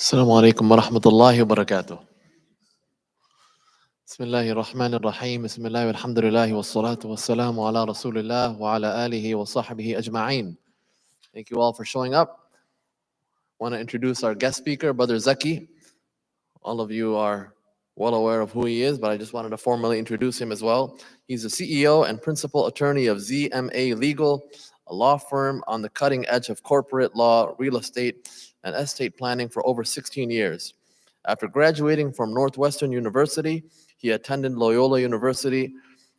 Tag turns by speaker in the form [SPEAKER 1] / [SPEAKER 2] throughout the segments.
[SPEAKER 1] السلام عليكم ورحمة الله وبركاته. بسم الله الرحمن الرحيم. بسم الله والحمد لله والصلاة والسلام على رسول الله وعلى آله وصحبه أجمعين. Thank you all for showing up. I want to introduce our guest speaker, Brother Zaki. All of you are well aware of who he is, but I just wanted to formally introduce him as well. He's the CEO and principal attorney of ZMA Legal, a law firm on the cutting edge of corporate law, real estate, and estate planning for over 16 years. After graduating from Northwestern University, he attended Loyola University,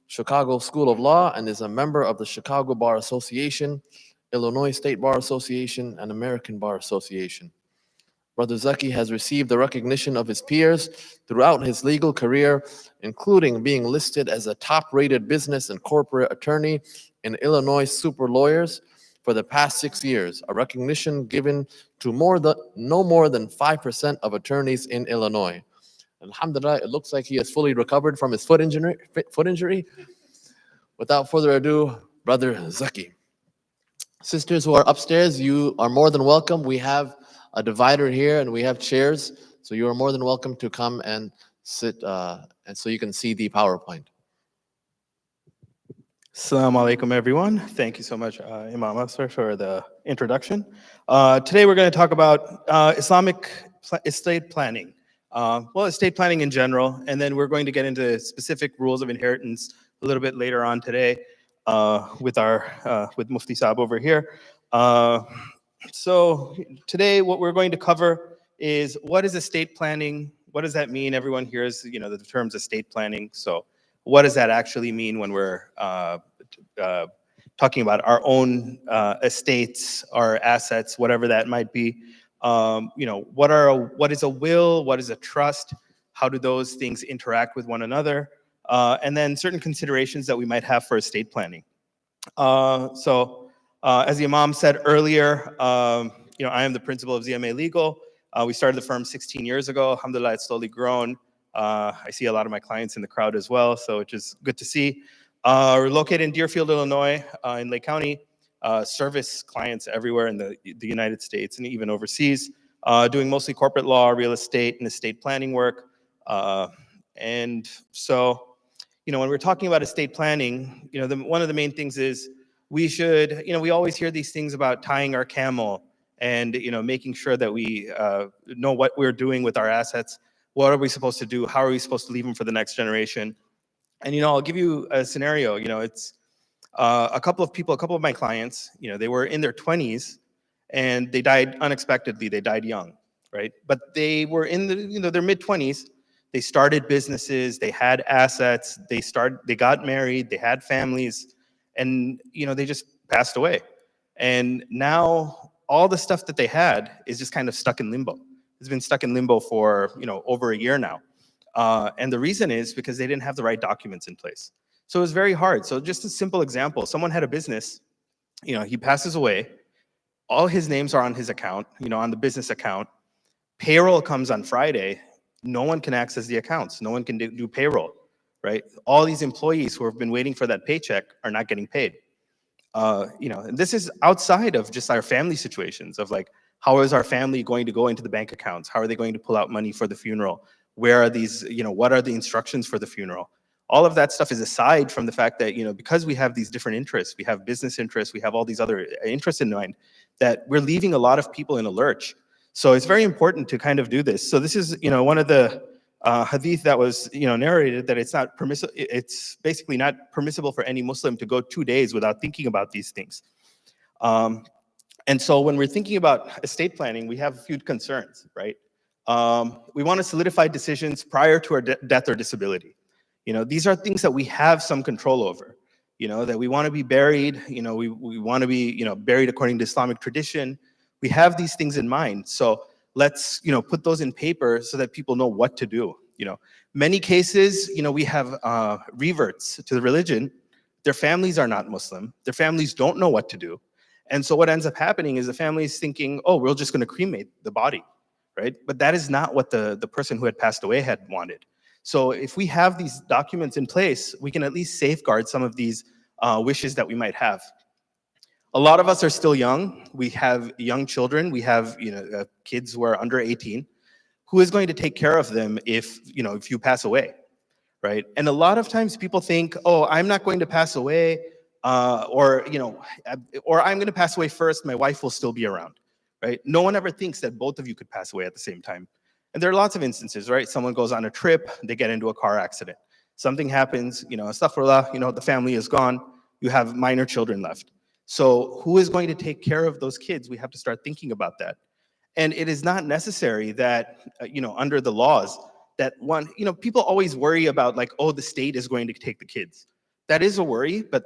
[SPEAKER 1] Chicago School of Law, and is a member of the Chicago Bar Association, Illinois State Bar Association, and American Bar Association. Brother Zaki has received the recognition of his peers throughout his legal career, including being listed as a top-rated business and corporate attorney in Illinois Super Lawyers for the past 6 years, a recognition given to no more than 5% of attorneys in Illinois. Alhamdulillah, it looks like he has fully recovered from his foot injury. Without further ado, Brother Zaki. Sisters who are upstairs, you are more than welcome. We have a divider here and we have chairs, so you are more than welcome to come and sit, and so you can see the PowerPoint.
[SPEAKER 2] Assalamu alaikum, everyone. Thank you so much, Imam Asr, for the introduction. Today we're going to talk about Islamic estate planning. Well, estate planning in general, and then we're going to get into specific rules of inheritance a little bit later on today with Mufti Saab over here. So today what we're going to cover is what is estate planning? What does that mean? Everyone hears, the terms estate planning. So what does that actually mean when we're talking about our own estates, our assets, whatever that might be? What is a will? What is a trust? How do those things interact with one another? And then certain considerations that we might have for estate planning. As the Imam said earlier, I am the principal of ZMA Legal. We started the firm 16 years ago. Alhamdulillah, it's slowly grown. I see a lot of my clients in the crowd as well, so which is good to see. We're located in Deerfield, Illinois, in Lake County. Service clients everywhere in the United States and even overseas, doing mostly corporate law, real estate, and estate planning work. And so, when we're talking about estate planning, one of the main things is we should, we always hear these things about tying our camel and, making sure that we know what we're doing with our assets. What are we supposed to do? How are we supposed to leave them for the next generation? And, I'll give you a scenario. It's a couple of my clients, they were in their 20s and they died unexpectedly. They died young, right? But they were in their mid 20s. They started businesses, they had assets, they got married, they had families, and they just passed away. And now all the stuff that they had is just kind of stuck in limbo. It's been stuck in limbo for over a year now. And the reason is because they didn't have the right documents in place. So it was very hard. So just a simple example, someone had a business, he passes away, all his names are on his account, on the business account. Payroll comes on Friday. No one can access the accounts. No one can do payroll, right? All these employees who have been waiting for that paycheck are not getting paid. And this is outside of just our family situations of like, how is our family going to go into the bank accounts? How are they going to pull out money for the funeral? Where are these, what are the instructions for the funeral? All of that stuff is aside from the fact that, because we have these different interests, we have business interests, we have all these other interests in mind, that we're leaving a lot of people in a lurch. So it's very important to kind of do this. So this is, one of the hadith that was, narrated, that it's not permissible. It's basically not permissible for any Muslim to go 2 days without thinking about these things. And so when we're thinking about estate planning, we have a few concerns, right? We want to solidify decisions prior to our death or disability. These are things that we have some control over. That we want to be buried. We want to be, buried according to Islamic tradition. We have these things in mind. So let's, put those in paper so that people know what to do. Many cases, we have reverts to the religion. Their families are not Muslim. Their families don't know what to do. And so what ends up happening is the family is thinking, oh, we're just going to cremate the body, right? But that is not what the person who had passed away had wanted. So if we have these documents in place, we can at least safeguard some of these wishes that we might have. A lot of us are still young. We have young children. We have kids who are under 18. Who is going to take care of them if you pass away, right? And a lot of times people think, oh, I'm not going to pass away, or I'm going to pass away first. My wife will still be around, right? No one ever thinks that both of you could pass away at the same time. And there are lots of instances, right? Someone goes on a trip, they get into a car accident. Something happens, astaghfirullah, the family is gone. You have minor children left. So who is going to take care of those kids? We have to start thinking about that. And it is not necessary that, under the laws, that people always worry about like, oh, the state is going to take the kids. That is a worry, but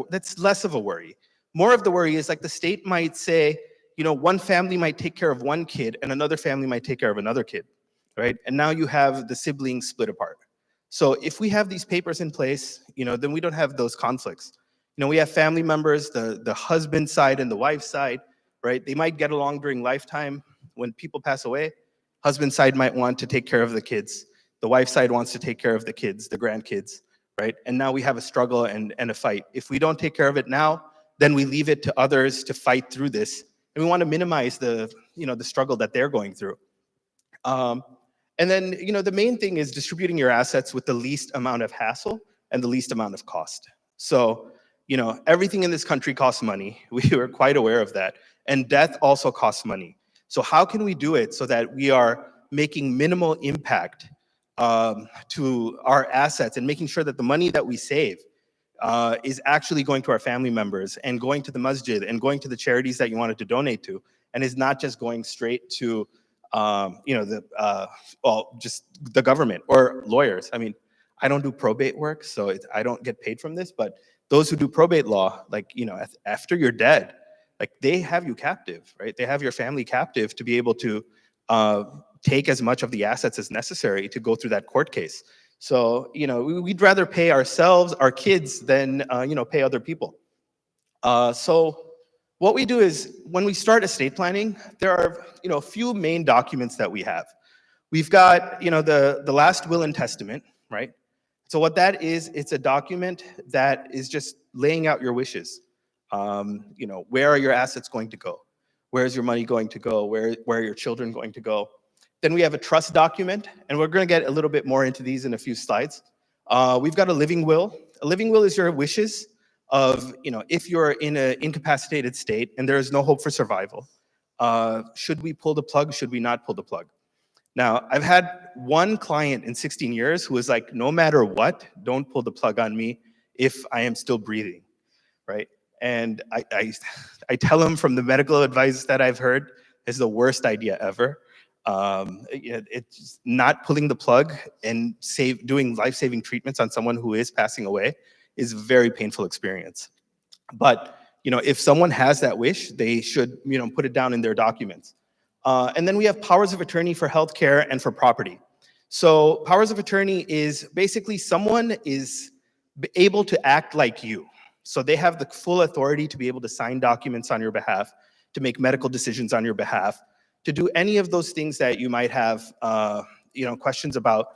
[SPEAKER 2] that's less of a worry. More of the worry is like the state might say, one family might take care of one kid and another family might take care of another kid, right? And now you have the siblings split apart. So if we have these papers in place, then we don't have those conflicts. We have family members, the husband side and the wife side, right? They might get along during lifetime. When people pass away, husband side might want to take care of the kids. The wife side wants to take care of the kids, the grandkids, right? And now we have a struggle and a fight. If we don't take care of it now, then we leave it to others to fight through this. And we want to minimize the struggle that they're going through. And then, the main thing is distributing your assets with the least amount of hassle and the least amount of cost. So, everything in this country costs money. We are quite aware of that. And death also costs money. So how can we do it so that we are making minimal impact to our assets and making sure that the money that we save is actually going to our family members and going to the masjid and going to the charities that you wanted to donate to, and is not just going straight to just the government or lawyers. I mean, I don't do probate work, so I don't get paid from this, but those who do probate law, like, after you're dead, like they have you captive, right? They have your family captive to be able to take as much of the assets as necessary to go through that court case. So, we'd rather pay ourselves, our kids, than, pay other people. So what we do is when we start estate planning, there are, a few main documents that we have. We've got, the last will and testament, right? So what that is, it's a document that is just laying out your wishes. Where are your assets going to go? Where is your money going to go? Where are your children going to go? Then we have a trust document, and we're going to get a little bit more into these in a few slides. We've got a living will. A living will is your wishes of, if you're in an incapacitated state and there is no hope for survival, should we pull the plug? Should we not pull the plug? Now, I've had one client in 16 years who was like, no matter what, don't pull the plug on me if I am still breathing, right? And I tell him from the medical advice that I've heard is the worst idea ever. It's not pulling the plug and doing life-saving treatments on someone who is passing away is a very painful experience. But if someone has that wish, they should put it down in their documents. And then we have powers of attorney for healthcare and for property. So powers of attorney is basically someone is able to act like you. So they have the full authority to be able to sign documents on your behalf, to make medical decisions on your behalf, to do any of those things that you might have questions about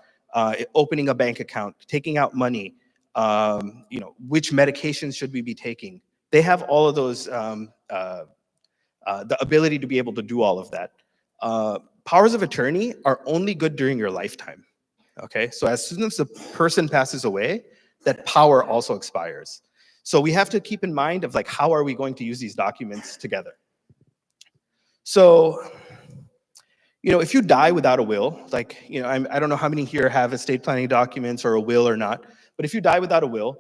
[SPEAKER 2] opening a bank account, taking out money, which medications should we be taking. They have all of those, the ability to be able to do all of that. Powers of attorney are only good during your lifetime. Okay, so as soon as the person passes away, that power also expires. So we have to keep in mind of like, how are we going to use these documents together? So, if you die without a will, like, I don't know how many here have estate planning documents or a will or not, but if you die without a will,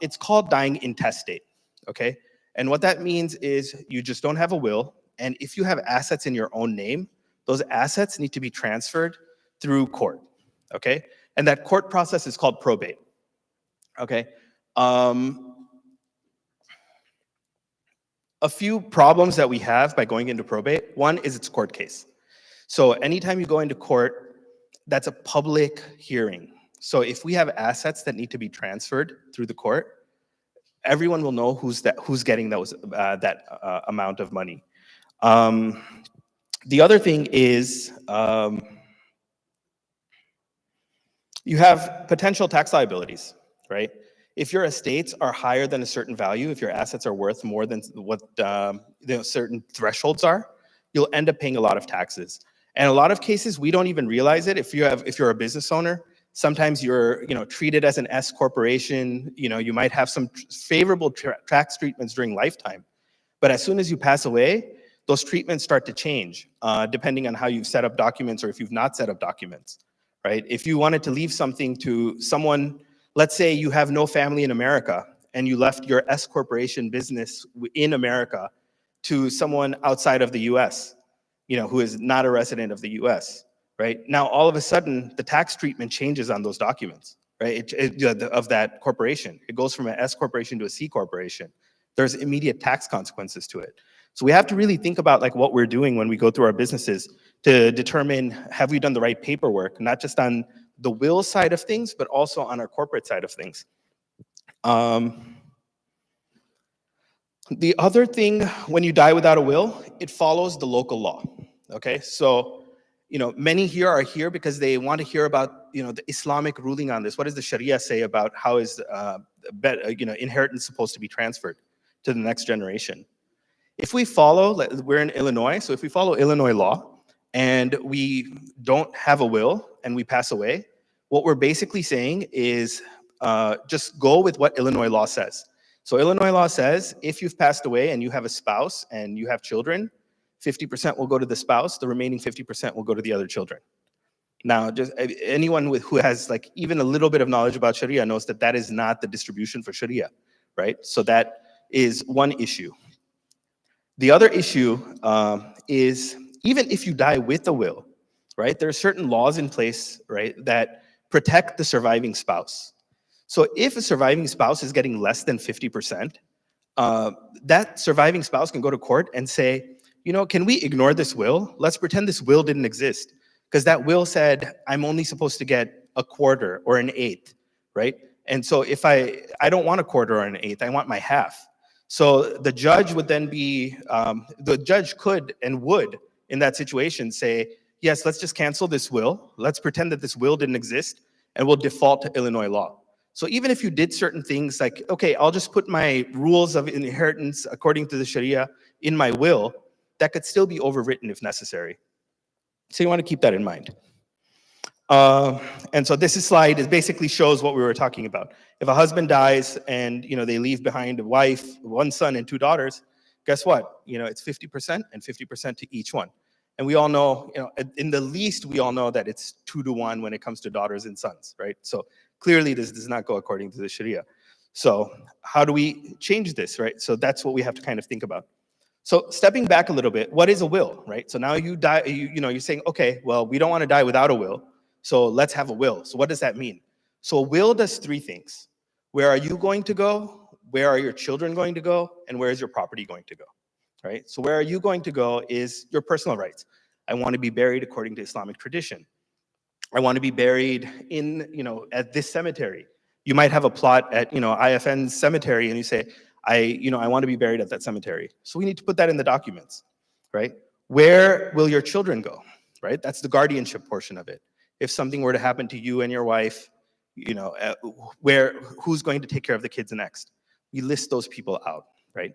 [SPEAKER 2] it's called dying intestate, okay? And what that means is you just don't have a will, and if you have assets in your own name, those assets need to be transferred through court, okay? And that court process is called probate, okay? A few problems that we have by going into probate, one is it's a court case. So anytime you go into court, that's a public hearing. So if we have assets that need to be transferred through the court, everyone will know who's getting that amount of money. The other thing is you have potential tax liabilities, right? If your estates are higher than a certain value, if your assets are worth more than what certain thresholds are, you'll end up paying a lot of taxes. And a lot of cases, we don't even realize it. If you're a business owner, sometimes you're treated as an S corporation. You might have some favorable tax treatments during lifetime, but as soon as you pass away, those treatments start to change depending on how you've set up documents or if you've not set up documents, right? If you wanted to leave something to someone, let's say you have no family in America and you left your S corporation business in America to someone outside of the US, who is not a resident of the US, right? Now, all of a sudden, the tax treatment changes on those documents, right? Of that corporation. It goes from an S corporation to a C corporation. There's immediate tax consequences to it. So we have to really think about like what we're doing when we go through our businesses to determine, have we done the right paperwork, not just on the will side of things, but also on our corporate side of things. The other thing, when you die without a will, it follows the local law, okay? So, many here are here because they want to hear about, the Islamic ruling on this. What does the Sharia say about how is, inheritance supposed to be transferred to the next generation? If we follow, we're in Illinois, so if we follow Illinois law and we don't have a will and we pass away, what we're basically saying is just go with what Illinois law says. So Illinois law says if you've passed away and you have a spouse and you have children, 50% will go to the spouse, the remaining 50% will go to the other children. Now, just anyone who has like even a little bit of knowledge about Sharia knows that that is not the distribution for Sharia, right? So that is one issue. The other issue is even if you die with a will, right? There are certain laws in place, right, that protect the surviving spouse. So if a surviving spouse is getting less than 50%, that surviving spouse can go to court and say, can we ignore this will? Let's pretend this will didn't exist. Because that will said, I'm only supposed to get a quarter or an eighth, right? And so if I don't want a quarter or an eighth, I want my half. So the judge would then be, the judge could and would in that situation say, yes, let's just cancel this will. Let's pretend that this will didn't exist and we'll default to Illinois law. So even if you did certain things like, okay, I'll just put my rules of inheritance according to the Sharia in my will, that could still be overwritten if necessary. So you want to keep that in mind. And so this slide basically shows what we were talking about. If a husband dies and they leave behind a wife, one son and two daughters, guess what? It's 50% and 50% to each one. And we all know, in the least, we all know that it's 2-to-1 when it comes to daughters and sons, right? So clearly this does not go according to the Sharia. So how do we change this, right? So that's what we have to kind of think about. So stepping back a little bit, what is a will, right? So now you die, you're saying, okay, well, we don't want to die without a will, so let's have a will. So what does that mean? So a will does three things. Where are you going to go? Where are your children going to go? And where is your property going to go, right? So where are you going to go is your personal rights. I want to be buried according to Islamic tradition. I want to be buried in, at this cemetery. You might have a plot at, IFN's cemetery and you say, I want to be buried at that cemetery. So we need to put that in the documents, right? Where will your children go, right? That's the guardianship portion of it. If something were to happen to you and your wife, who's going to take care of the kids next? We list those people out, right?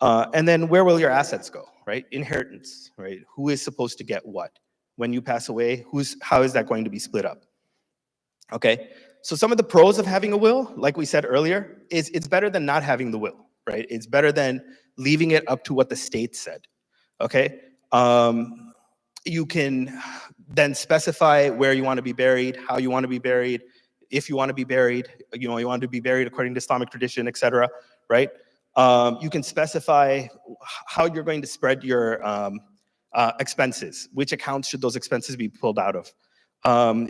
[SPEAKER 2] And then where will your assets go, right? Inheritance, right? Who is supposed to get what? When you pass away, how is that going to be split up? Okay, so some of the pros of having a will, like we said earlier, is it's better than not having the will, right? It's better than leaving it up to what the state said, okay? You can then specify where you want to be buried, how you want to be buried, if you want to be buried, you want to be buried according to Islamic tradition, etc., right? You can specify how you're going to spread your expenses. Which accounts should those expenses be pulled out of?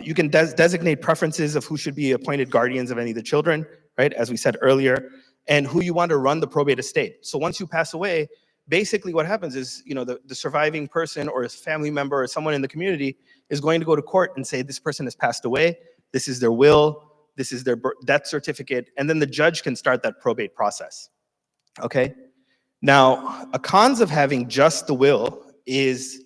[SPEAKER 2] You can designate preferences of who should be appointed guardians of any of the children, right, as we said earlier, and who you want to run the probate estate. So once you pass away, basically what happens is, the surviving person or a family member or someone in the community is going to go to court and say, this person has passed away, this is their will, this is their death certificate, and then the judge can start that probate process, okay? Now, a cons of having just the will is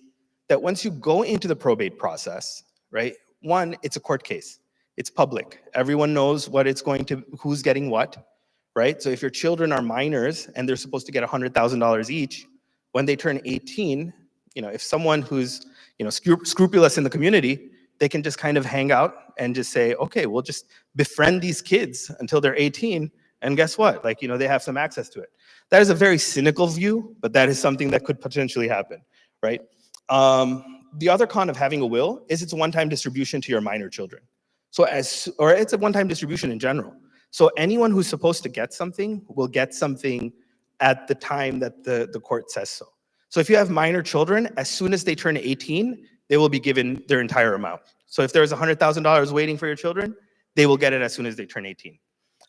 [SPEAKER 2] that once you go into the probate process, right, one, it's a court case. It's public. Everyone knows who's getting what, right? So if your children are minors and they're supposed to get $100,000 each, when they turn 18, if someone who's, scrupulous in the community, they can just kind of hang out and just say, okay, we'll just befriend these kids until they're 18, and guess what? They have some access to it. That is a very cynical view, but that is something that could potentially happen, right? The other con of having a will is it's a one-time distribution to your minor children. Or it's a one-time distribution in general. So anyone who's supposed to get something will get something at the time that the court says so. So if you have minor children, as soon as they turn 18, they will be given their entire amount. So if there's $100,000 waiting for your children, they will get it as soon as they turn 18.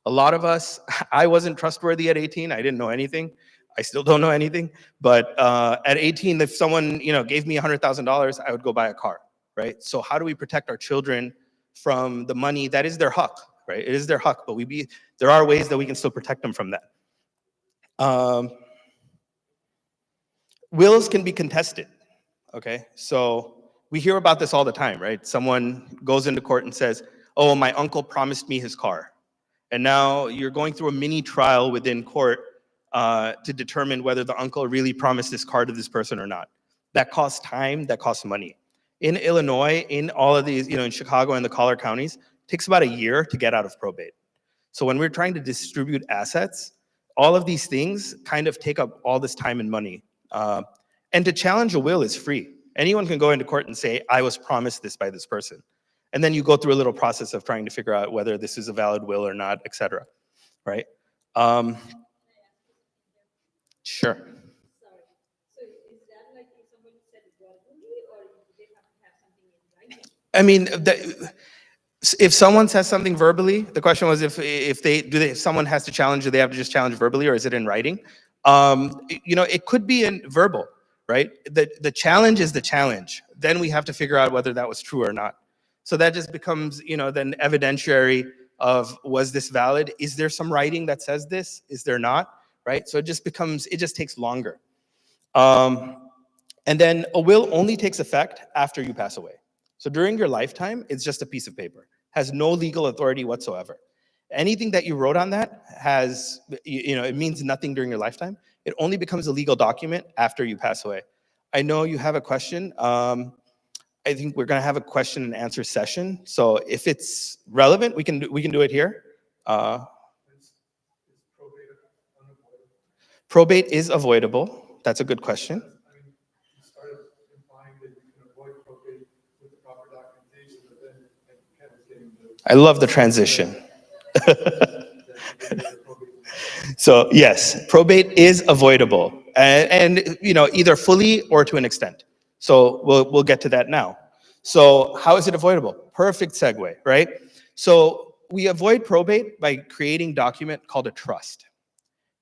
[SPEAKER 2] A lot of us, I wasn't trustworthy at 18. I didn't know anything. I still don't know anything. But at 18, if someone gave me $100,000, I would go buy a car, right? So how do we protect our children from the money that is their haq, right? It is their haq, but there are ways that we can still protect them from that. Wills can be contested, okay? So we hear about this all the time, right? Someone goes into court and says, oh, my uncle promised me his car. And now you're going through a mini trial within court to determine whether the uncle really promised this car to this person or not. That costs time, that costs money. In Illinois, in all of these, in Chicago and the collar counties, it takes about a year to get out of probate. So when we're trying to distribute assets, all of these things kind of take up all this time and money. And to challenge a will is free. Anyone can go into court and say, I was promised this by this person. And then you go through a little process of trying to figure out whether this is a valid will or not, et cetera, right? Sure.
[SPEAKER 3] Sorry. So is that like if somebody said verbally, or do they have to have something in writing?
[SPEAKER 2] I mean, if someone says something verbally, the question was if someone has to challenge, do they have to just challenge verbally, or is it in writing? It could be in verbal, right? The challenge is the challenge. Then we have to figure out whether that was true or not. So that just becomes, then evidentiary of, was this valid? Is there some writing that says this? Is there not? Right? So it just takes longer. And then a will only takes effect after you pass away. So during your lifetime, it's just a piece of paper, has no legal authority whatsoever. Anything that you wrote on that has, it means nothing during your lifetime. It only becomes a legal document after you pass away. I know you have a question. I think we're going to have a question and answer session. So if it's relevant, we can do it here. Probate is avoidable. That's a good question.
[SPEAKER 4] I mean, you started implying that you can avoid probate with the proper documentation, but then kind of getting the.
[SPEAKER 2] I love the transition. So yes, probate is avoidable, and either fully or to an extent. So we'll get to that now. So how is it avoidable? Perfect segue, right? So we avoid probate by creating a document called a trust.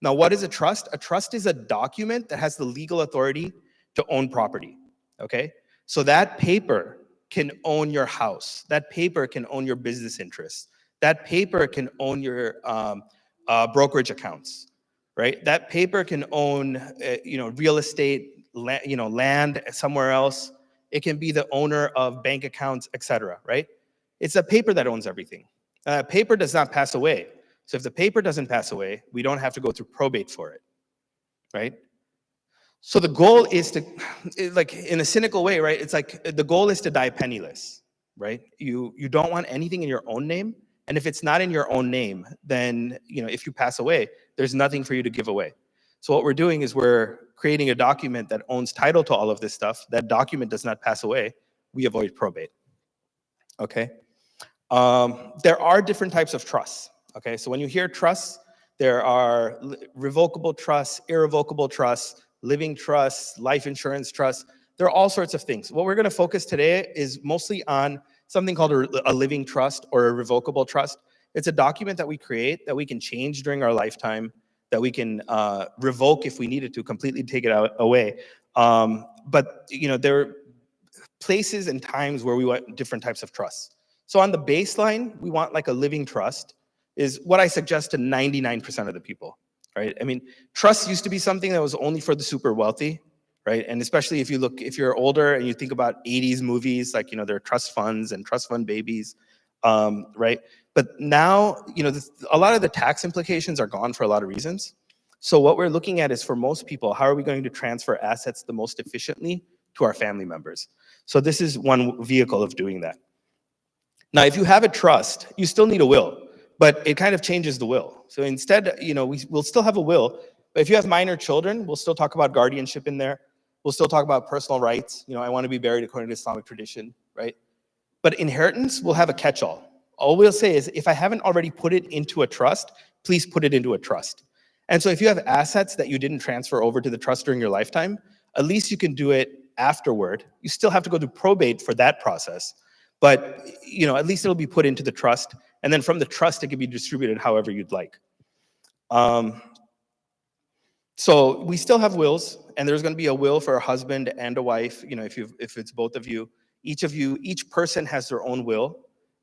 [SPEAKER 2] Now, what is a trust? A trust is a document that has the legal authority to own property, okay? So that paper can own your house. That paper can own your business interests. That paper can own your brokerage accounts, right? That paper can own, real estate, land somewhere else. It can be the owner of bank accounts, etc., right? It's a paper that owns everything. Paper does not pass away. So if the paper doesn't pass away, we don't have to go through probate for it, right? So the goal is to, like in a cynical way, right? It's like the goal is to die penniless, right? You don't want anything in your own name. And if it's not in your own name, then, if you pass away, there's nothing for you to give away. So what we're doing is we're creating a document that owns title to all of this stuff. That document does not pass away. We avoid probate, okay? There are different types of trusts, okay? So when you hear trusts, there are revocable trusts, irrevocable trusts, living trusts, life insurance trusts. There are all sorts of things. What we're going to focus today is mostly on something called a living trust or a revocable trust. It's a document that we create that we can change during our lifetime, that we can revoke if we needed to, completely take it away. But there are places and times where we want different types of trusts. So on the baseline, we want like a living trust, is what I suggest to 99% of the people, right? I mean, trust used to be something that was only for the super wealthy, right? And especially if you're older and you think about 80s movies, like, there are trust funds and trust fund babies, right? But now, a lot of the tax implications are gone for a lot of reasons. So what we're looking at is, for most people, how are we going to transfer assets the most efficiently to our family members? So this is one vehicle of doing that. Now, if you have a trust, you still need a will, but it kind of changes the will. So instead, we'll still have a will, but if you have minor children, we'll still talk about guardianship in there. We'll still talk about personal rights. I want to be buried according to Islamic tradition, right? But inheritance, we'll have a catch-all. All we'll say is, if I haven't already put it into a trust, please put it into a trust. And so if you have assets that you didn't transfer over to the trust during your lifetime, at least you can do it afterward. You still have to go to probate for that process, but at least it'll be put into the trust, and then from the trust, it can be distributed however you'd like. So we still have wills, and there's going to be a will for a husband and a wife. If it's both of you, each person has their own will,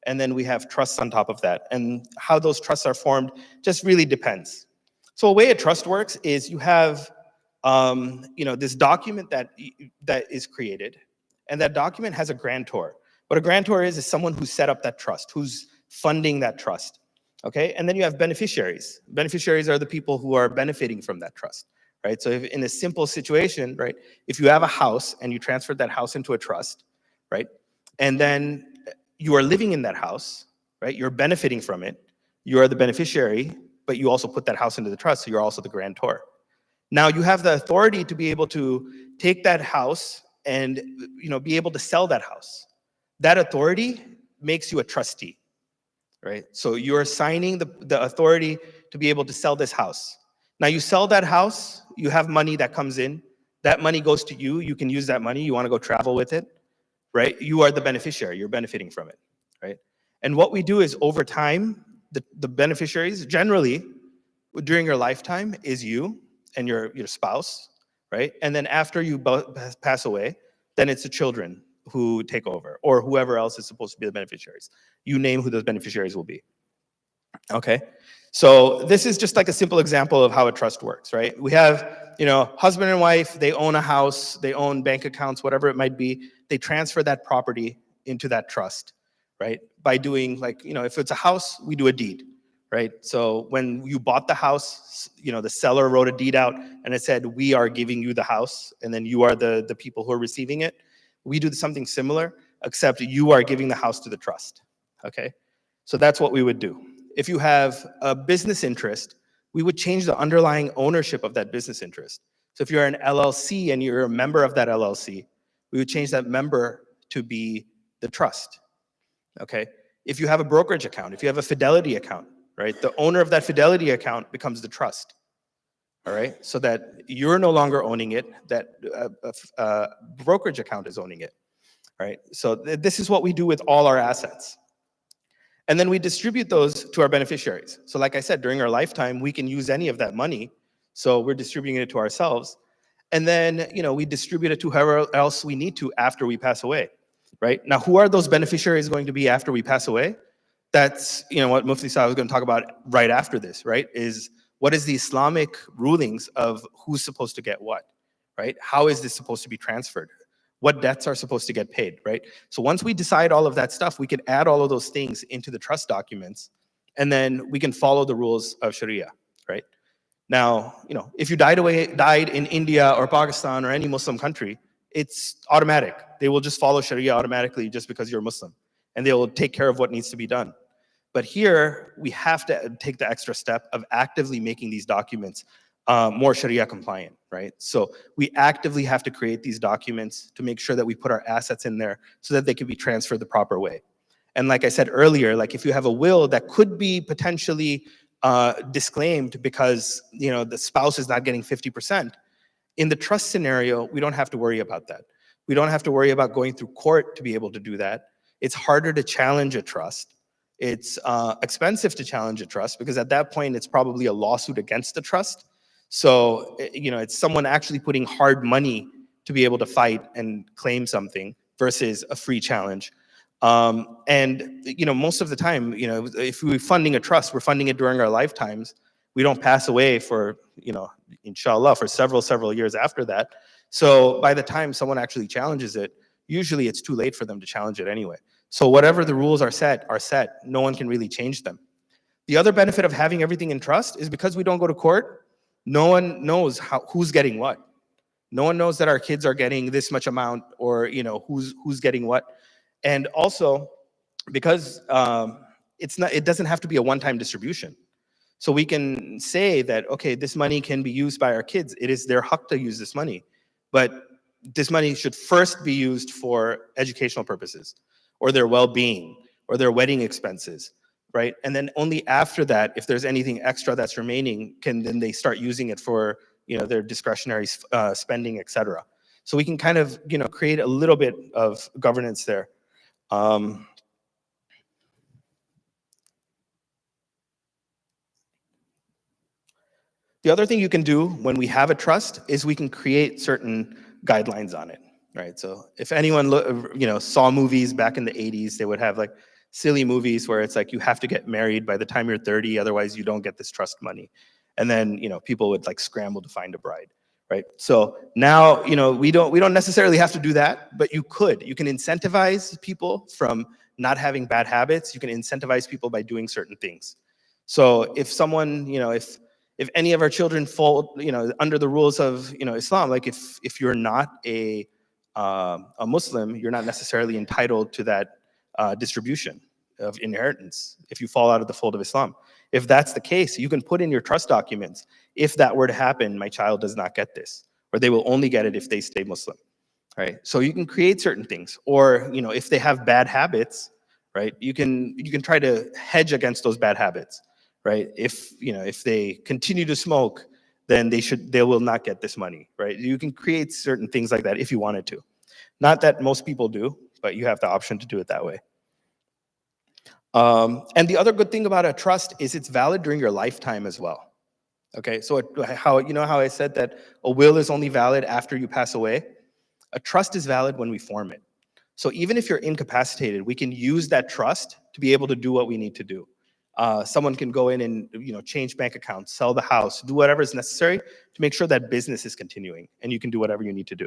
[SPEAKER 2] and then we have trusts on top of that. And how those trusts are formed just really depends. So a way a trust works is you have, this document that is created, and that document has a grantor. What a grantor is someone who set up that trust, who's funding that trust. Okay, and then you have beneficiaries. Beneficiaries are the people who are benefiting from that trust, right? So if in a simple situation, right, if you have a house and you transferred that house into a trust, right, and then you are living in that house, right, you're benefiting from it, you are the beneficiary, but you also put that house into the trust, so you're also the grantor. Now you have the authority to be able to take that house and be able to sell that house. That authority makes you a trustee. Right? So you're assigning the authority to be able to sell this house. Now you sell that house, you have money that comes in, that money goes to you, you can use that money, you want to go travel with it, right? You are the beneficiary, you're benefiting from it, right? And what we do is, over time, the beneficiaries generally during your lifetime is you and your spouse, right? And then after you pass away, then it's the children who take over, or whoever else is supposed to be the beneficiaries. You name who those beneficiaries will be. Okay, so this is just like a simple example of how a trust works, right? We have, husband and wife, they own a house, they own bank accounts, whatever it might be. They transfer that property into that trust, right? By doing, like, if it's a house, we do a deed, right? So when you bought the house, the seller wrote a deed out and it said, we are giving you the house, and then you are the people who are receiving it. We do something similar, except you are giving the house to the trust, okay? So that's what we would do. If you have a business interest, we would change the underlying ownership of that business interest. So if you're an LLC and you're a member of that LLC, we would change that member to be the trust, okay? If you have a brokerage account, if you have a Fidelity account, right, the owner of that Fidelity account becomes the trust. All right, so that you're no longer owning it, that brokerage account is owning it, right? So this is what we do with all our assets. And then we distribute those to our beneficiaries. So like I said, during our lifetime, we can use any of that money. So we're distributing it to ourselves. And then, we distribute it to whoever else we need to after we pass away, right? Now, who are those beneficiaries going to be after we pass away? That's, what Mufti Saab was going to talk about right after this, right? Is what is the Islamic rulings of who's supposed to get what, right? How is this supposed to be transferred? what debts are supposed to get paid, right? So once we decide all of that stuff, we can add all of those things into the trust documents, and then we can follow the rules of Sharia, right? Now, if you died in India or Pakistan or any Muslim country, it's automatic. They will just follow Sharia automatically just because you're Muslim, and they will take care of what needs to be done. But here, we have to take the extra step of actively making these documents more Sharia compliant, right? So we actively have to create these documents to make sure that we put our assets in there so that they can be transferred the proper way. And like I said earlier, like if you have a will that could be potentially disclaimed because the spouse is not getting 50%, in the trust scenario, we don't have to worry about that. We don't have to worry about going through court to be able to do that. It's harder to challenge a trust. It's expensive to challenge a trust because at that point, it's probably a lawsuit against the trust. So, it's someone actually putting hard money to be able to fight and claim something versus a free challenge. And most of the time, if we're funding a trust, we're funding it during our lifetimes. We don't pass away for, inshallah, for several years after that. So by the time someone actually challenges it, usually it's too late for them to challenge it anyway. So whatever the rules are set. No one can really change them. The other benefit of having everything in trust is because we don't go to court, no one knows who's getting what. No one knows that our kids are getting this much amount or who's getting what. And also because it doesn't have to be a one-time distribution. So we can say that, okay, this money can be used by our kids. It is their haq to use this money. But this money should first be used for educational purposes or their well-being or their wedding expenses, right? And then only after that, if there's anything extra that's remaining, then they start using it for their discretionary spending, etc. So we can kind of create a little bit of governance there. The other thing you can do when we have a trust is we can create certain guidelines on it, right? So if anyone saw movies back in the 80s, they would have like silly movies where it's like you have to get married by the time you're 30, otherwise you don't get this trust money. And then people would like scramble to find a bride, right? So now we don't necessarily have to do that, but you can incentivize people from not having bad habits. You can incentivize people by doing certain things. So if someone if any of our children fall under the rules of Islam, like if you're not a Muslim, you're not necessarily entitled to that distribution of inheritance if you fall out of the fold of Islam. If that's the case, you can put in your trust documents, if that were to happen, my child does not get this, or they will only get it if they stay Muslim, right? So you can create certain things, or if they have bad habits, right? You can try to hedge against those bad habits, right? If they continue to smoke, then they will not get this money, right? You can create certain things like that if you wanted to. Not that most people do, but you have the option to do it that way. And the other good thing about a trust is it's valid during your lifetime as well. Okay, so how I said that a will is only valid after you pass away? A trust is valid when we form it. So even if you're incapacitated, we can use that trust to be able to do what we need to do. Someone can go in and change bank accounts, sell the house, do whatever is necessary to make sure that business is continuing, and you can do whatever you need to do.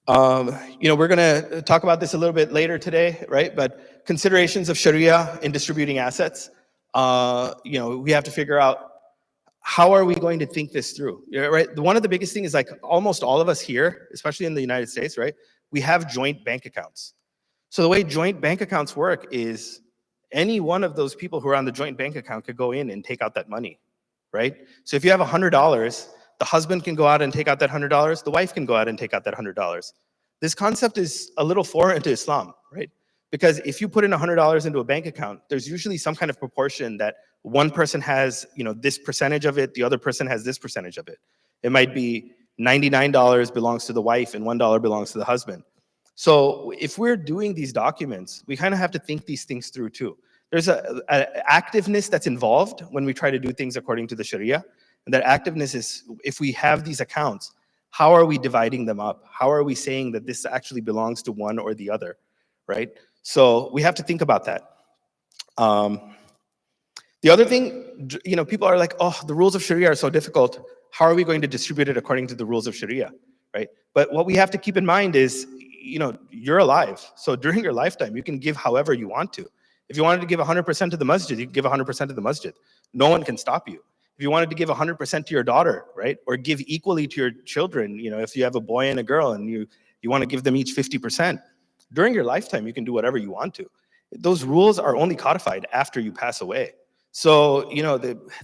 [SPEAKER 2] We're gonna talk about this a little bit later today, right? But considerations of Sharia in distributing assets, we have to figure out how are we going to think this through, right? One of the biggest things is like almost all of us here, especially in the United States, right? We have joint bank accounts. So the way joint bank accounts work is any one of those people who are on the joint bank account could go in and take out that money, right? So if you have $100, the husband can go out and take out that $100, the wife can go out and take out that $100. This concept is a little foreign to Islam, right? Because if you put in $100 into a bank account, there's usually some kind of proportion that one person has, this percentage of it, the other person has this percentage of it. It might be $99 belongs to the wife and $1 belongs to the husband. So if we're doing these documents, we kind of have to think these things through too. There's an activeness that's involved when we try to do things according to the Sharia. And that activeness is, if we have these accounts, how are we dividing them up? How are we saying that this actually belongs to one or the other, right? So we have to think about that. The other thing, people are like, oh, the rules of Sharia are so difficult. How are we going to distribute it according to the rules of Sharia, right? But what we have to keep in mind is, you're alive. So during your lifetime, you can give however you want to. If you wanted to give 100% to the masjid, you can give 100% to the masjid. No one can stop you. If you wanted to give 100% to your daughter, right? Or give equally to your children, if you have a boy and a girl and you want to give them each 50%, during your lifetime, you can do whatever you want to. Those rules are only codified after you pass away. So,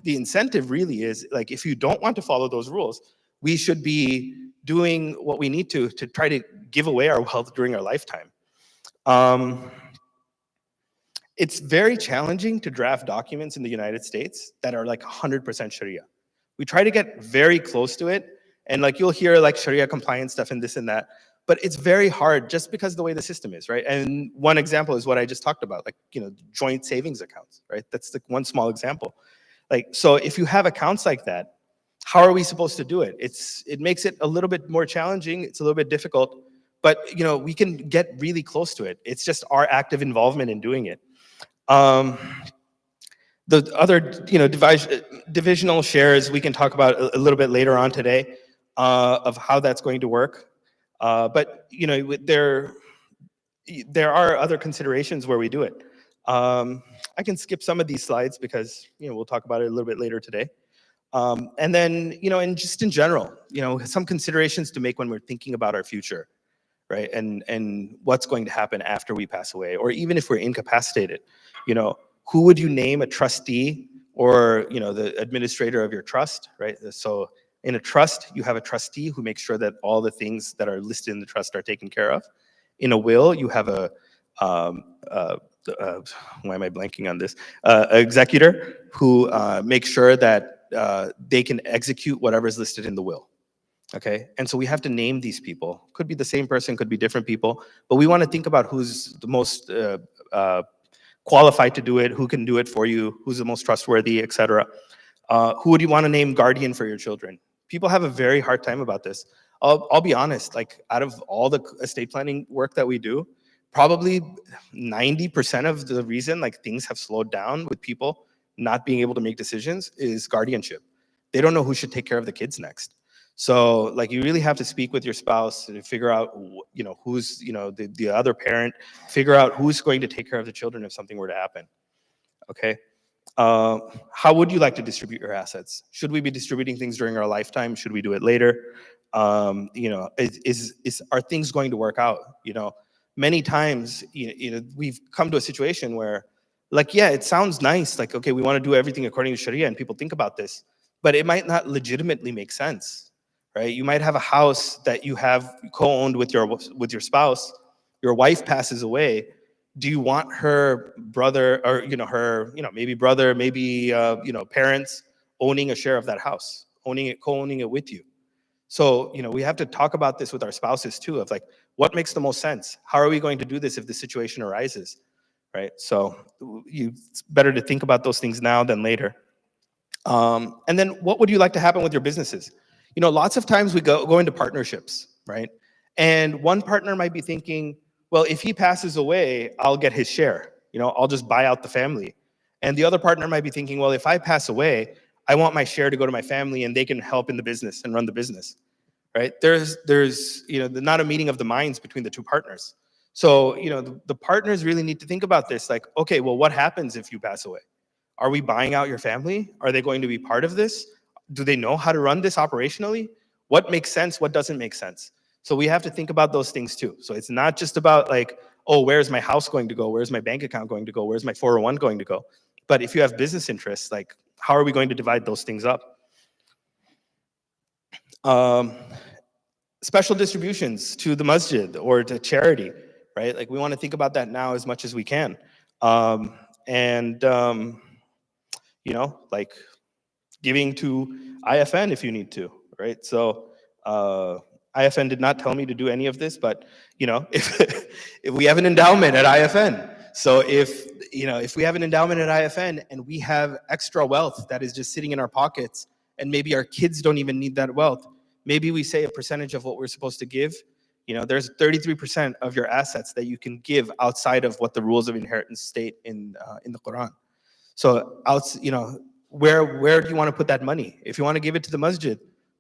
[SPEAKER 2] the incentive really is, like, if you don't want to follow those rules, we should be doing what we need to try to give away our wealth during our lifetime. It's very challenging to draft documents in the United States that are like 100% Sharia. We try to get very close to it, and like you'll hear like Sharia compliance stuff and this and that, but it's very hard just because of the way the system is, right? And one example is what I just talked about, like, joint savings accounts, right? That's the one small example. Like, so if you have accounts like that, how are we supposed to do it? It makes it a little bit more challenging. It's a little bit difficult, but we can get really close to it. It's just our active involvement in doing it. The other, divisional shares we can talk about a little bit later on today, of how that's going to work. But there are other considerations where we do it. I can skip some of these slides because we'll talk about it a little bit later today. And then and just in general, some considerations to make when we're thinking about our future, right? And what's going to happen after we pass away, or even if we're incapacitated. Who would you name a trustee or the administrator of your trust, right? So in a trust, you have a trustee who makes sure that all the things that are listed in the trust are taken care of. In a will, you have why am I blanking on this? Executor who makes sure that they can execute whatever is listed in the will. Okay, and so we have to name these people. Could be the same person, could be different people, but we want to think about who's the most qualified to do it, who can do it for you, who's the most trustworthy, etc. Who would you want to name guardian for your children? People have a very hard time about this. I'll be honest, like, out of all the estate planning work that we do, probably 90% of the reason like things have slowed down with people not being able to make decisions is guardianship. They don't know who should take care of the kids next. So like, you really have to speak with your spouse and figure out, who's, the other parent, figure out who's going to take care of the children if something were to happen. Okay. How would you like to distribute your assets? Should we be distributing things during our lifetime? Should we do it later? Are things going to work out? Many times, we've come to a situation where, like, yeah, it sounds nice. Like, okay, we want to do everything according to Sharia, and people think about this, but it might not legitimately make sense. Right? You might have a house that you have co-owned with your spouse. Your wife passes away. Do you want her brother or her maybe brother, maybe parents owning a share of that house, co-owning it with you? So we have to talk about this with our spouses too, of like, what makes the most sense? How are we going to do this if the situation arises? Right? So it's better to think about those things now than later. And then what would you like to happen with your businesses? Lots of times we go into partnerships, right? And one partner might be thinking, well, if he passes away, I'll get his share. I'll just buy out the family. And the other partner might be thinking, well, if I pass away, I want my share to go to my family and they can help in the business and run the business, right? There's not a meeting of the minds between the two partners. So, the partners really need to think about this. Like, okay, well, what happens if you pass away? Are we buying out your family? Are they going to be part of this? Do they know how to run this operationally? What makes sense? What doesn't make sense? So we have to think about those things too. So it's not just about like, oh, where's my house going to go? Where's my bank account going to go? Where's my 401 going to go? But if you have business interests, like, how are we going to divide those things up? Special distributions to the masjid or to charity, right? Like, we want to think about that now as much as we can. Like, giving to IFN if you need to, right? So IFN did not tell me to do any of this, but if we have an endowment at IFN, so if we have an endowment at IFN and we have extra wealth that is just sitting in our pockets, and maybe our kids don't even need that wealth, maybe we say a percentage of what we're supposed to give. There's 33% of your assets that you can give outside of what the rules of inheritance state in the Quran. So where do you want to put that money? If you want to give it to the masjid,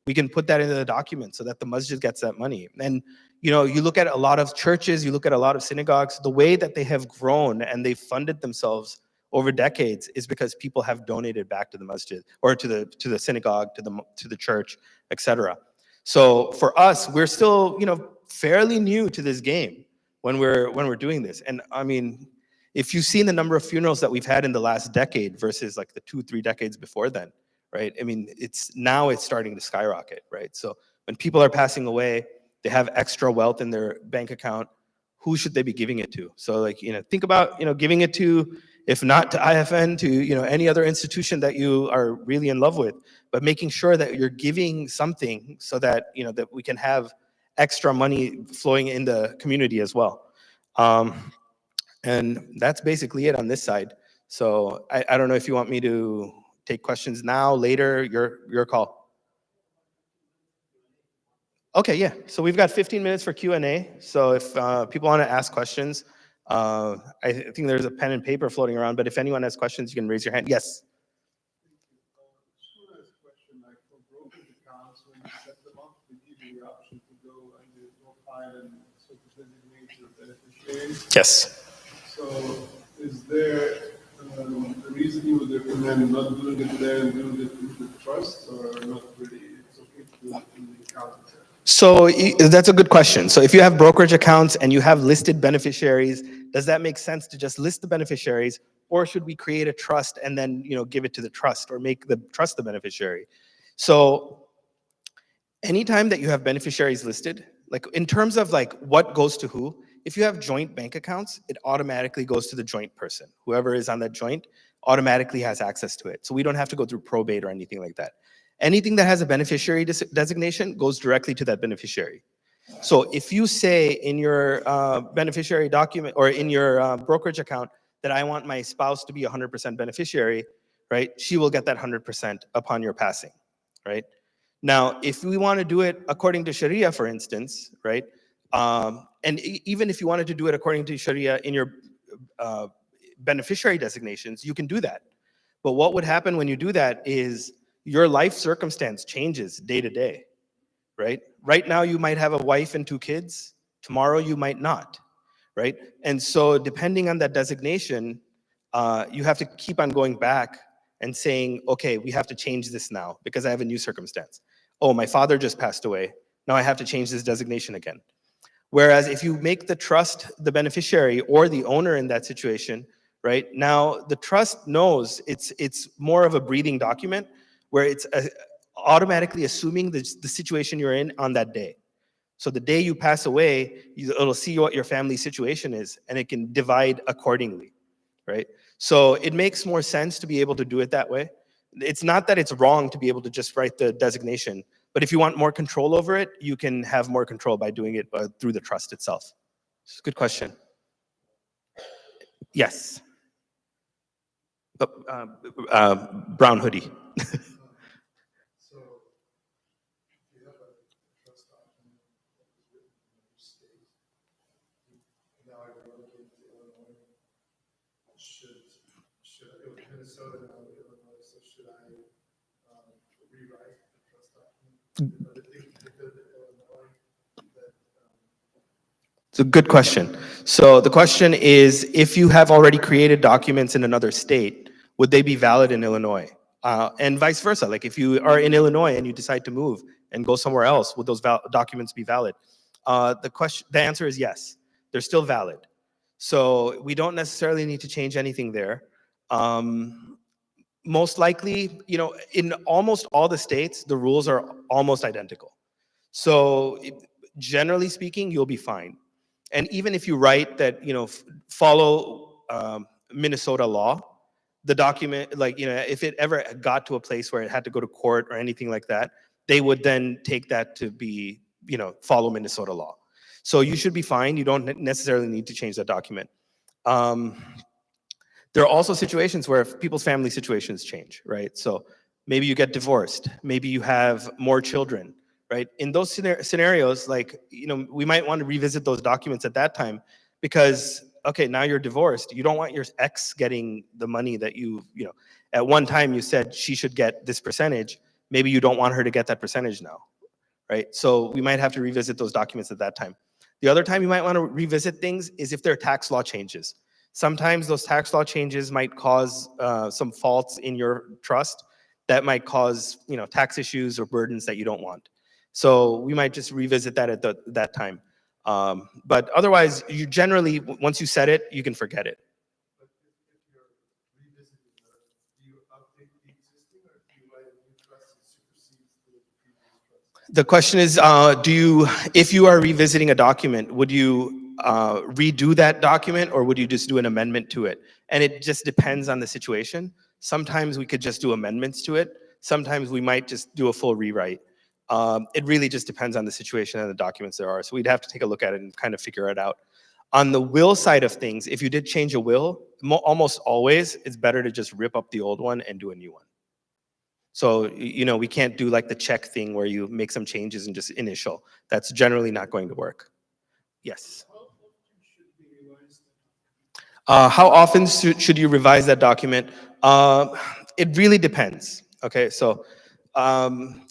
[SPEAKER 2] we can put that into the document so that the masjid gets that money. And you look at a lot of churches, you look at a lot of synagogues, the way that they have grown and they've funded themselves over decades is because people have donated back to the masjid or to the synagogue, to the church, etc. So for us, we're still fairly new to this game when we're doing this. And I mean, if you've seen the number of funerals that we've had in the last decade versus like the 2-3 decades before then, right? I mean, it's starting to skyrocket, right? So when people are passing away, they have extra wealth in their bank account. Who should they be giving it to? So like, think about, giving it to, if not to IFN, to, any other institution that you are really in love with, but making sure that you're giving something so that, that we can have extra money flowing in the community as well. And that's basically it on this side. So I don't know if you want me to take questions now, later, your call. Okay, yeah. So we've got 15 minutes for Q&A. So if people want to ask questions, I think there's a pen and paper floating around, but if anyone has questions, you can raise your hand. Yes.
[SPEAKER 4] Like for brokerage accounts, when you set them up, they give you the option to go and there's no file and so to designate your beneficiaries.
[SPEAKER 2] Yes.
[SPEAKER 4] So is there a reason you would recommend not doing it there and doing it in the trust, or not really? It's okay to do it in the account itself?
[SPEAKER 2] So that's a good question. So if you have brokerage accounts and you have listed beneficiaries, does that make sense to just list the beneficiaries, or should we create a trust and then give it to the trust or make the trust the beneficiary? So anytime that you have beneficiaries listed, like in terms of like what goes to who, if you have joint bank accounts, it automatically goes to the joint person. Whoever is on that joint automatically has access to it. So we don't have to go through probate or anything like that. Anything that has a beneficiary designation goes directly to that beneficiary. So if you say in your beneficiary document or in your brokerage account that I want my spouse to be 100% beneficiary, right? She will get that 100% upon your passing, right? Now, if we want to do it according to Sharia, for instance, right? And even if you wanted to do it according to Sharia in your beneficiary designations, you can do that. But what would happen when you do that is your life circumstance changes day to day, right? Right now, you might have a wife and 2 kids. Tomorrow, you might not, right? And so depending on that designation, you have to keep on going back and saying, okay, we have to change this now because I have a new circumstance. Oh, my father just passed away. Now I have to change this designation again. Whereas if you make the trust the beneficiary or the owner in that situation, right? Now the trust knows it's more of a breathing document where it's automatically assuming the situation you're in on that day. So the day you pass away, it'll see what your family situation is and it can divide accordingly, right? So it makes more sense to be able to do it that way. It's not that it's wrong to be able to just write the designation, but if you want more control over it, you can have more control by doing it through the trust itself. It's a good question. Yes. Brown hoodie.
[SPEAKER 4] So you have a trust document that was written in another state. Now I relocate to Illinois. Should I go to Minnesota now to Illinois? So should I rewrite the trust document? But I think to Illinois that
[SPEAKER 2] It's a good question. So the question is, if you have already created documents in another state, would they be valid in Illinois? And vice versa. Like if you are in Illinois and you decide to move and go somewhere else, would those documents be valid? The answer is yes. They're still valid. So we don't necessarily need to change anything there. Most likely, in almost all the states, the rules are almost identical. So generally speaking, you'll be fine. And even if you write that, follow Minnesota law, the document, if it ever got to a place where it had to go to court or anything like that, they would then take that to be, follow Minnesota law. So you should be fine. You don't necessarily need to change that document. There are also situations where people's family situations change, right? So maybe you get divorced. Maybe you have more children, right? In those scenarios, we might want to revisit those documents at that time because, okay, now you're divorced. You don't want your ex getting the money that at one time you said she should get this percentage, maybe you don't want her to get that percentage now, right? So we might have to revisit those documents at that time. The other time you might want to revisit things is if there are tax law changes. Sometimes those tax law changes might cause some faults in your trust that might cause, tax issues or burdens that you don't want. So we might just revisit that at that time. But otherwise, you generally, once you set it, you can forget it.
[SPEAKER 4] But if you're revisiting that, do you update the existing or do you write a new trust that supersedes the previous trust?
[SPEAKER 2] The question is, if you are revisiting a document, would you redo that document or would you just do an amendment to it? And it just depends on the situation. Sometimes we could just do amendments to it. Sometimes we might just do a full rewrite. It really just depends on the situation and the documents there are. So we'd have to take a look at it and kind of figure it out. On the will side of things, if you did change a will, almost always it's better to just rip up the old one and do a new one. So, we can't do like the check thing where you make some changes and just initial. That's generally not going to work. Yes. How often should you revise that document? It really depends. Okay, so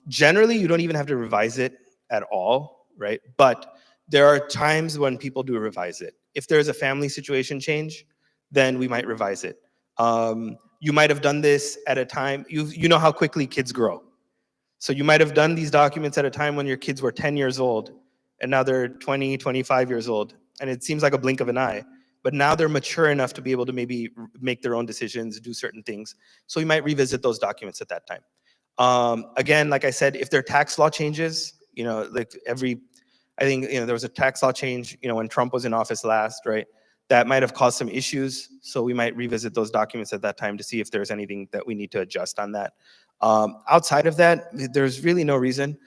[SPEAKER 2] generally you don't even have to revise it at all, right? But there are times when people do revise it. If there's a family situation change, then we might revise it. You might have done this at a time, you know how quickly kids grow. So you might have done these documents at a time when your kids were 10 years old, and now they're 20, 25 years old. And it seems like a blink of an eye. But now they're mature enough to be able to maybe make their own decisions, do certain things. So you might revisit those documents at that time. Again, like I said, if there are tax law changes, I think, there was a tax law change, when Trump was in office last, right? That might have caused some issues. So we might revisit those documents at that time to see if there's anything that we need to adjust on that. Outside of that, there's really no reason.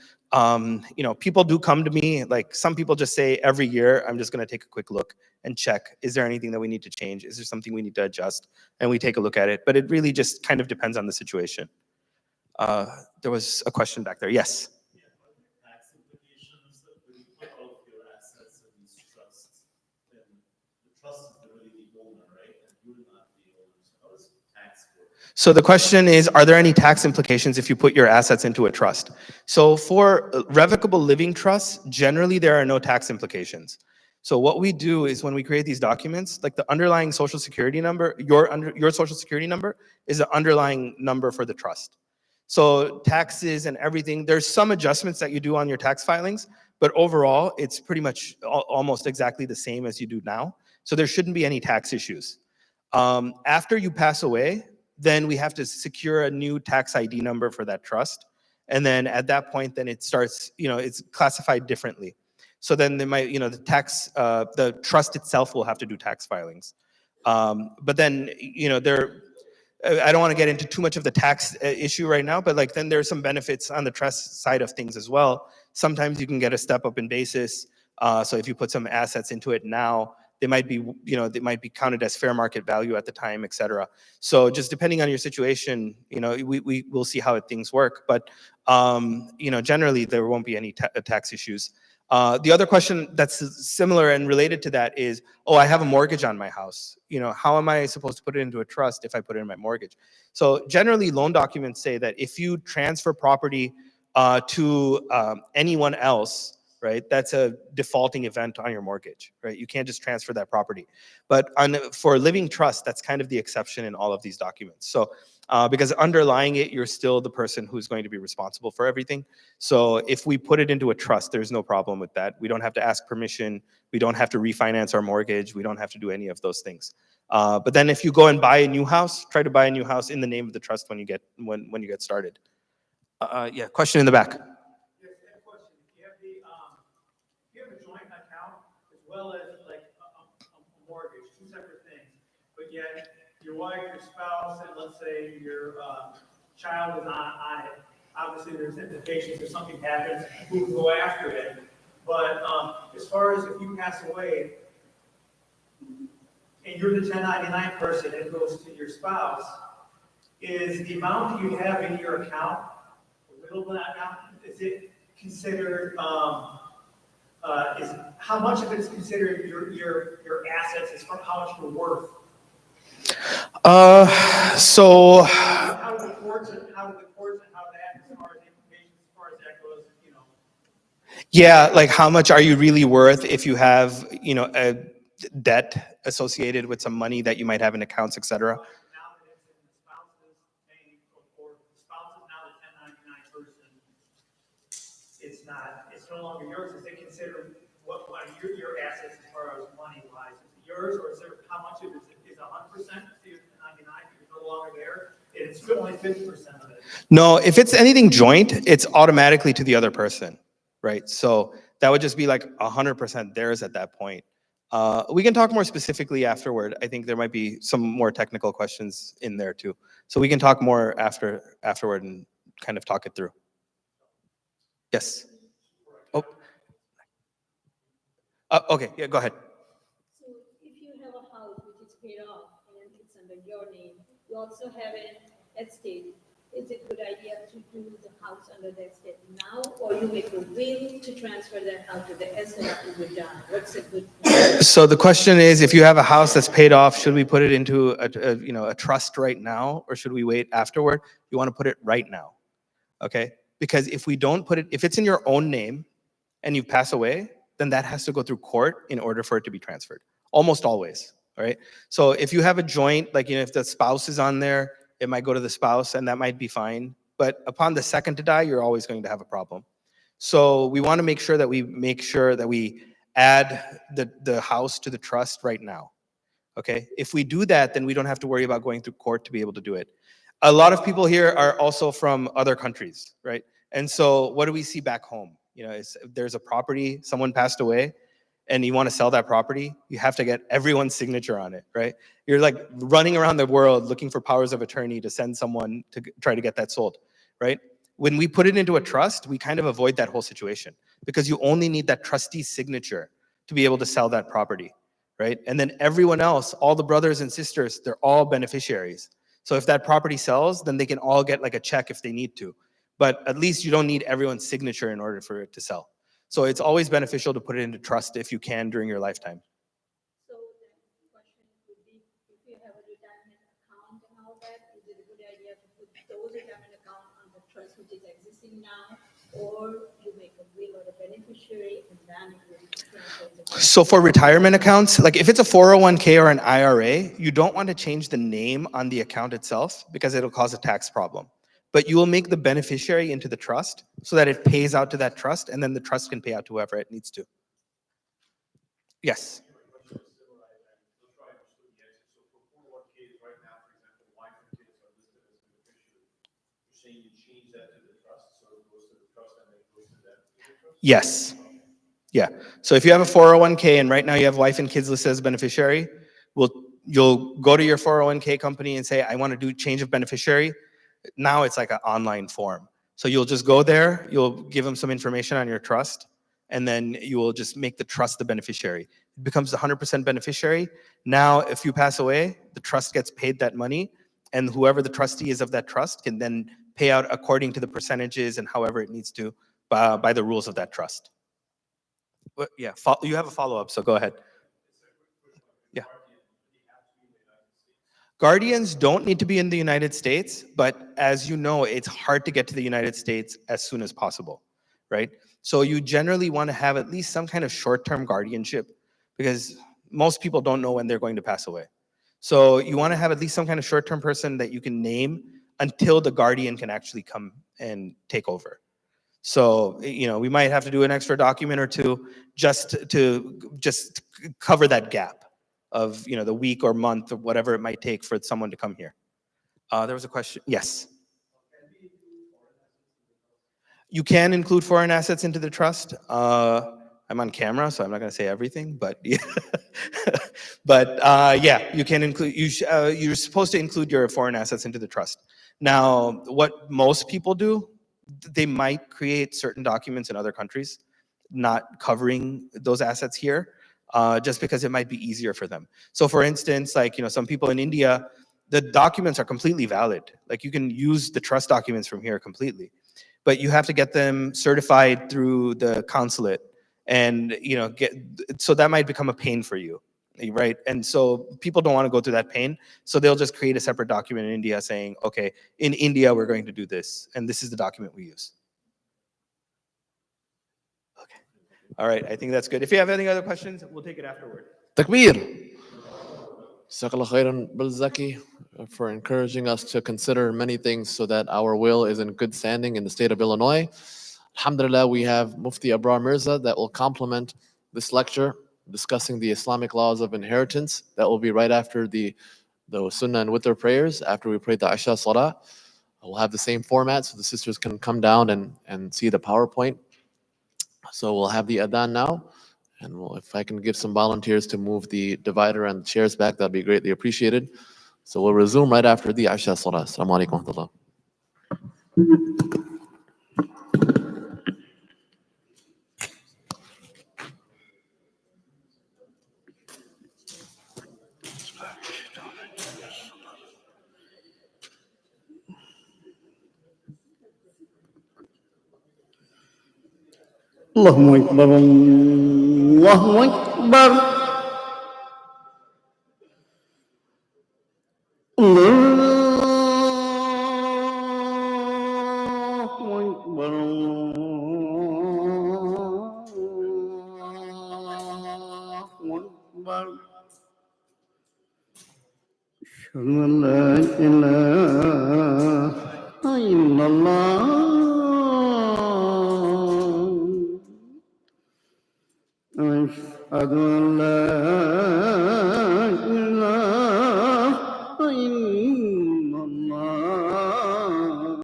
[SPEAKER 2] People do come to me, like some people just say every year, I'm just gonna take a quick look and check, is there anything that we need to change? Is there something we need to adjust? And we take a look at it, but it really just kind of depends on the situation. There was a question back there, yes?
[SPEAKER 5] Tax implications that when you put all of your assets in these trusts, then the trust is really the owner, right? And you're not the owner. So how does tax work?
[SPEAKER 2] So the question is, are there any tax implications if you put your assets into a trust? So for revocable living trusts, generally there are no tax implications. So what we do is when we create these documents, like the underlying social security number, your social security number is the underlying number for the trust. So taxes and everything, there's some adjustments that you do on your tax filings, but overall, it's pretty much almost exactly the same as you do now. So there shouldn't be any tax issues. After you pass away, then we have to secure a new tax ID number for that trust. And then at that point, then it starts, it's classified differently. So then they might, the trust itself will have to do tax filings. But then, I don't want to get into too much of the tax issue right now, but then there's some benefits on the trust side of things as well. Sometimes you can get a step up in basis. So if you put some assets into it now, they might be, they might be counted as fair market value at the time, et cetera. So just depending on your situation, we will see how things work. But, generally there won't be any tax issues. The other question that's similar and related to that is, I have a mortgage on my house. How am I supposed to put it into a trust if I put it in my mortgage? So generally loan documents say that if you transfer property to anyone else, right, that's a defaulting event on your mortgage, right? You can't just transfer that property. But for living trust, that's kind of the exception in all of these documents. So because underlying it, you're still the person who's going to be responsible for everything. So if we put it into a trust, there's no problem with that. We don't have to ask permission. We don't have to refinance our mortgage. We don't have to do any of those things. But then if you go and buy a new house, try to buy a new house in the name of the trust when you get started. Yeah, question in the back.
[SPEAKER 6] Yes, I have a question. If you have a joint account as well as like a mortgage, two separate things, but yet your wife, your spouse, and let's say your child is on it. Obviously, there's implications if something happens, who can go after it. But as far as if you pass away and you're the 1099 person, it goes to your spouse, is the amount you have in your account, a little bit amount, is it considered, is how much of it is considered your assets as far as how much you're worth?
[SPEAKER 2] So
[SPEAKER 6] How do the courts and how that as far as
[SPEAKER 2] Yeah, like how much are you really worth if you have, you know, a debt associated with some money that you might have in accounts, et cetera?
[SPEAKER 6] Now that it's in the spouse's name, or the spouse is now the 1099 person, it's no longer yours. Is it considered what your assets as far as money wise? Is it yours, or is there, how much of it is 100% to your 1099? You're no longer there. It's still only 50% of it.
[SPEAKER 2] No, if it's anything joint, it's automatically to the other person, right? So that would just be like 100% theirs at that point. We can talk more specifically afterward. I think there might be some more technical questions in there too. So we can talk more afterward and kind of talk it through. Yes. Oh. Okay, yeah, go ahead.
[SPEAKER 3] So if you have a house which is paid off and it's under your name, you also have an estate. Is it a good idea to do the house under the estate now, or you make a will to transfer that house to the estate after you're done? What's a good?
[SPEAKER 2] So the question is, if you have a house that's paid off, should we put it into a trust right now, or should we wait afterward? You want to put it right now, okay? Because if we don't put it, if it's in your own name and you pass away, then that has to go through court in order for it to be transferred. Almost always, all right? So if you have a joint, like, you know, if the spouse is on there, it might go to the spouse and that might be fine. But upon the second to die, you're always going to have a problem. So we want to make sure that we add the house to the trust right now, okay? If we do that, then we don't have to worry about going through court to be able to do it. A lot of people here are also from other countries, right? And so what do we see back home? You know, if there's a property, someone passed away, and you want to sell that property, you have to get everyone's signature on it, right? You're like running around the world looking for powers of attorney to send someone to try to get that sold, right? When we put it into a trust, we kind of avoid that whole situation because you only need that trustee's signature to be able to sell that property, right? And then everyone else, all the brothers and sisters, they're all beneficiaries. So if that property sells, then they can all get like a check if they need to. But at least you don't need everyone's signature in order for it to sell. So it's always beneficial to put it into trust if you can during your lifetime.
[SPEAKER 3] So the question would be, if you have a retirement account and all that, is it a good idea to put those retirement account on the trust which is existing now, or you make a will or a beneficiary and then it will transfer the
[SPEAKER 2] So for retirement accounts, like if it's a 401k or an IRA, you don't want to change the name on the account itself because it'll cause a tax problem. But you will make the beneficiary into the trust so that it pays out to that trust, and then the trust can pay out to whoever it needs to. Yes. Yes. Yeah. So if you have a 401k and right now you have wife and kids listed as beneficiary, you'll go to your 401k company and say, I want to do change of beneficiary. Now it's like an online form. So you'll just go there, you'll give them some information on your trust, and then you will just make the trust the beneficiary. It becomes the 100% beneficiary. Now, if you pass away, the trust gets paid that money, and whoever the trustee is of that trust can then pay out according to the percentages and however it needs to by the rules of that trust. But yeah, you have a follow-up, so go ahead. Yeah. Guardians don't need to be in the United States, but as you know, it's hard to get to the United States as soon as possible, right? So you generally want to have at least some kind of short-term guardianship because most people don't know when they're going to pass away. So you want to have at least some kind of short-term person that you can name until the guardian can actually come and take over. So, you know, we might have to do an extra document or two just to cover that gap of, you know, the week or month or whatever it might take for someone to come here. There was a question. Yes. You can include foreign assets into the trust. I'm on camera, so I'm not going to say everything, but yeah. But yeah, you can include. You're supposed to include your foreign assets into the trust. Now, what most people do, they might create certain documents in other countries, not covering those assets here, just because it might be easier for them. So, for instance, like, you know, some people in India, the documents are completely valid. Like, you can use the trust documents from here completely, but you have to get them certified through the consulate, and, you know, so that might become a pain for you, right? And so people don't want to go through that pain, so they'll just create a separate document in India saying, okay, in India we're going to do this, and this is the document we use. All right, I think that's good. If you have any other questions, we'll take it afterward.
[SPEAKER 1] Takbir. Jazakallah khairan, Brother Zaki, for encouraging us to consider many things so that our will is in good standing in the state of Illinois. Alhamdulillah, we have Mufti Abrar Mirza that will complement this lecture discussing the Islamic laws of inheritance. That will be right after the Sunnah and Witr prayers, after we pray the Isha Salah. We'll have the same format so the sisters can come down and see the PowerPoint. So we'll have the Adhan now. And if I can give some volunteers to move the divider and the chairs back, that'd be greatly appreciated. So we'll resume right after the Isha Salah. Assalamu alaikum wa rahmatullah.
[SPEAKER 7] الله أكبر الله أكبر الله أكبر الله أكبر أشهد أن لا إله إلا الله أشهد أن لا إله إلا الله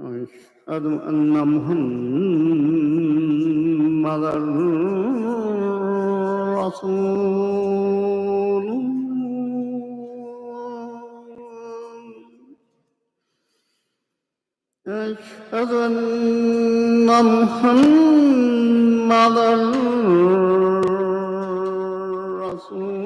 [SPEAKER 7] أشهد أن محمدا رسول أشهد أن محمدا رسول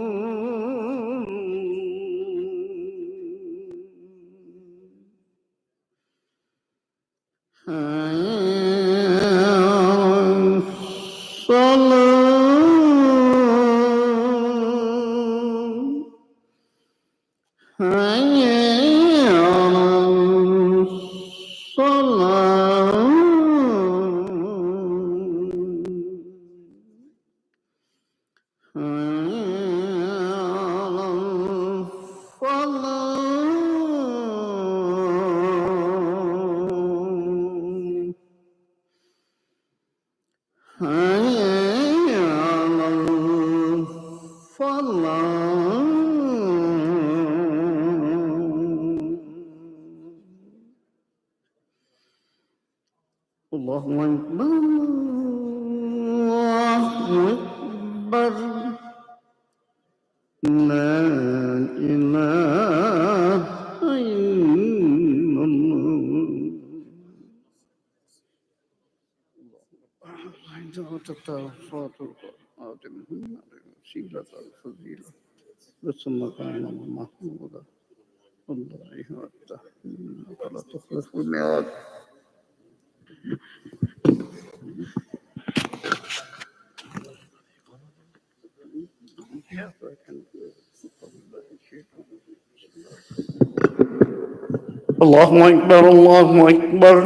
[SPEAKER 7] الله أكبر الله أكبر لا إله إلا الله ثم كان محمودا الله وحده فلا تخلف الميعاد الله أكبر الله أكبر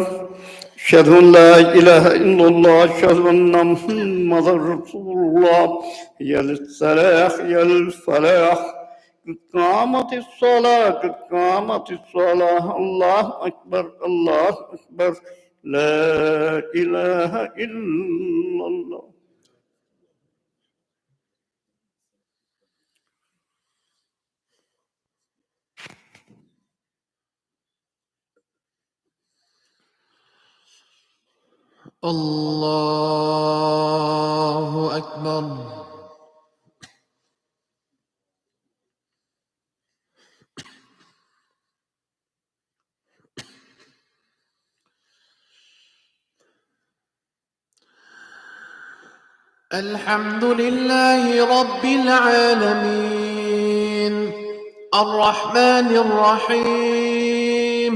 [SPEAKER 7] أشهد أن لا إله إلا الله أشهد أن محمدا رسول الله هي للصلاح هي للفلاح قد قامت الصلاة قد قامت الصلاة الله أكبر الله أكبر لا إله إلا الله
[SPEAKER 1] الله أكبر. الحمد لله رب العالمين الرحمن الرحيم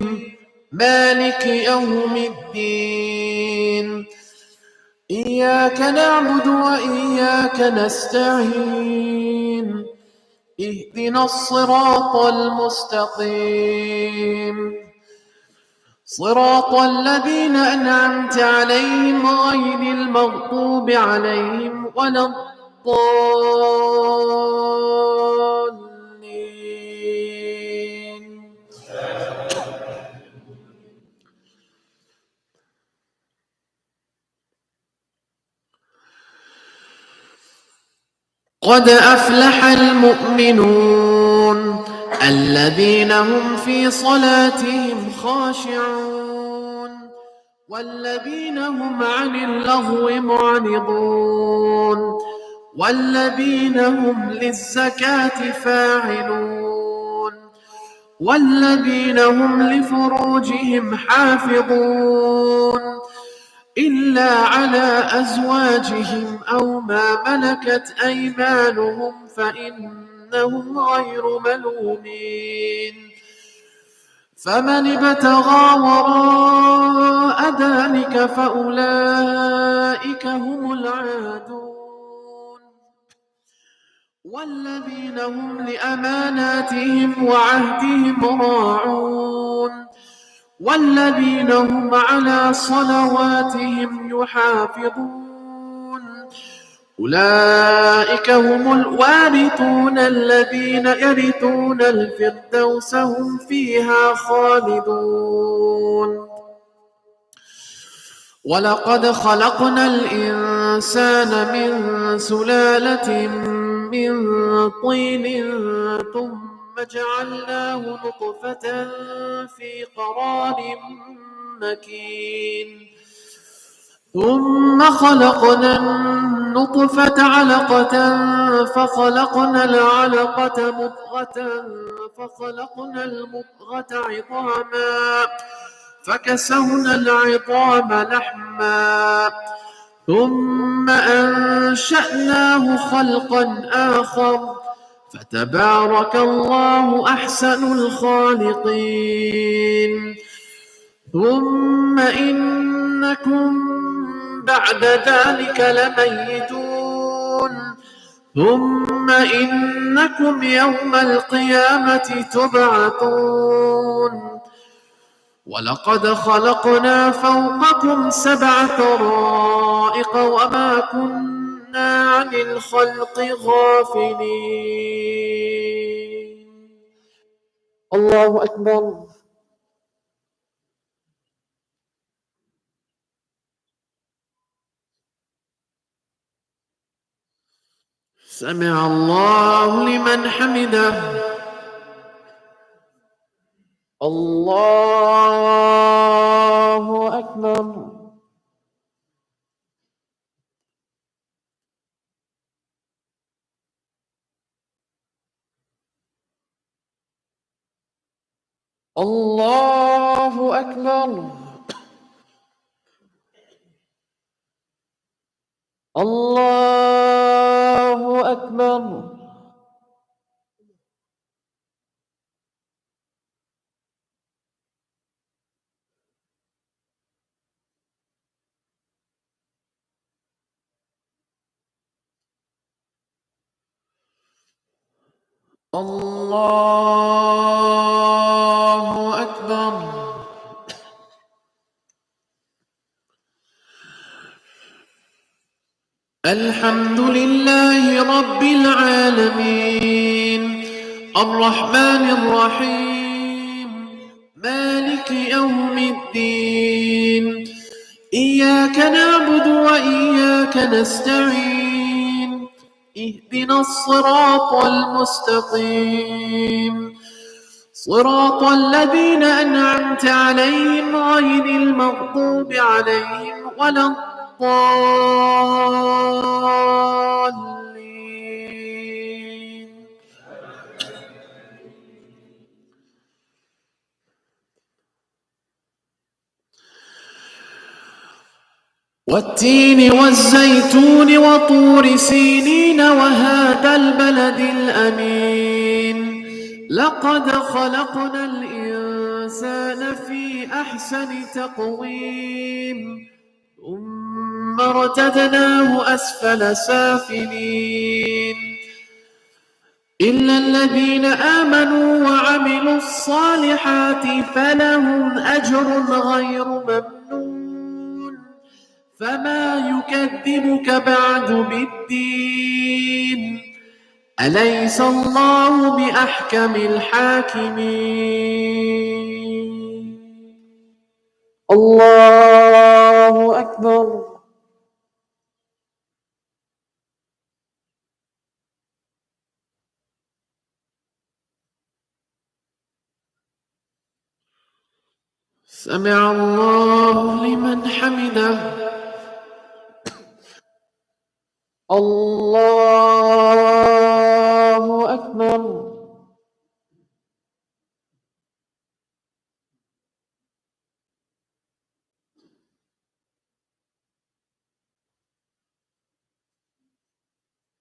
[SPEAKER 1] مالك يوم الدين إياك نعبد وإياك نستعين اهدنا الصراط المستقيم صراط الذين أنعمت عليهم غير المغضوب عليهم ولا الضالين. قد أفلح المؤمنون الذين هم في صلاتهم خاشعون والذين هم عن اللغو معرضون والذين هم للزكاة فاعلون والذين هم لفروجهم حافظون إلا على أزواجهم أو ما ملكت أيمانهم فإنهم غير ملومين فمن ابتغى وراء ذلك فأولئك هم العادون والذين هم لأماناتهم وعهدهم راعون والذين هم على صلواتهم يحافظون أولئك هم الوارثون الذين يرثون الفردوس هم فيها خالدون ولقد خلقنا الإنسان من سلالة من طين ثم جعلناه نطفة في قرار مكين ثم خلقنا النطفة علقة فخلقنا العلقة مضغة فخلقنا المضغة عظاما فكسونا العظام لحما ثم أنشأناه خلقا آخر فتبارك الله أحسن الخالقين ثم إنكم بعد ذلك لميتون ثم إنكم يوم القيامة تبعثون ولقد خلقنا فوقكم 7 طرائق وما كنا عن الخلق غافلين. الله أكبر. سمع الله لمن حمده. الله أكبر. الله أكبر. الله أكبر. الله أكبر. الحمد لله رب العالمين الرحمن الرحيم مالك يوم الدين إياك نعبد وإياك نستعين اهدنا الصراط المستقيم صراط الذين أنعمت عليهم غير المغضوب عليهم ولا الضالين. والتين والزيتون وطور سينين وهذا البلد الأمين لقد خلقنا الإنسان في أحسن تقويم ثم رددناه أسفل سافلين إلا الذين آمنوا وعملوا الصالحات فلهم أجر غير ممنون فما يكذبك بعد بالدين أليس الله بأحكم الحاكمين الله أكبر سمع الله لمن حمده الله أكبر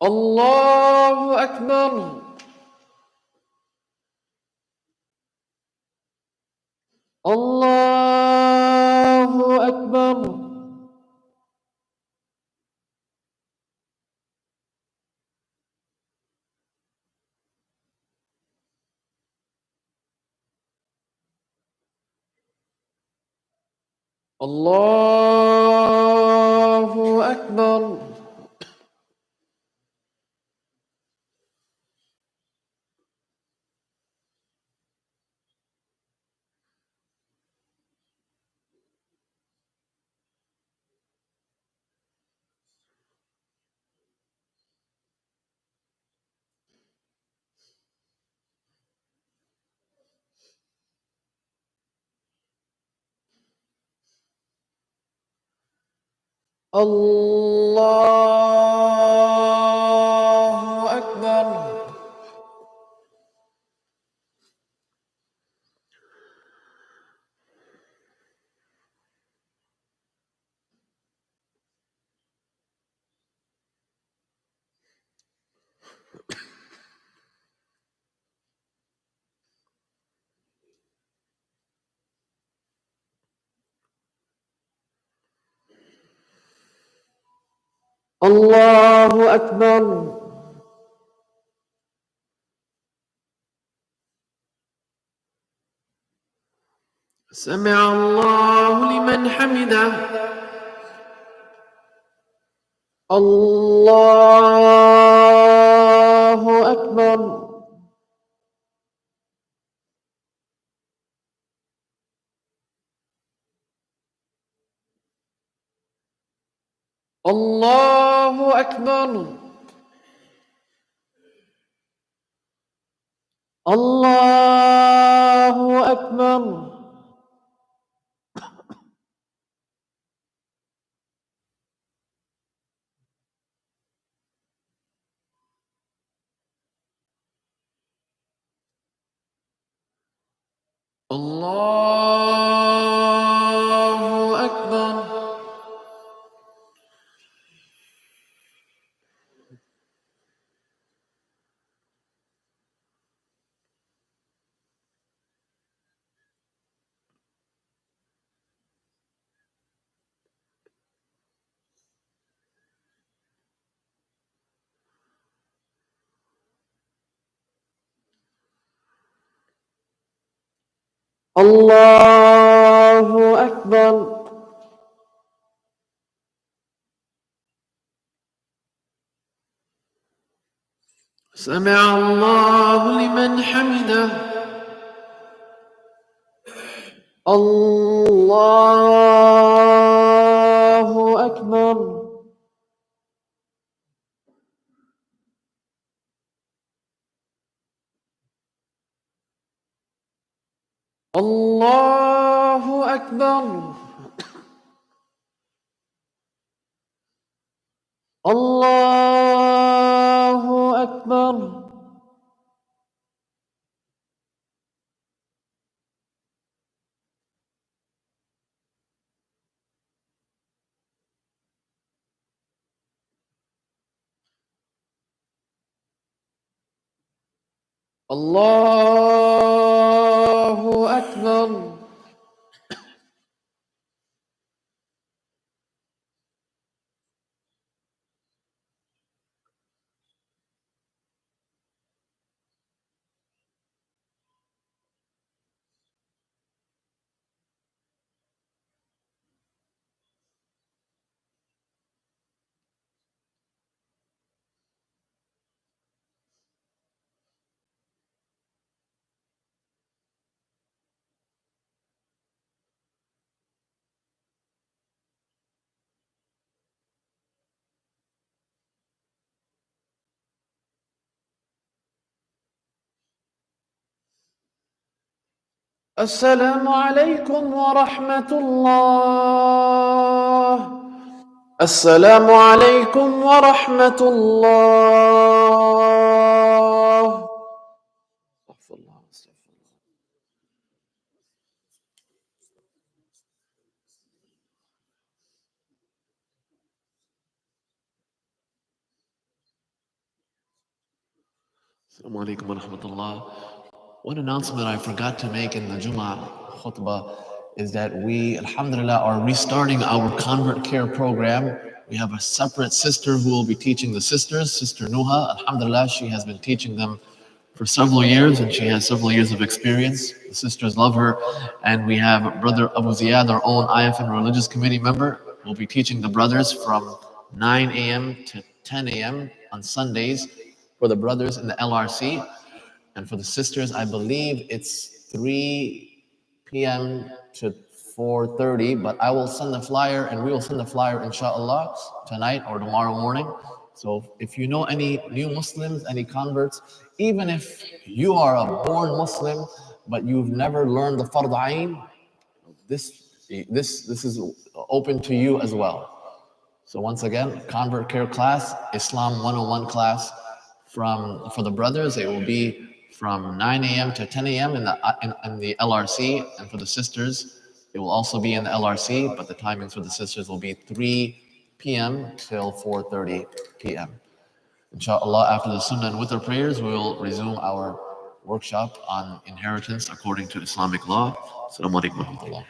[SPEAKER 1] الله أكبر الله أكبر الله أكبر الله أكبر الله أكبر سمع الله لمن حمده الله أكبر الله أكبر الله أكبر الله أكبر الله أكبر سمع الله لمن حمده الله أكبر الله أكبر الله أكبر الله أكبر السلام عليكم ورحمة الله. السلام عليكم ورحمة الله. استغفر الله استغفر الله. Assalamu alaikum wa rahmatullah. One announcement I forgot to make in the Jummah khutbah is that we, alhamdulillah, are restarting our convert care program. We have a separate sister who will be teaching the sisters, Sister Nuha. Alhamdulillah, she has been teaching them for several years and she has several years of experience. The sisters love her. And we have Brother Abu Ziyad, our own IFN religious committee member, who will be teaching the brothers from 9 a.m. to 10 a.m. on Sundays for the brothers in the LRC. And for the sisters, I believe it's 3 p.m. to 4:30, but I will send the flyer and we will send the flyer inshallah tonight or tomorrow morning. So if you know any new Muslims, any converts, even if you are a born Muslim, but you've never learned the Fard Ain, this is open to you as well. So once again, convert care class, Islam 101 class for the brothers. It will be from 9 a.m. to 10 a.m. in the LRC, and for the sisters, it will also be in the LRC, but the timings for the sisters will be 3 p.m. till 4:30 p.m. Inshallah, after the Sunnah and with our prayers, we will resume our workshop on inheritance according to Islamic law. Assalamu alaikum wa rahmatullah.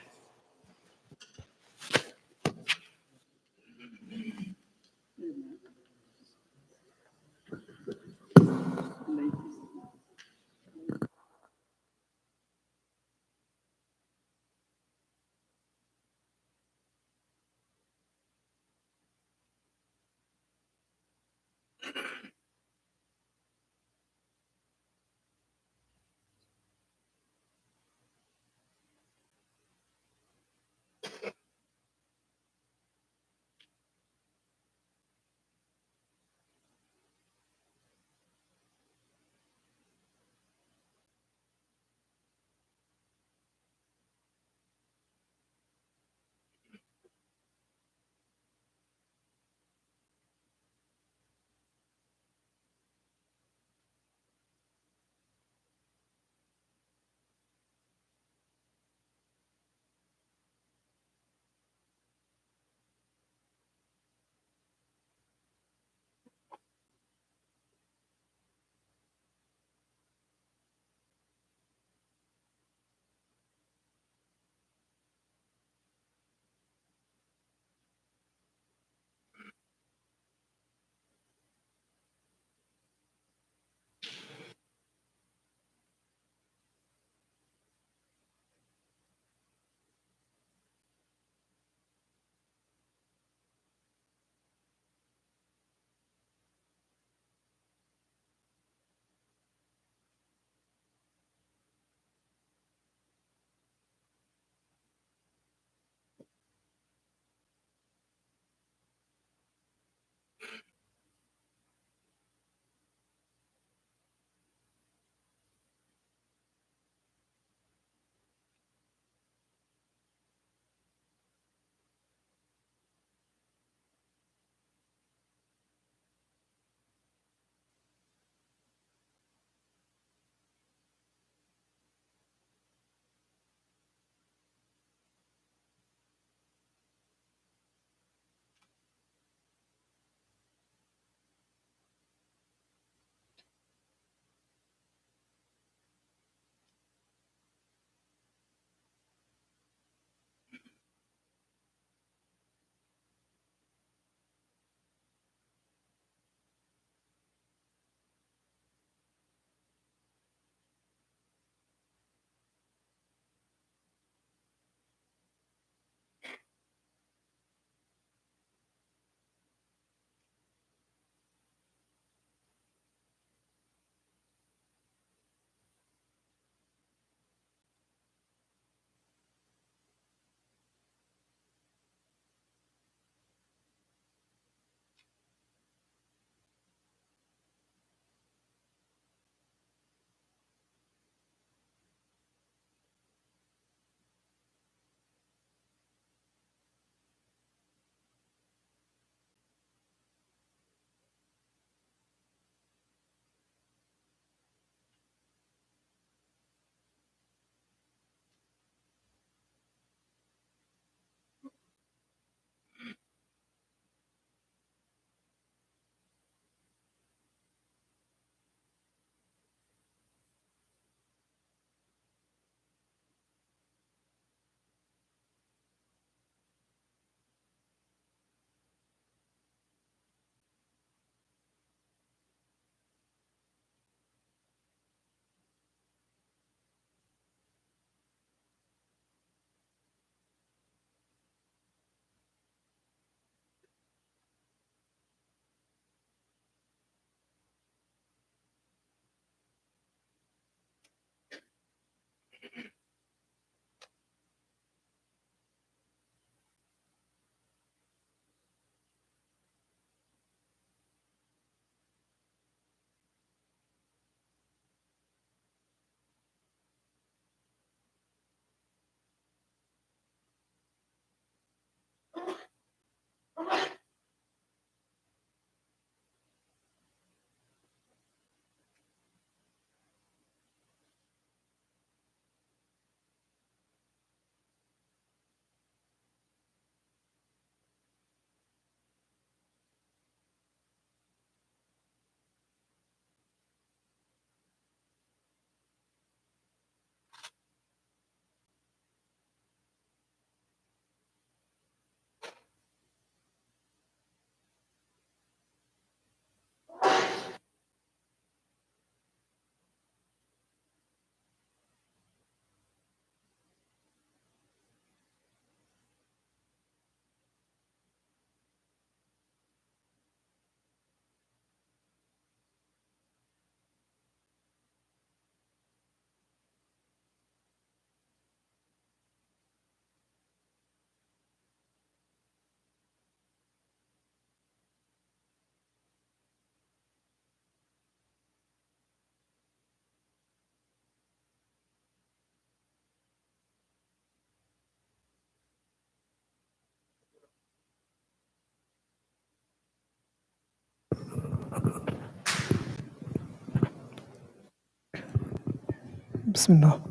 [SPEAKER 6] بسم الله.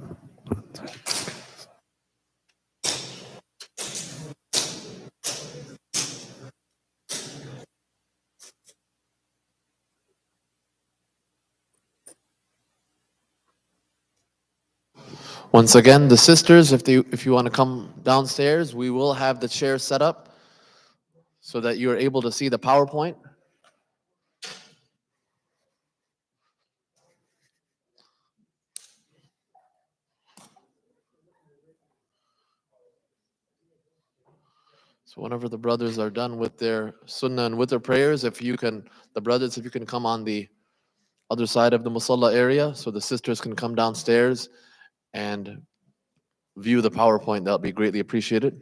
[SPEAKER 1] Once again, the sisters, if you want to come downstairs, we will have the chairs set up so that you are able to see the PowerPoint. So whenever the brothers are done with their sunnah and with their prayers, if you can come on the other side of the musalla area so the sisters can come downstairs and view the PowerPoint, that would be greatly appreciated.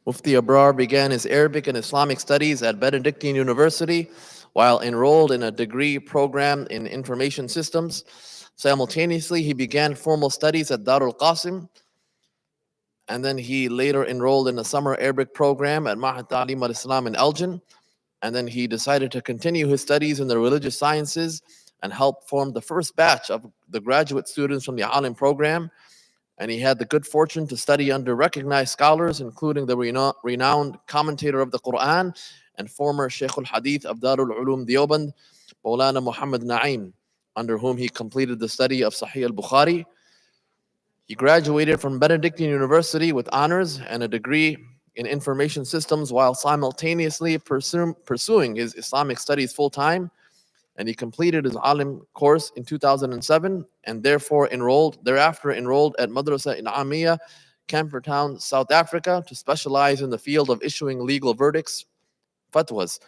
[SPEAKER 1] Mufti Abrar began his Arabic and Islamic studies at Benedictine University while enrolled in a degree program in information systems. Simultaneously, he began formal studies at Darul Qasim, and then he later enrolled in a summer Arabic program at Ma'had Ta'lim al-Islam in Elgin, and then he decided to continue his studies in the religious sciences and help form the first batch of the graduate students from the Alim program. And he had the good fortune to study under recognized scholars, including the renowned commentator of the Quran and former Shaykh al-Hadith of Darul Ulum Deoband, Maulana Muhammad Na'im, under whom he completed the study of Sahih al-Bukhari. He graduated from Benedictine University with honors and a degree in information systems while simultaneously pursuing his Islamic studies full-time. And he completed his Alim course in 2007 and thereafter enrolled at Madrasa in Amia, Campertown, South Africa, to specialize in the field of issuing legal verdicts, fatwas.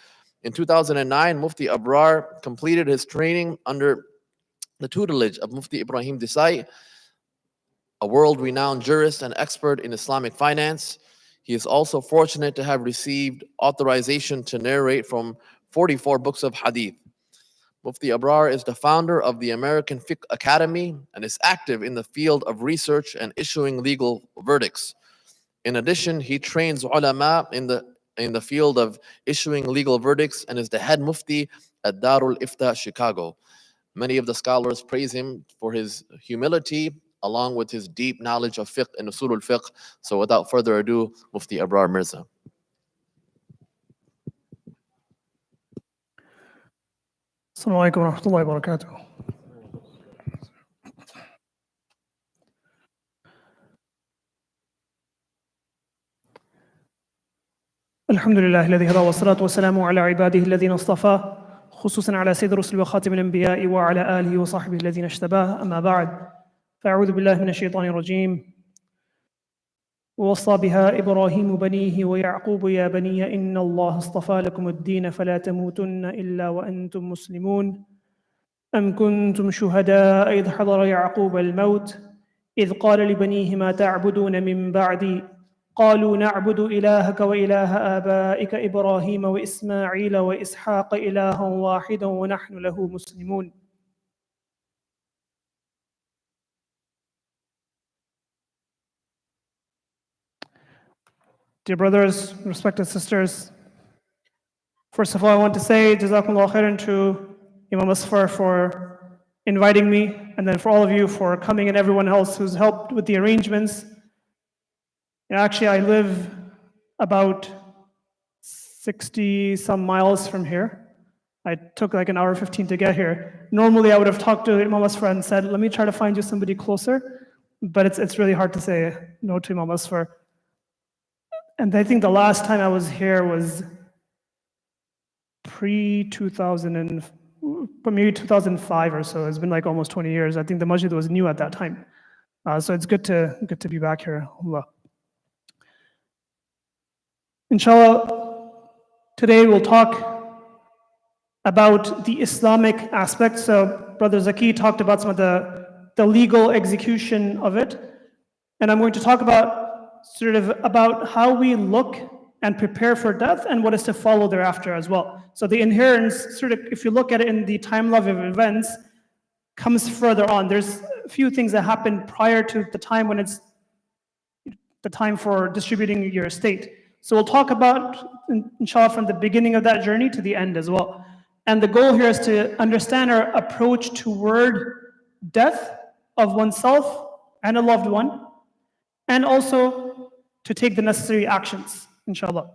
[SPEAKER 1] In 2009, Mufti Abrar completed his training under the tutelage of Mufti Ibrahim Desai, a world-renowned jurist and expert in Islamic finance. He is also fortunate to have received authorization to narrate from 44 books of hadith. Mufti Abrar is the founder of the American Fiqh Academy and is active in the field of research and issuing legal verdicts. In addition, he trains ulama in the field of issuing legal verdicts and is the head mufti at Darul Ifta, Chicago. Many of the scholars praise him for his humility along with his deep knowledge of fiqh and usul al-fiqh. So without further ado, Mufti Abrar Mirza.
[SPEAKER 6] السلام عليكم ورحمة الله وبركاته. الحمد لله الذي هدى والصلاة والسلام على عباده الذين اصطفى خصوصا على سيد الرسل وخاتم الأنبياء وعلى آله وصحبه الذين اشتباه. أما بعد فأعوذ بالله من الشيطان الرجيم. ووصى بها إبراهيم بنيه ويعقوب يا بني إن الله اصطفى لكم الدين فلا تموتن إلا وأنتم مسلمون. أم كنتم شهداء إذ حضر يعقوب الموت إذ قال لبنيه ما تعبدون من بعدي قالوا نعبد إلهك وإله آبائك إبراهيم وإسماعيل وإسحاق إلها واحدا ونحن له مسلمون. Dear brothers, respected sisters, first of all, I want to say Jazakumullah khairan to Imam Asfar for inviting me, and then for all of you for coming and everyone else who's helped with the arrangements. And actually, I live about 60 some miles from here. I took like an hour 15 to get here. Normally, I would have talked to Imam Asfar and said, let me try to find you somebody closer, but it's really hard to say no to Imam Asfar. And I think the last time I was here was pre-2000 and maybe 2005 or so. It's been like almost 20 years. I think the masjid was new at that time. So it's good to be back here. Allah. Inshallah, today we'll talk about the Islamic aspect. So Brother Zaki talked about some of the legal execution of it. And I'm going to talk about how we look
[SPEAKER 8] and prepare for death, and what is to follow thereafter as well. So the inheritance, sort of, if you look at it in the timeline of events, comes further on. There's a few things that happen prior to the time when it's the time for distributing your estate. So we'll talk about, inshallah, from the beginning of that journey to the end as well. And the goal here is to understand our approach toward death of oneself and a loved one, and also to take the necessary actions, inshallah.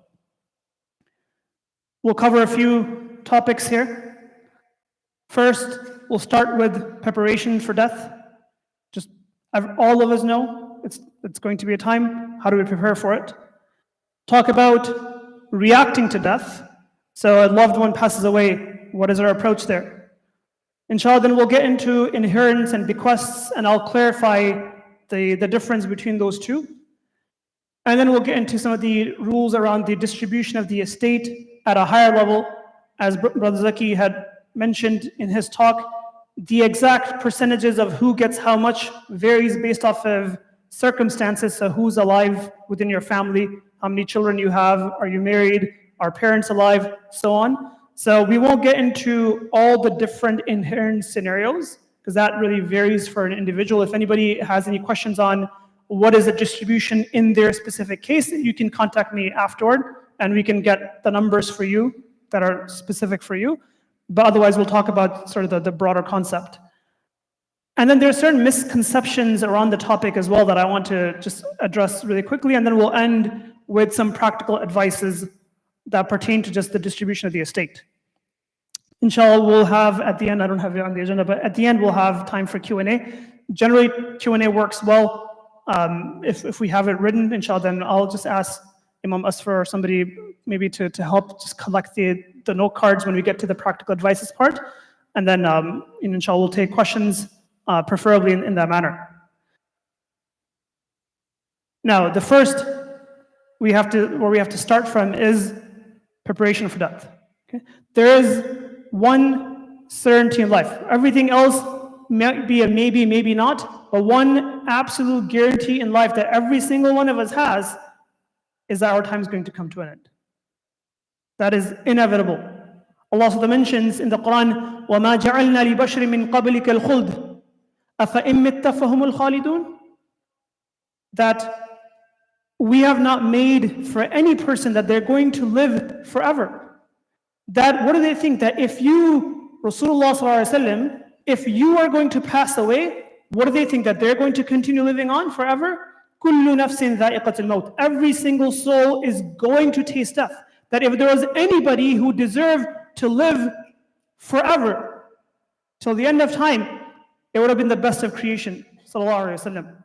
[SPEAKER 8] We'll cover a few topics here. First, we'll start with preparation for death. Just all of us know it's going to be a time. How do we prepare for it? Talk about reacting to death. So a loved one passes away. What is our approach there? Inshallah, then we'll get into inheritance and bequests, and I'll clarify the difference between those two. And then we'll get into some of the rules around the distribution of the estate at a higher level. As Brother Zaki had mentioned in his talk, the exact percentages of who gets how much varies based off of circumstances. So who's alive within your family, how many children you have, are you married, are parents alive, so on. So we won't get into all the different inherent scenarios, because that really varies for an individual. If anybody has any questions on what is the distribution in their specific case, you can contact me afterward, and we can get the numbers for you that are specific for you. But otherwise, we'll talk about sort of the broader concept. And then there are certain misconceptions around the topic as well that I want to just address really quickly, and then we'll end with some practical advices that pertain to just the distribution of the estate. Inshallah, we'll have at the end, I don't have it on the agenda, but at the end we'll have time for Q&A. Generally, Q&A works well. If we have it written, inshallah, then I'll just ask Imam Asfar or somebody maybe to help just collect the note cards when we get to the practical advices part. And then, inshallah, we'll take questions, preferably in that manner. Now, the first where we have to start from is preparation for death. Okay? There is one certainty in life. Everything else might be a maybe, maybe not, but one absolute guarantee in life that every single one of us has is that our time is going to come to an end. That is inevitable. Allah SWT mentions in the Quran, وَمَا جَعَلْنَا لِبَشْرٍ مِّن قَبْلِكَ الْخُلْدِ أَفَإِن مِتَّ فَهُمُ الْخَالِدُونَ, that we have not made for any person that they're going to live forever. That, what do they think? That if you, Rasulullah ﷺ, if you are going to pass away, what do they think? That they're going to continue living on forever? كُلُّ نَفْسٍ ذَائِقَةُ الْمَوْتِ. Every single soul is going to taste death. That if there was anybody who deserved to live forever till the end of time, it would have been the best of creation, sallallahu alaihi wasallam.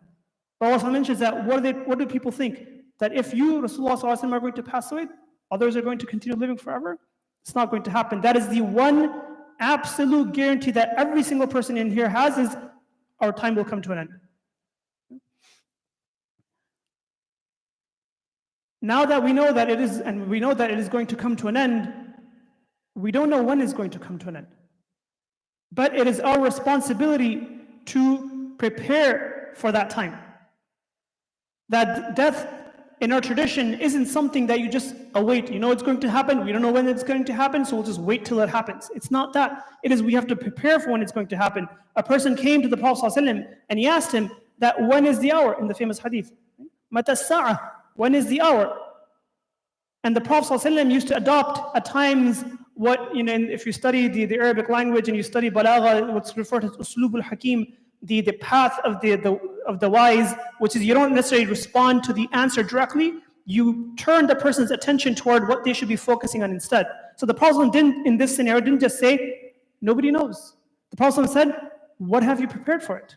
[SPEAKER 8] But Allah mentions that what do people think? That if you, Rasulullah sallallahu alaihi wasallam, are going to pass away, others are going to continue living forever? It's not going to happen. That is the one absolute guarantee that every single person in here has, is our time will come to an end. Now that we know that it is, and we know that it is going to come to an end, we don't know when it's going to come to an end. But it is our responsibility to prepare for that time. That death in our tradition isn't something that you just await. You know it's going to happen, we don't know when it's going to happen, so we'll just wait till it happens. It's not that. It is we have to prepare for when it's going to happen. A person came to the Prophet ﷺ and he asked him that when is the hour, in the famous hadith. Mata as-sa'ah, when is the hour? And the Prophet ﷺ used to adopt at times what, if you study the Arabic language and you study balagha, what's referred to as uslub al-hakim, the path of the wise, which is you don't necessarily respond to the answer directly, you turn the person's attention toward what they should be focusing on instead. So the Prophet in this scenario didn't just say, nobody knows. The Prophet said, what have you prepared for it?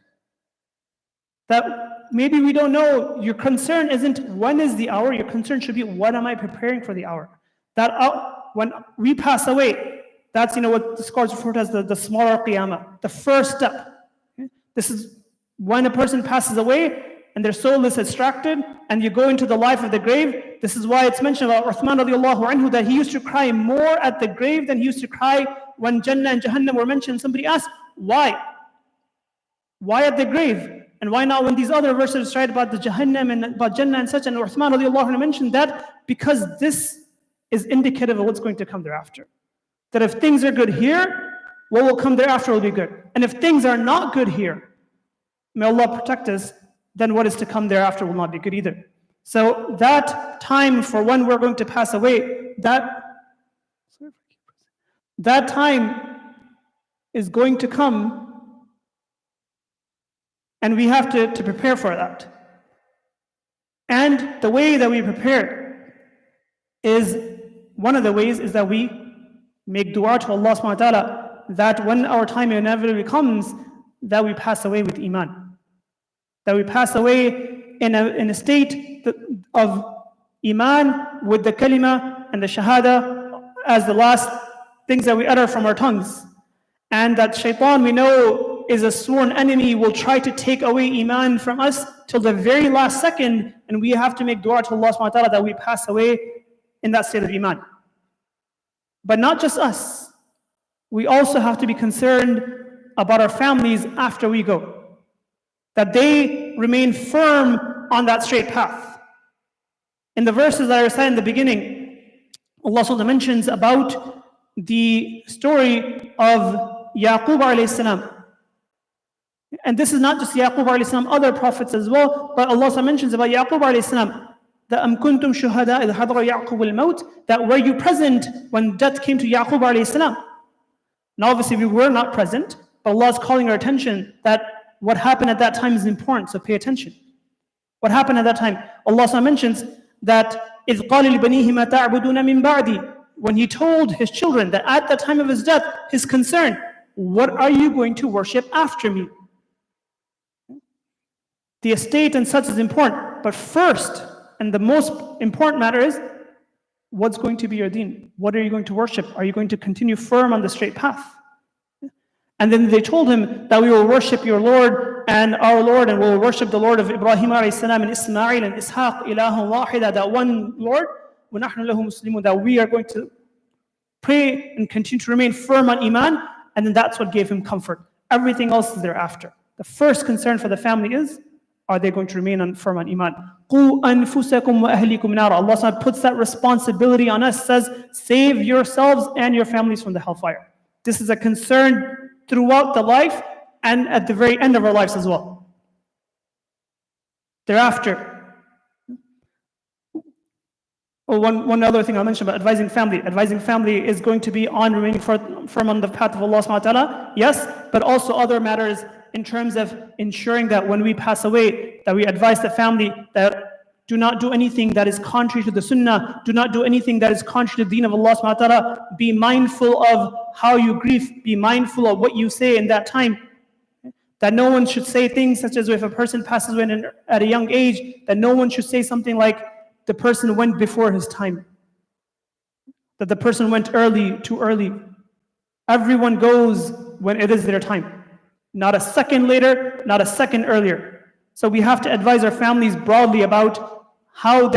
[SPEAKER 8] That maybe we don't know, your concern isn't when is the hour, your concern should be what am I preparing for the hour? That when we pass away, that's what the scholars refer to as the smaller qiyamah, the first step. This is when a person passes away and their soul is extracted and you go into the life of the grave. This is why it's mentioned about Uthman radiallahu anhu that he used to cry more at the grave than he used to cry when Jannah and Jahannam were mentioned. Somebody asked, why? Why at the grave? And why not when these other verses write about the Jahannam and about Jannah and such, and Uthman radiallahu anhu mentioned that because this is indicative of what's going to come thereafter. That if things are good here, what will come thereafter will be good. And if things are not good here, may Allah protect us, then what is to come thereafter will not be good either. So that time for when we're going to pass away, that time is going to come, and we have to prepare for that. And the way that we prepare is, one of the ways is that we make dua to Allah subhanahu wa ta'ala that when our time inevitably comes, that we pass away with iman. That we pass away in a state of iman with the kalima and the shahada as the last things that we utter from our tongues. And that shaitan, we know, is a sworn enemy, will try to take away iman from us till the very last second, and we have to make dua to Allah subhanahu wa ta'ala that we pass away in that state of iman. But not just us. We also have to be concerned about our families after we go. That they remain firm on that straight path. In the verses that I recited in the beginning, Allah subhanahu wa ta'ala mentions about the story of Yaqub alayhi salam. And this is not just Yaqub alayhi salam, other prophets as well, but Allah subhanahu wa ta'ala mentions about Yaqub alayhi salam, that am kuntum shuhada idh hadara Yaqub al-maut, that were you present when death came to Yaqub alayhi salam? Now obviously we were not present, but Allah is calling our attention that what happened at that time is important, so pay attention. What happened at that time? Allah subhanahu wa ta'ala mentions that إِذْ قَالَ لِبَنِيهِ مَا تَعْبُدُونَ مِن بَعْدِي, when he told his children that at the time of his death, his concern, what are you going to worship after me? The estate and such is important, but first, and the most important matter is, what's going to be your deen? What are you going to worship? Are you going to continue firm on the straight path? And then they told him that we will worship your Lord and our Lord, and we will worship the Lord of Ibrahim alayhi salam and Ismail and Ishaq, ilahun wahida, that one Lord, وَنَحْنُ لَهُ مُسْلِمُونَ, that we are going to pray and continue to remain firm on iman, and then that's what gave him comfort. Everything else is thereafter. The first concern for the family is, are they going to remain firm on iman? قُوا أَنفُسَكُمْ وَأَهْلِكُمْ نَارًا. Allah SWT puts that responsibility on us, says, save yourselves and your families from the hellfire. This is a concern throughout the life and at the very end of our lives as well. Thereafter, one other thing I'll mention about advising family. Advising family is going to be on remaining firm on the path of Allah subhanahu wa ta'ala, yes, but also other matters in terms of ensuring that when we pass away, that we advise the family that do not do anything that is contrary to the sunnah, do not do anything that is contrary to the deen of Allah subhanahu wa ta'ala. Be mindful of how you grieve, be mindful of what you say in that time. That no one should say things such as if a person passes away at a young age, that no one should say something like, the person went before his time. That the person went too early. Everyone goes when it is their time. Not a second later, not a second earlier. So we have to advise our families broadly about how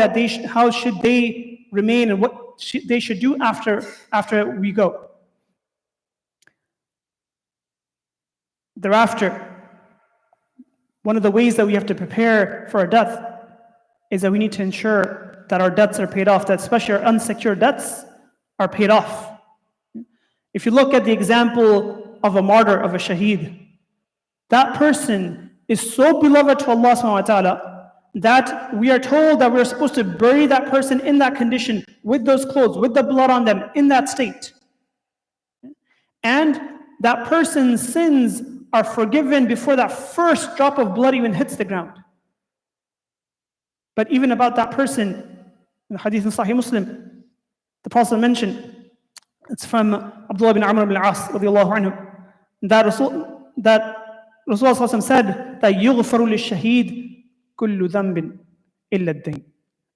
[SPEAKER 8] should they remain and what they should do after we go. Thereafter, one of the ways that we have to prepare for our death is that we need to ensure that our debts are paid off, that especially our unsecured debts are paid off. If you look at the example of a martyr, of a shaheed, that person is so beloved to Allah subhanahu wa ta'ala that we are told that we're supposed to bury that person in that condition, with those clothes, with the blood on them, in that state. And that person's sins are forgiven before that first drop of blood even hits the ground. But even about that person, in the hadith in Sahih Muslim, the Prophet mentioned, it's from Abdullah bin Amr ibn al-As radiallahu anhu, that Rasulullah said that يُغْفَرُ لِلشَّهِيدِ كُلُّ ذَنْبٍ إِلَّا الدَّيْنِ,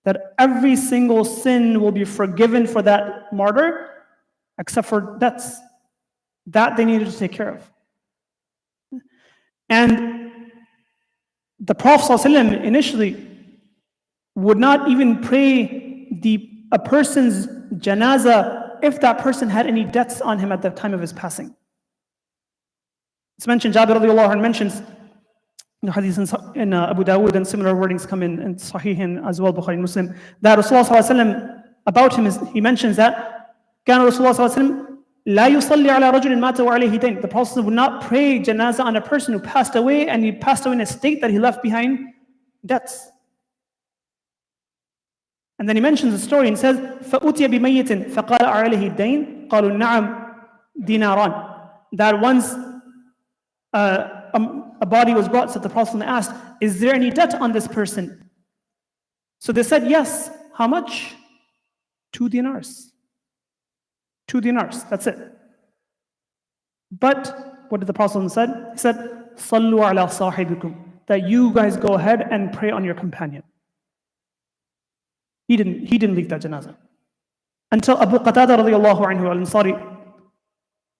[SPEAKER 8] that every single sin will be forgiven for that martyr except for debts that they needed to take care of. And the Prophet ﷺ initially would not even pray a person's janazah if that person had any debts on him at the time of his passing. It's mentioned, Jabir radiallahu anhu mentions hadith in Abu Dawood, and similar wordings come in Sahih as well, Bukhari and Muslim, that Rasulullah ﷺ, about him, he mentions that كان رسول الله صلى الله عليه وسلم لا يصلي على رجل مات وعليه دين. The Prophet would not pray janazah on a person who passed away, and he passed away in a state that he left behind debts. And then he mentions the story and says, فَأُتِيَ بِمَيِّتٍ فَقَالَ أَعَلَيْهِ الدَّيْنِ قَالُوا نَعَمْ دِينَارًا. That once a body was brought, so the Prophet asked, is there any debt on this person? So they said, yes. How much? 2 dinars. 2 dinars, that's it. But what did the Prophet say? He said, صَلُّوا عَلَى صَاحِبِكُمْ. That you guys go ahead and pray on your companion. He didn't leave that janazah. Until Abu Qatada radiallahu anhu al-Ansari.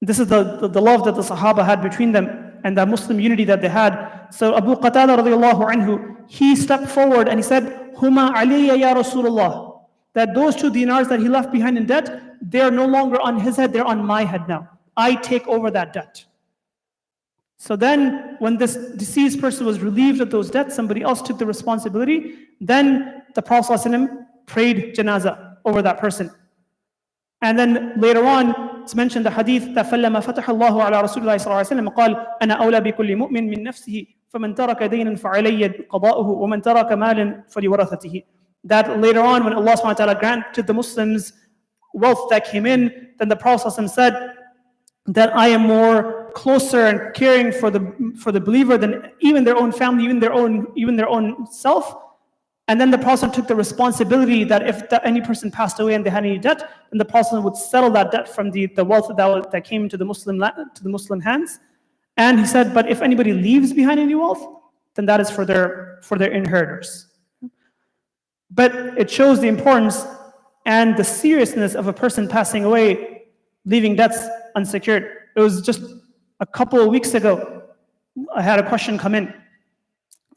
[SPEAKER 8] This is the love that the Sahaba had between them and the Muslim unity that they had. So Abu Qatada radiallahu anhu, he stepped forward and he said, Huma aliyya ya Rasulullah. That those 2 dinars that he left behind in debt, they are no longer on his head, they're on my head now. I take over that debt. So then, when this deceased person was relieved of those debts, somebody else took the responsibility, then the Prophet ﷺ prayed janazah over that person. And then later on, it's mentioned the hadith that فَلَّمَا فَتَحَ اللَّهُ عَلَى رَسُولِ اللَّهِ صَلَّى اللَّهُ عَلَيْهِ وسلم قال أنا أولى بكل مؤمن من نفسه فمن ترك دينا فعلي قضاؤه ومن ترك مالا فلورثته. That later on, when Allah subhanahu wa ta'ala granted the Muslims wealth that came in, then the Prophet ﷺ said that I am more closer and caring for the believer than even their own family, even their own self. And then the Prophet took the responsibility that if any person passed away and they had any debt, then the Prophet would settle that debt from the wealth that came to the Muslim hands. And he said, but if anybody leaves behind any wealth, then that is for their inheritors. But it shows the importance and the seriousness of a person passing away, leaving debts unsecured. It was just a couple of weeks ago, I had a question come in,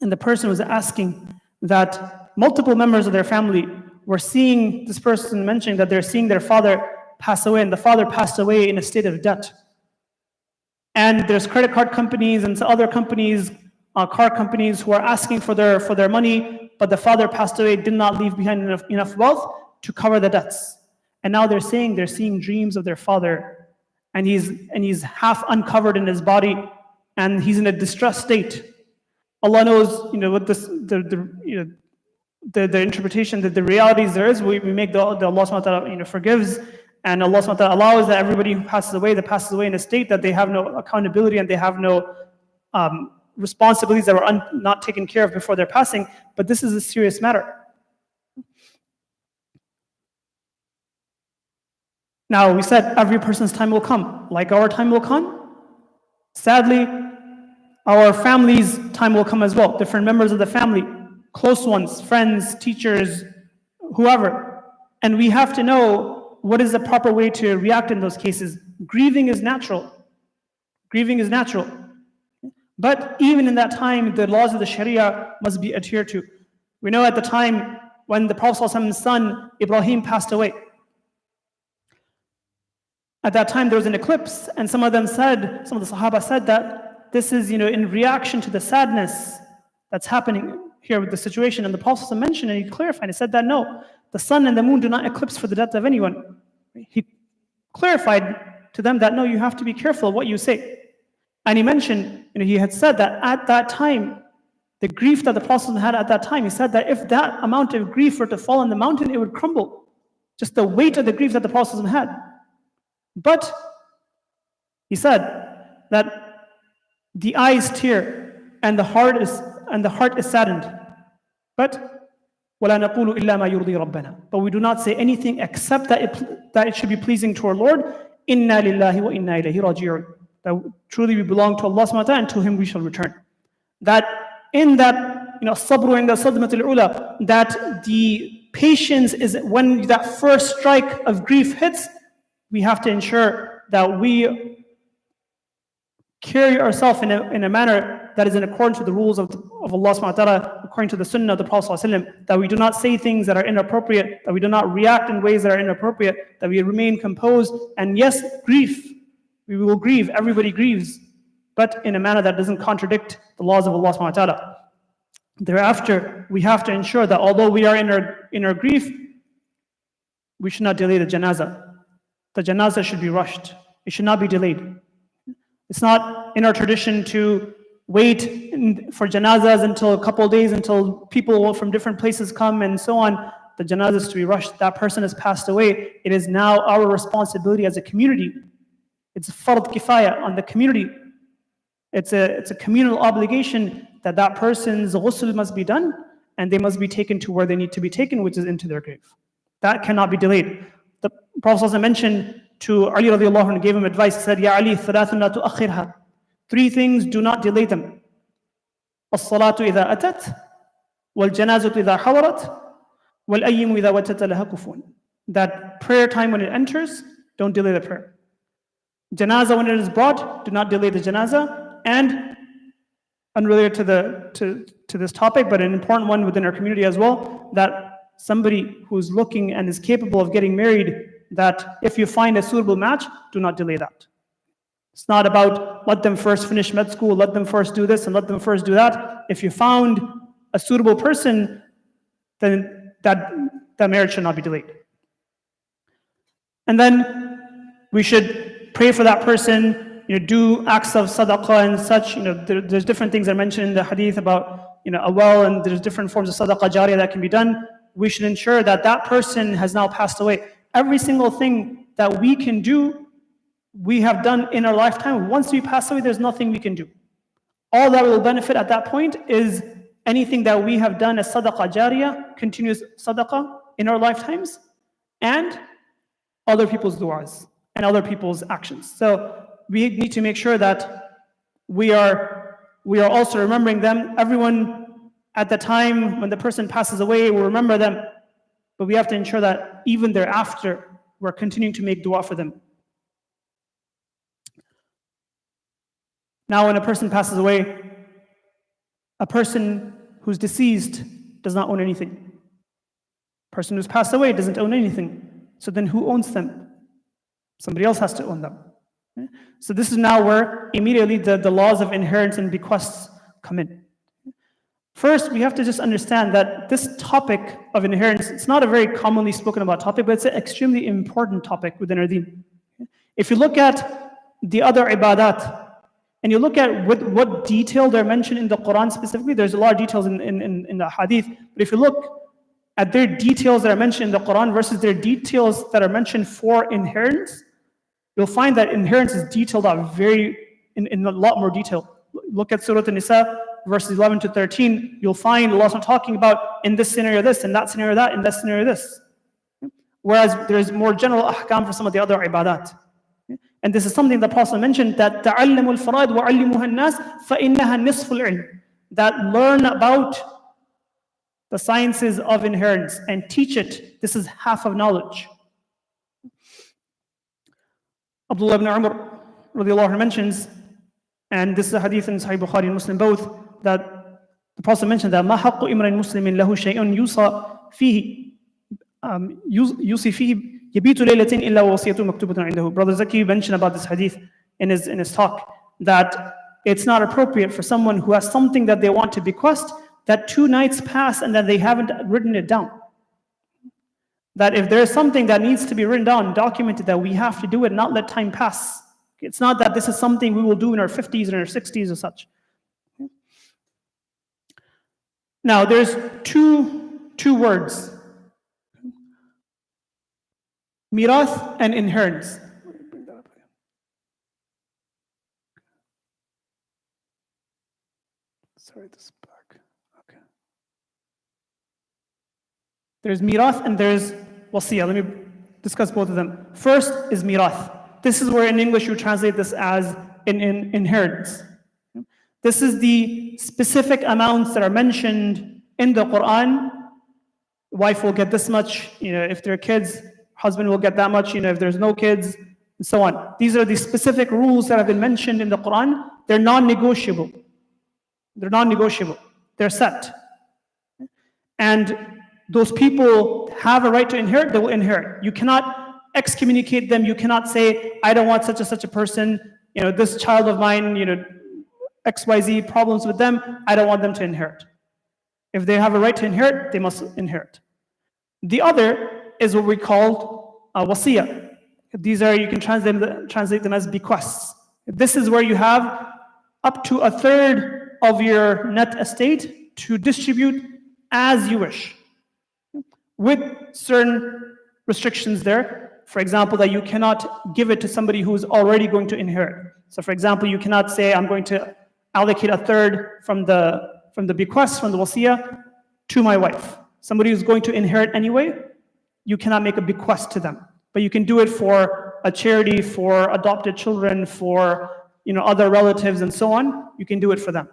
[SPEAKER 8] and the person was asking that multiple members of their family were seeing this person mentioning that they're seeing their father pass away, and the father passed away in a state of debt. And there's credit card companies and other companies, car companies, who are asking for their money, but the father passed away, did not leave behind enough wealth to cover the debts. And now they're seeing dreams of their father, and he's half uncovered in his body, and he's in a distressed state. Allah knows, what this the interpretation, that the realities there is. We make the Allah subhanahu wa ta'ala forgives, and Allah subhanahu wa ta'ala allows that everybody who passes away in a state that they have no accountability and they have no responsibilities that were not taken care of before their passing. But this is a serious matter. Now, we said every person's time will come, like our time will come. Sadly, our family's time will come as well. Different members of the family, close ones, friends, teachers, whoever. And we have to know what is the proper way to react in those cases. Grieving is natural. Grieving is natural. But even in that time, the laws of the Sharia must be adhered to. We know at the time when the Prophet's son, Ibrahim, passed away. At that time, there was an eclipse, and some of the Sahaba said that this is, in reaction to the sadness that's happening here with the situation. And the Prophet mentioned, and he clarified, he said that no, the sun and the moon do not eclipse for the death of anyone. He clarified to them that no, you have to be careful of what you say. And he mentioned, he had said that at that time, the grief that the Prophet had at that time, he said that if that amount of grief were to fall on the mountain, it would crumble. Just the weight of the grief that the Prophet had. But he said that the eyes tear and the heart is saddened. But وَلَا نَقُولُ إِلَّا مَا يُرْضِي رَبَّنَا. But we do not say anything except that it should be pleasing to our Lord. إِنَّا لِلَّهِ وَإِنَّا إِلَيْهِ رَاجِعُونَ. That truly we belong to Allah subhanahu wa ta'ala, and to Him we shall return. That in that, sabru inda sadmatul ula, that the patience is when that first strike of grief hits, we have to ensure that we carry ourselves in a manner that is in accordance with the rules of Allah subhanahu wa ta'ala, according to the sunnah of the Prophet sallallahu alaihi wasallam, that we do not say things that are inappropriate, that we do not react in ways that are inappropriate, that we remain composed. And yes, grief, we will grieve, everybody grieves. but in a manner that doesn't contradict the laws of Allah subhanahu wa ta'ala. Thereafter, we have to ensure that although we are in our grief, we should not delay the janazah. The janazah should be rushed. It should not be delayed. It's not in our tradition to wait for janazahs until a couple of days, until people from different places come and so on. The janazah is to be rushed. That person has passed away. It is now our responsibility as a community. It's fard kifaya on the community. It's a communal obligation that that person's ghusl must be done, and they must be taken to where they need to be taken, which is into their grave. That cannot be delayed. The Prophet mentioned to Ali radiallahu anhu, gave him advice, he said, Ya Ali, thalathun la tu'akhirha. 3 things, do not delay them. As-salatu idha atat, wal-janazatu idha hawarat, wal-ayyimu idha watata laha kufun. That prayer time when it enters, don't delay the prayer. Janazah when it is brought, do not delay the janazah. And unrelated to this topic, but an important one within our community as well, that somebody who's looking and is capable of getting married, that if you find a suitable match, do not delay that. It's not about let them first finish med school, let them first do this, and let them first do that. If you found a suitable person, then that marriage should not be delayed. And then we should pray for that person, do acts of sadaqah and such. There's different things that are mentioned in the hadith about, a well, and there's different forms of sadaqah jariyah that can be done. We should ensure that that person has now passed away. Every single thing that we can do, we have done in our lifetime. Once we pass away, there's nothing we can do. All that will benefit at that point is anything that we have done as sadaqah jariyah, continuous sadaqah in our lifetimes, and other people's du'as and other people's actions. So we need to make sure that we are also remembering them. Everyone at the time when the person passes away will remember them, but we have to ensure that even thereafter, we're continuing to make dua for them. Now, when a person passes away, a person who's deceased does not own anything. A person who's passed away doesn't own anything. So then who owns them? Somebody else has to own them. So this is now where immediately the laws of inheritance and bequests come in. First, we have to just understand that this topic of inheritance, it's not a very commonly spoken about topic, but it's an extremely important topic within our deen. If you look at the other ibadat, and you look at what detail they're mentioned in the Quran specifically, there's a lot of details in the hadith, but if you look at their details that are mentioned in the Quran versus their details that are mentioned for inheritance, you'll find that inheritance is detailed out in a lot more detail. Look at Surah An-Nisa, verses 11 to 13. You'll find Allah talking about in this scenario this, in that scenario that, in that scenario this. Whereas there's more general ahkam for some of the other ibadat. And this is something the Prophet mentioned, that تَعَلَّمُوا الْفَرَائِض وَعَلِّمُوهَا النَّاسِ فَإِنَّهَا نِصْفُ الْعِلْمِ. That learn about the sciences of inheritance and teach it. This is half of knowledge. Abdullah ibn Umar radiallahu anhu mentions, and this is a hadith in Sahih Bukhari and Muslim both, that the Prophet mentioned that مَا حَقُّ إِمْرٍ مُسْلِمٍ لَهُ شَيْءٌ يُوصَى فِيهِ يُوصِي فِيهِ يَبِيتُ لَيْلَةٍ إِلَّا وَوَصِيَّتُهُ مَكْتُوبَةٌ عِنْدَهُ. Brother Zaki mentioned about this hadith in his talk, that it's not appropriate for someone who has something that they want to bequest, that 2 nights pass and that they haven't written it down. That if there's something that needs to be written down, documented, that we have to do it, not let time pass. It's not that this is something we will do in our 50s and our 60s or such. Now, there's two words. Mirath and inheritance. Sorry, this is black. Okay. There's mirath and there's wasiyah. Let me discuss both of them. First is mirath. This is where in English you translate this as in inheritance. This is the specific amounts that are mentioned in the Quran. Wife will get this much, if there are kids, husband will get that much, if there's no kids, and so on. These are the specific rules that have been mentioned in the Quran. They're non-negotiable. They're set. And those people have a right to inherit, they will inherit. You cannot excommunicate them. You cannot say, I don't want such and such a person, this child of mine, XYZ problems with them, I don't want them to inherit. If they have a right to inherit, they must inherit. The other is what we call wasiyah. These are, you can translate them as bequests. This is where you have up to a third of your net estate to distribute as you wish, with certain restrictions there. For example, that you cannot give it to somebody who is already going to inherit. So for example, you cannot say, I'm going to allocate a third from the bequest, from the wasiyah, to my wife. Somebody who's going to inherit anyway, you cannot make a bequest to them. But you can do it for a charity, for adopted children, for other relatives and so on. You can do it for them.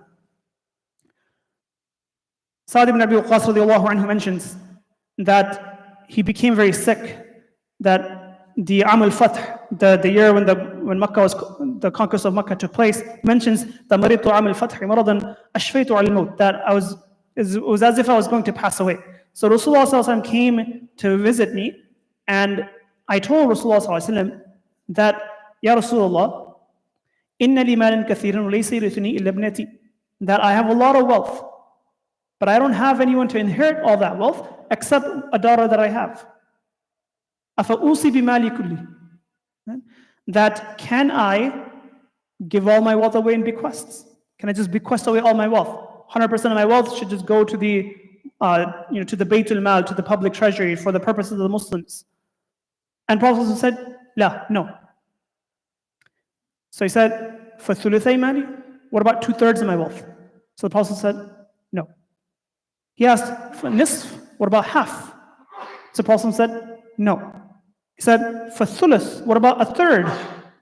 [SPEAKER 8] Sa'd ibn Abi Waqqas radiallahu anhu mentions that he became very sick, that the Am al-Fath, the year when the conquest of Makkah took place, mentions that maritu Am al-Fath maradan ashfaytu al-maut, that it was as if I was going to pass away. So Rasulullah sallallahu alaihi wasallam came to visit me, and I told Rasulullah sallallahu alaihi wasallam that, Ya Rasulullah, inna li malin kathiran laysa yarithuni illa ibnati, that I have a lot of wealth, but I don't have anyone to inherit all that wealth except a daughter that I have. Afa usi bimali kulli, that can I give all my wealth away in bequests? Can I just bequest away all my wealth? 100% of my wealth should just go to the to the Baytul Mal, to the public treasury for the purposes of the Muslims. And Prophet said, La, no. So he said, for thuluthai mali, what about 2/3 of my wealth? So the Prophet said, no. He asked, for nisf, what about half? So the Prophet said, no. He said, for thuluth, what about 1/3?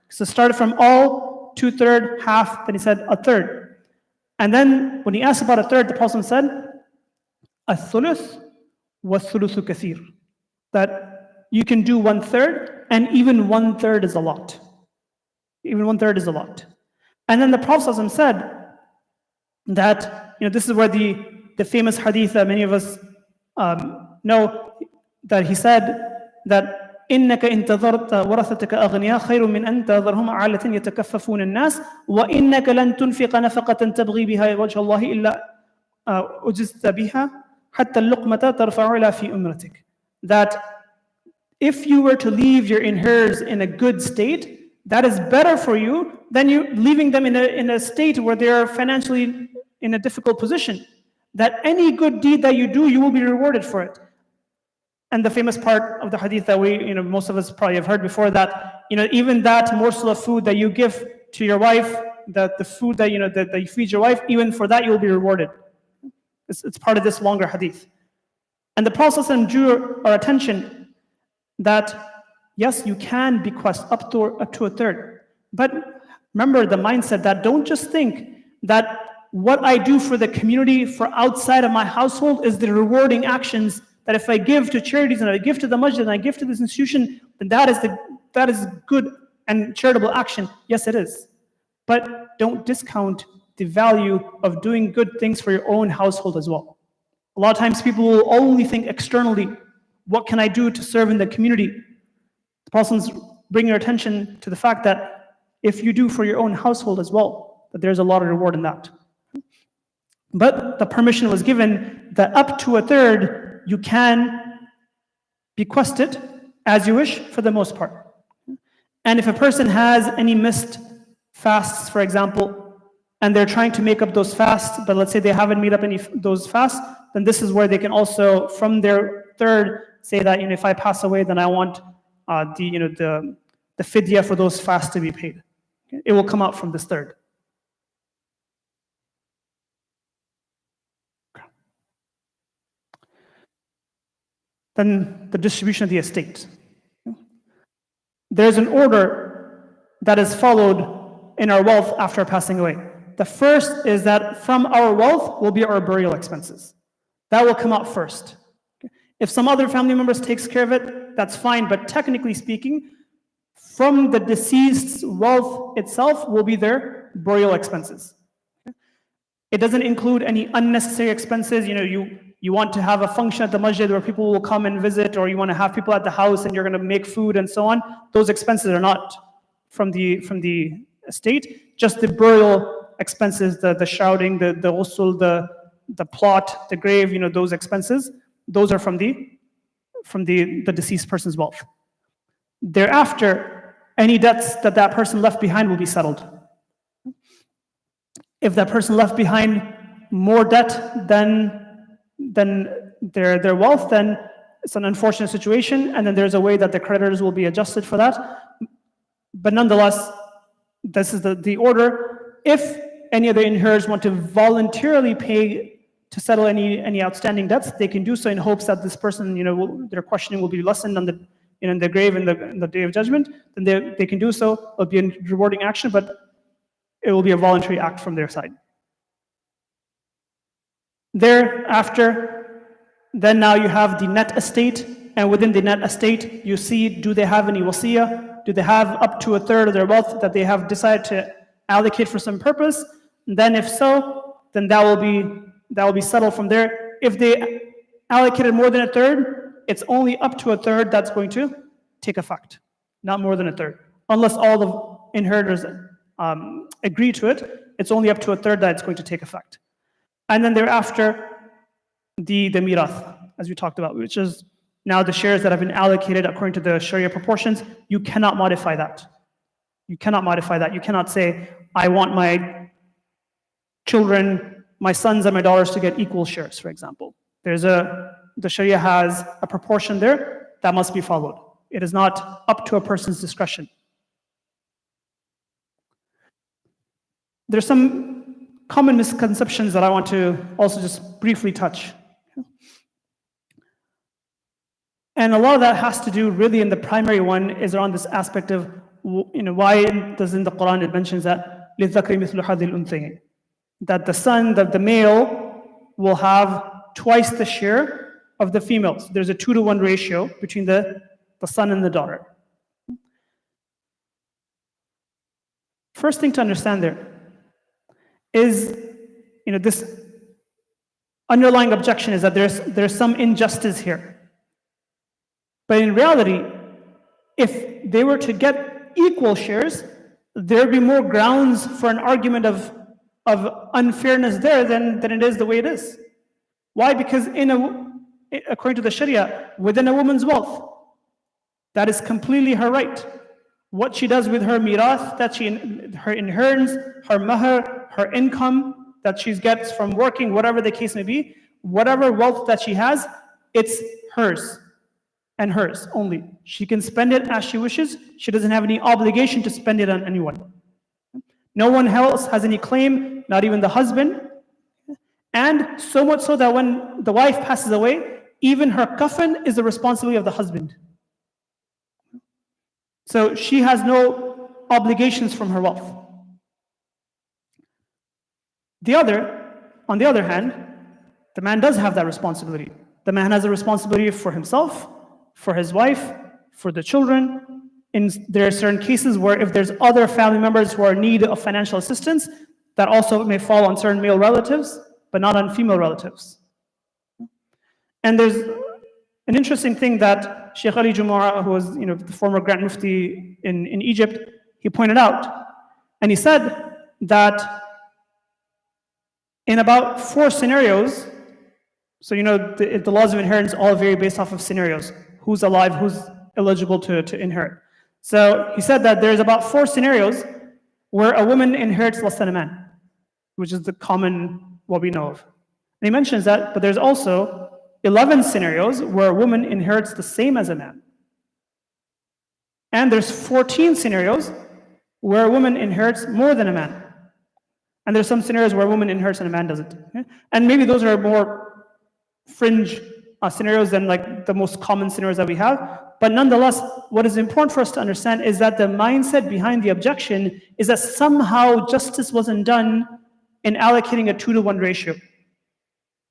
[SPEAKER 8] So started from all 2/3, half, then he said 1/3. And then when he asked about 1/3, the Prophet said, الثلث والثلث كثير, that you can do 1/3, and even 1/3 is a lot. Even 1/3 is a lot. And then the Prophet said that, this is where the famous hadith that many of us know, that he said that إنك إن تذرت ورثتك أغنياء خير من أن تذرهم عالة يتكففون الناس وإنك لن تنفق نفقة تبغي بها وجه الله إلا أجزت بها حتى اللقمة ترفع إلى في أمرتك. That if you were to leave your inheritors in a good state, that is better for you than you leaving them in a state where they are financially in a difficult position. That any good deed that you do, you will be rewarded for it. And the famous part of the hadith that most of us probably have heard before, that, even that morsel of food that you give to your wife, that the food that, that you feed your wife, even for that you will be rewarded. It's part of this longer hadith. And the Prophet drew our attention that, yes, you can bequest up to 1/3. But remember the mindset that don't just think that what I do for the community, for outside of my household, is the rewarding actions, that if I give to charities and I give to the masjid and I give to this institution, then that is good and charitable action. Yes, it is. But don't discount the value of doing good things for your own household as well. A lot of times people will only think externally, what can I do to serve in the community? The Prophet's bringing your attention to the fact that if you do for your own household as well, that there's a lot of reward in that. But the permission was given that up to 1/3, you can bequest it as you wish for the most part. And if a person has any missed fasts, for example, and they're trying to make up those fasts, but let's say they haven't made up any those fasts, then this is where they can also, from their 1/3, say that, if I pass away, then I want the fidya for those fasts to be paid. Okay? It will come out from this 1/3. Then the distribution of the estate. There's an order that is followed in our wealth after passing away. The first is that from our wealth will be our burial expenses. That will come out first. If some other family members takes care of it, that's fine, but technically speaking, from the deceased's wealth itself will be their burial expenses. It doesn't include any unnecessary expenses. You want to have a function at the masjid where people will come and visit, or you want to have people at the house and you're going to make food and so on. Those expenses are not from the estate, just the burial expenses, the shrouding, the ghusl, the plot, the grave, those expenses, those are from the deceased person's wealth. Thereafter, any debts that person left behind will be settled. If that person left behind more debt than their wealth, then it's an unfortunate situation, and then there's a way that the creditors will be adjusted for that. But nonetheless, this is the order. If any of the inheritors want to voluntarily pay to settle any outstanding debts, they can do so in hopes that this person, their questioning will be lessened on in the grave in the day of judgment. Then they can do so. It'll be a rewarding action, but it will be a voluntary act from their side. Thereafter, then now you have the net estate, and within the net estate, you see, do they have any wasiyah? Do they have up to a third of their wealth that they have decided to allocate for some purpose? And then if so, then that will be settled from there. If they allocated more than a third, it's only up to a third that's going to take effect, not more than a third. Unless all the inheritors agree to it, it's only up to a third that it's going to take effect. And then thereafter, the mirath, as we talked about, which is now the shares that have been allocated according to the Sharia proportions. You cannot modify that. You cannot modify that. You cannot say, I want my children, my sons and my daughters to get equal shares, for example. The Sharia has a proportion there that must be followed. It is not up to a person's discretion. There's some common misconceptions that I want to also just briefly touch. And a lot of that has to do really, in the primary one, is around this aspect of, why does in the Quran it mentions that لِلذَّكْرِ مِثْلُ حَظِّ الْأُنْثَيَيْنِ, that the son, that the male will have twice the share of the females. There's a 2-to-1 ratio between the son and the daughter. First thing to understand there is, this underlying objection is that there's some injustice here. But in reality, if they were to get equal shares, there'd be more grounds for an argument of unfairness there than it is the way it is. Why? Because according to the Sharia, within a woman's wealth, that is completely her right. What she does with her mirath, her inheritance, her mahar, her income that she gets from working, whatever the case may be, whatever wealth that she has, it's hers and hers only. She can spend it as she wishes. She doesn't have any obligation to spend it on anyone. No one else has any claim, not even the husband. And so much so that when the wife passes away, even her kafan is the responsibility of the husband. So she has no obligations from her wealth. On the other hand, the man does have that responsibility. The man has a responsibility for himself, for his wife, for the children. There are certain cases where if there's other family members who are in need of financial assistance, that also may fall on certain male relatives, but not on female relatives. And there's an interesting thing that Sheikh Ali Jumara, who was the former Grand Mufti in Egypt, he pointed out. And he said that in about 4 scenarios, so the laws of inheritance all vary based off of scenarios. Who's alive, who's eligible to inherit. So he said that there's about 4 scenarios where a woman inherits less than a man, which is the common, what we know of. And he mentions that, but there's also 11 scenarios where a woman inherits the same as a man. And there's 14 scenarios where a woman inherits more than a man. And there's some scenarios where a woman inherits and a man doesn't. Okay? And maybe those are more fringe scenarios than like the most common scenarios that we have. But nonetheless, what is important for us to understand is that the mindset behind the objection is that somehow justice wasn't done in allocating a 2-to-1 ratio.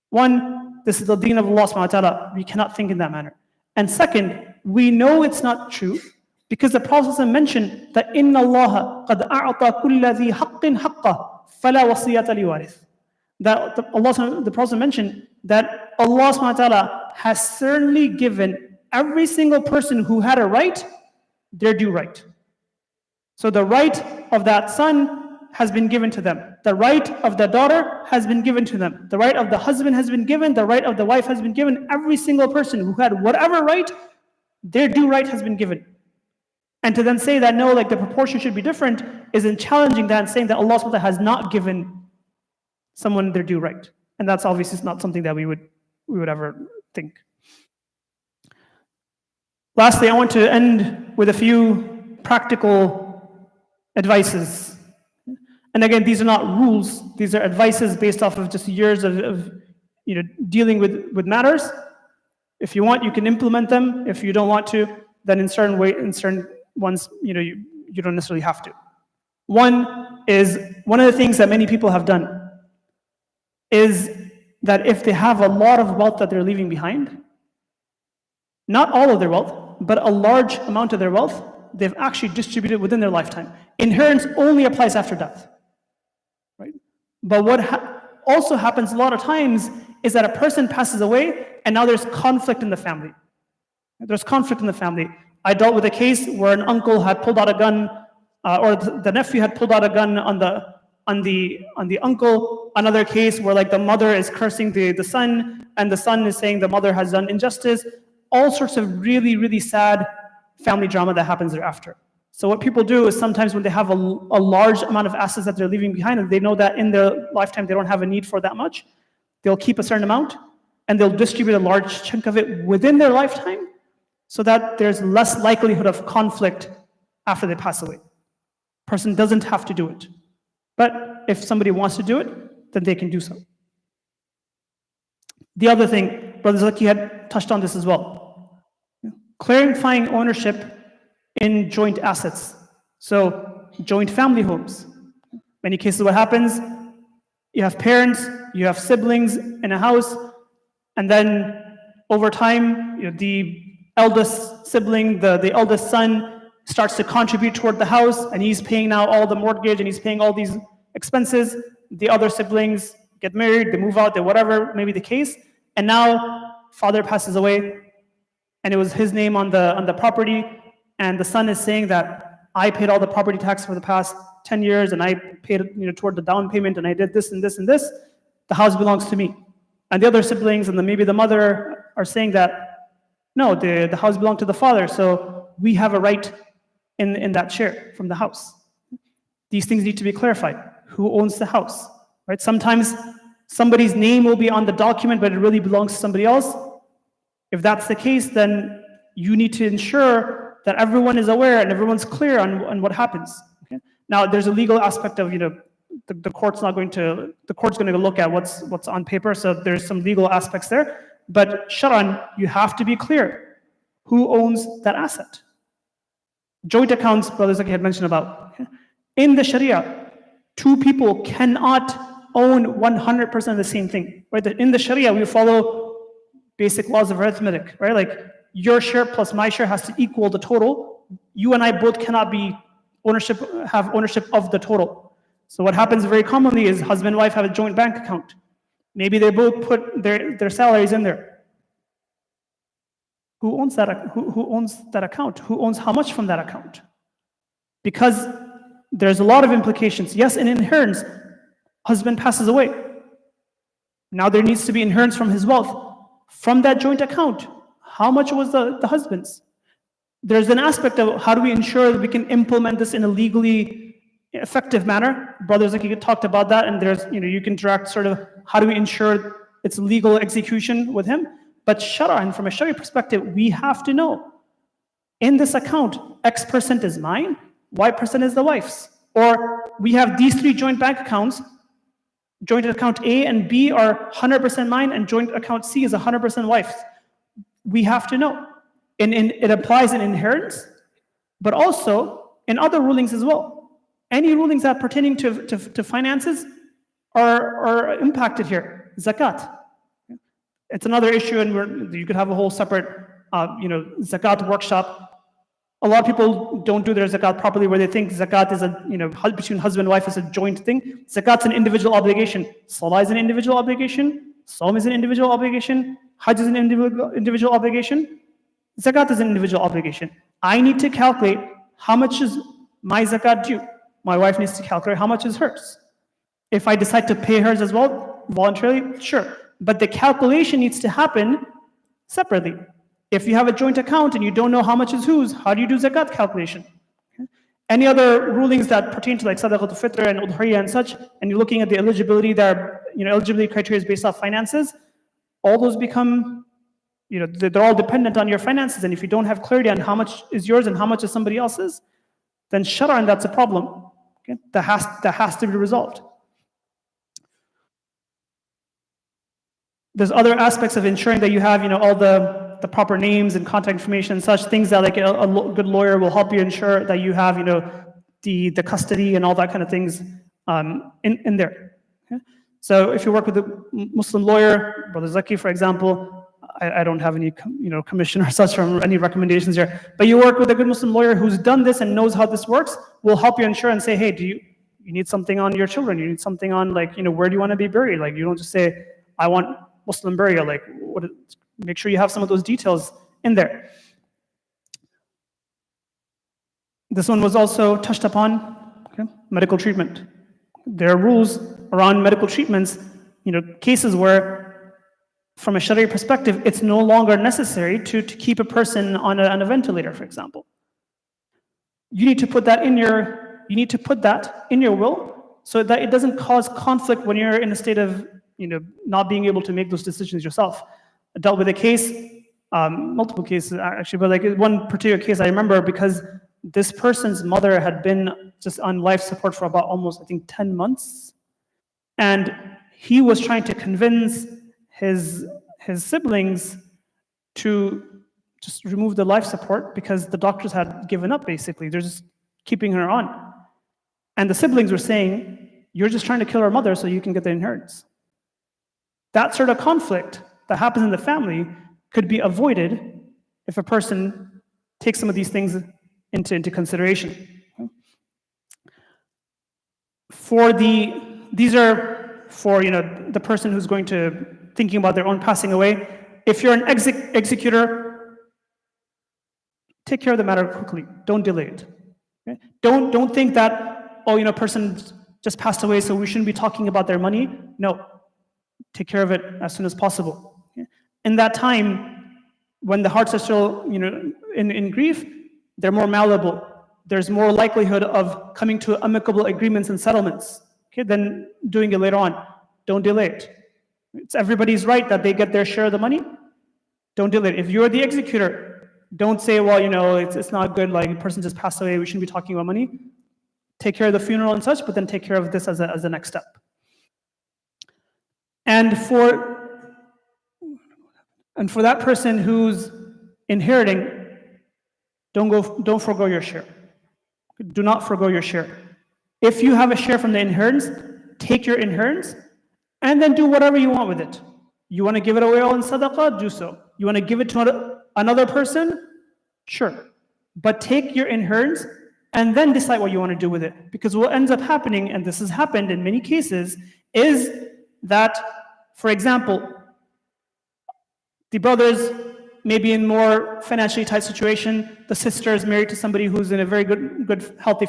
[SPEAKER 8] One, this is the deen of Allah subhanahu wa ta'ala. We cannot think in that manner. And second, we know it's not true because the Prophet mentioned that إِنَّ اللَّهَ قَدْ أَعْطَى كُلَّ ذِي حَقٍّ حَقَّهُ فَلَا وَصِيَّةَ لِوَارِثٍ. That the Prophet mentioned that Allah subhanahu wa ta'ala has certainly given every single person who had a right their due right. So the right of that son has been given to them. the right of the daughter has been given to them. The right of the husband has been given. The right of the wife has been given. Every single person who had whatever right, their due right has been given. And to then say that no, like the proportion should be different, is in challenging that and saying that Allah SWT has not given someone their due right. And that's obviously not something that we would ever think. Lastly, I want to end with a few practical advices. And again, these are not rules. These are advices based off of just years of dealing with matters. If you want, you can implement them. If you don't want to, then in certain ones, you don't necessarily have to. One of the things that many people have done is that if they have a lot of wealth that they're leaving behind, not all of their wealth, but a large amount of their wealth, they've actually distributed within their lifetime. Inheritance only applies after death, right? But what also happens a lot of times is that a person passes away and now there's conflict in the family. There's conflict in the family. I dealt with a case where an uncle had pulled out a gun, or the nephew had pulled out a gun on the uncle. Another case where like the mother is cursing the son, and the son is saying the mother has done injustice. All sorts of really, really sad family drama that happens thereafter. So what people do is sometimes when they have a large amount of assets that they're leaving behind, and they know that in their lifetime they don't have a need for that much, they'll keep a certain amount, and they'll distribute a large chunk of it within their lifetime, so that there's less likelihood of conflict after they pass away. Person doesn't have to do it. But if somebody wants to do it, then they can do so. The other thing, Brother Zaki had touched on this as well. Clarifying ownership in joint assets. So joint family homes. Many cases what happens, you have parents, you have siblings in a house, and then over time, the eldest sibling, the eldest son, starts to contribute toward the house, and he's paying now all the mortgage, and he's paying all these expenses. The other siblings get married, they move out, they whatever may be the case, and now father passes away, and it was his name on the property, and the son is saying that I paid all the property tax for the past 10 years, and I paid toward the down payment, and I did this and this and this. The house belongs to me. And the other siblings and maybe the mother are saying that no, the house belonged to the father, so we have a right in that share from the house. These things need to be clarified. Who owns the house, right? Sometimes somebody's name will be on the document, but it really belongs to somebody else. If that's the case, then you need to ensure that everyone is aware and everyone's clear on what happens. Okay? Now, there's a legal aspect of, the court's going to look at what's on paper, so there's some legal aspects there. But Sharan, you have to be clear. Who owns that asset? Joint accounts, Brother Zaki had mentioned about. Okay? In the Sharia, two people cannot own 100% of the same thing. Right? In the Sharia, we follow basic laws of arithmetic. Right? Like your share plus my share has to equal the total. You and I both cannot have ownership of the total. So what happens very commonly is husband and wife have a joint bank account. Maybe they both put their salaries in there. Who owns that? Who owns that account? Who owns how much from that account? Because there's a lot of implications. Yes, in inheritance, husband passes away. Now there needs to be inheritance from his wealth. From that joint account, how much was the husband's? There's an aspect of how do we ensure that we can implement this in a legally effective manner. Brothers like you talked about that, and there's you can direct sort of how do we ensure its legal execution with him. But Shar'an, from a Sharia perspective, we have to know in this account, X percent is mine, Y percent is the wife's. Or we have these three joint bank accounts. Joint account A and B are 100% mine, and joint account C is 100% wife's. We have to know. And it applies in inheritance, but also in other rulings as well. Any rulings that pertaining to finances are impacted here. Zakat. It's another issue, and you could have a whole separate, zakat workshop. A lot of people don't do their zakat properly, where they think zakat is between husband and wife is a joint thing. Zakat's an individual obligation. Salah is an individual obligation. Sawm is an individual obligation. Hajj is an individual obligation. Zakat is an individual obligation. I need to calculate how much is my zakat due. My wife needs to calculate how much is hers. If I decide to pay hers as well, voluntarily, sure. But the calculation needs to happen separately. If you have a joint account and you don't know how much is whose, how do you do zakat calculation? Okay. Any other rulings that pertain to like sadaqatul fitr and udhiyya and such, and you're looking at the eligibility that are, eligibility criteria is based off finances, all those become, they're all dependent on your finances. And if you don't have clarity on how much is yours and how much is somebody else's, then shar'an, that's a problem. Okay? That has to be resolved. There's other aspects of ensuring that you have, all the proper names and contact information and such things that like a good lawyer will help you ensure that you have, the custody and all that kind of things in there. Okay? So if you work with a Muslim lawyer, Brother Zaki, for example, I don't have any, commission or such from any recommendations here, but you work with a good Muslim lawyer who's done this and knows how this works, will help you ensure and say, hey, do you need something on your children? You need something on like, where do you want to be buried? Like, you don't just say, I want Muslim burial, like make sure you have some of those details in there. This one was also touched upon, okay? Medical treatment. There are rules around medical treatments, cases where from a Sharia perspective, it's no longer necessary to keep a person on a ventilator, for example. You need to put that in your will so that it doesn't cause conflict when you're in a state of not being able to make those decisions yourself. I dealt with a case, multiple cases actually, but like one particular case I remember because this person's mother had been just on life support for about almost, I think, 10 months. And he was trying to convince his siblings to just remove the life support because the doctors had given up, basically. They're just keeping her on. And the siblings were saying, you're just trying to kill our mother so you can get the inheritance. That sort of conflict that happens in the family could be avoided if a person takes some of these things into consideration. These are for the person who's going to thinking about their own passing away. If you're an executor, take care of the matter quickly. Don't delay it. Okay? Don't think that person just passed away, so we shouldn't be talking about their money. No. Take care of it as soon as possible. Okay? In that time, when the hearts are still, in grief, they're more malleable. There's more likelihood of coming to amicable agreements and settlements, okay, than doing it later on. Don't delay it. It's everybody's right that they get their share of the money. Don't delay it. If you're the executor, don't say, well, it's not good, like a person just passed away, we shouldn't be talking about money. Take care of the funeral and such, but then take care of this as the next step. And for that person who's inheriting, don't forgo your share. Do not forgo your share. If you have a share from the inheritance, take your inheritance and then do whatever you want with it. You want to give it away all in sadaqah? Do so. You want to give it to another person? Sure. But take your inheritance and then decide what you want to do with it. Because what ends up happening, and this has happened in many cases, is that, for example, the brothers may be in more financially tight situation. The sister is married to somebody who's in a very good healthy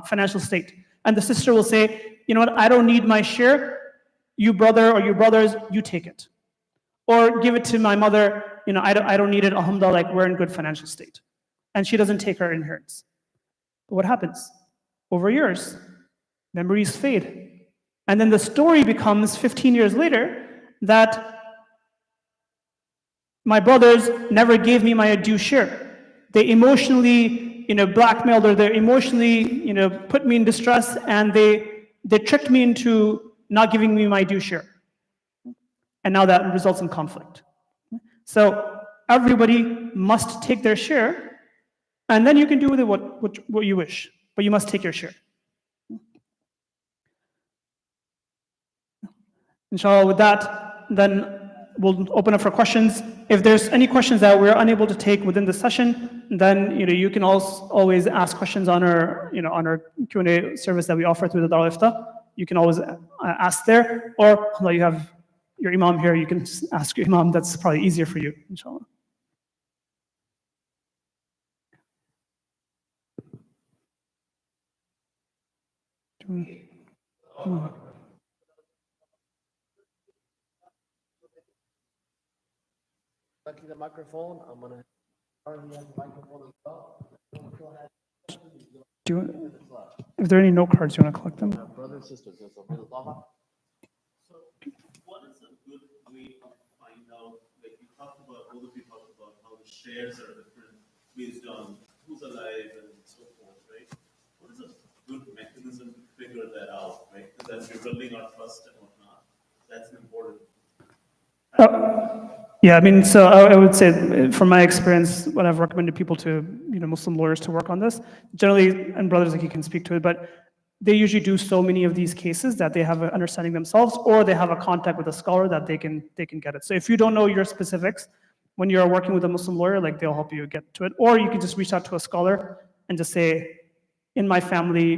[SPEAKER 8] financial state. And the sister will say, you know what, I don't need my share. You brother or you brothers, you take it. Or give it to my mother, I don't need it, alhamdulillah, like we're in good financial state. And she doesn't take her inheritance. But what happens? Over years, memories fade. And then the story becomes 15 years later that my brothers never gave me my due share. They emotionally, blackmailed or they emotionally, put me in distress, and they tricked me into not giving me my due share. And now that results in conflict. So everybody must take their share, and then you can do with it what you wish, but you must take your share. Inshallah, with that, then we'll open up for questions. If there's any questions that we're unable to take within the session, then you can always ask questions on our Q&A service that we offer through the Dar al-Ifta. You can always ask there, or you have your imam here. You can ask your imam. That's probably easier for you, inshallah.
[SPEAKER 1] Lucky the microphone. I'm gonna. Already have the microphone as well.
[SPEAKER 8] Do you, if there are any note cards, you want to collect them?
[SPEAKER 1] Brothers and sisters, there's a little Taha.
[SPEAKER 5] So what is a good way to find out, like you talked about, both of you talked about how the shares are different based on who's alive and so forth, right? What is a good mechanism to figure that out, right? Because as you're building our trust and whatnot, that's an important.
[SPEAKER 8] Yeah, I mean, so I would say, from my experience, when I've recommended people to, Muslim lawyers to work on this, generally, and brothers like you can speak to it, but they usually do so many of these cases that they have an understanding themselves, or they have a contact with a scholar that they can get it. So if you don't know your specifics, when you're working with a Muslim lawyer, like they'll help you get to it, or you can just reach out to a scholar and just say, in my family,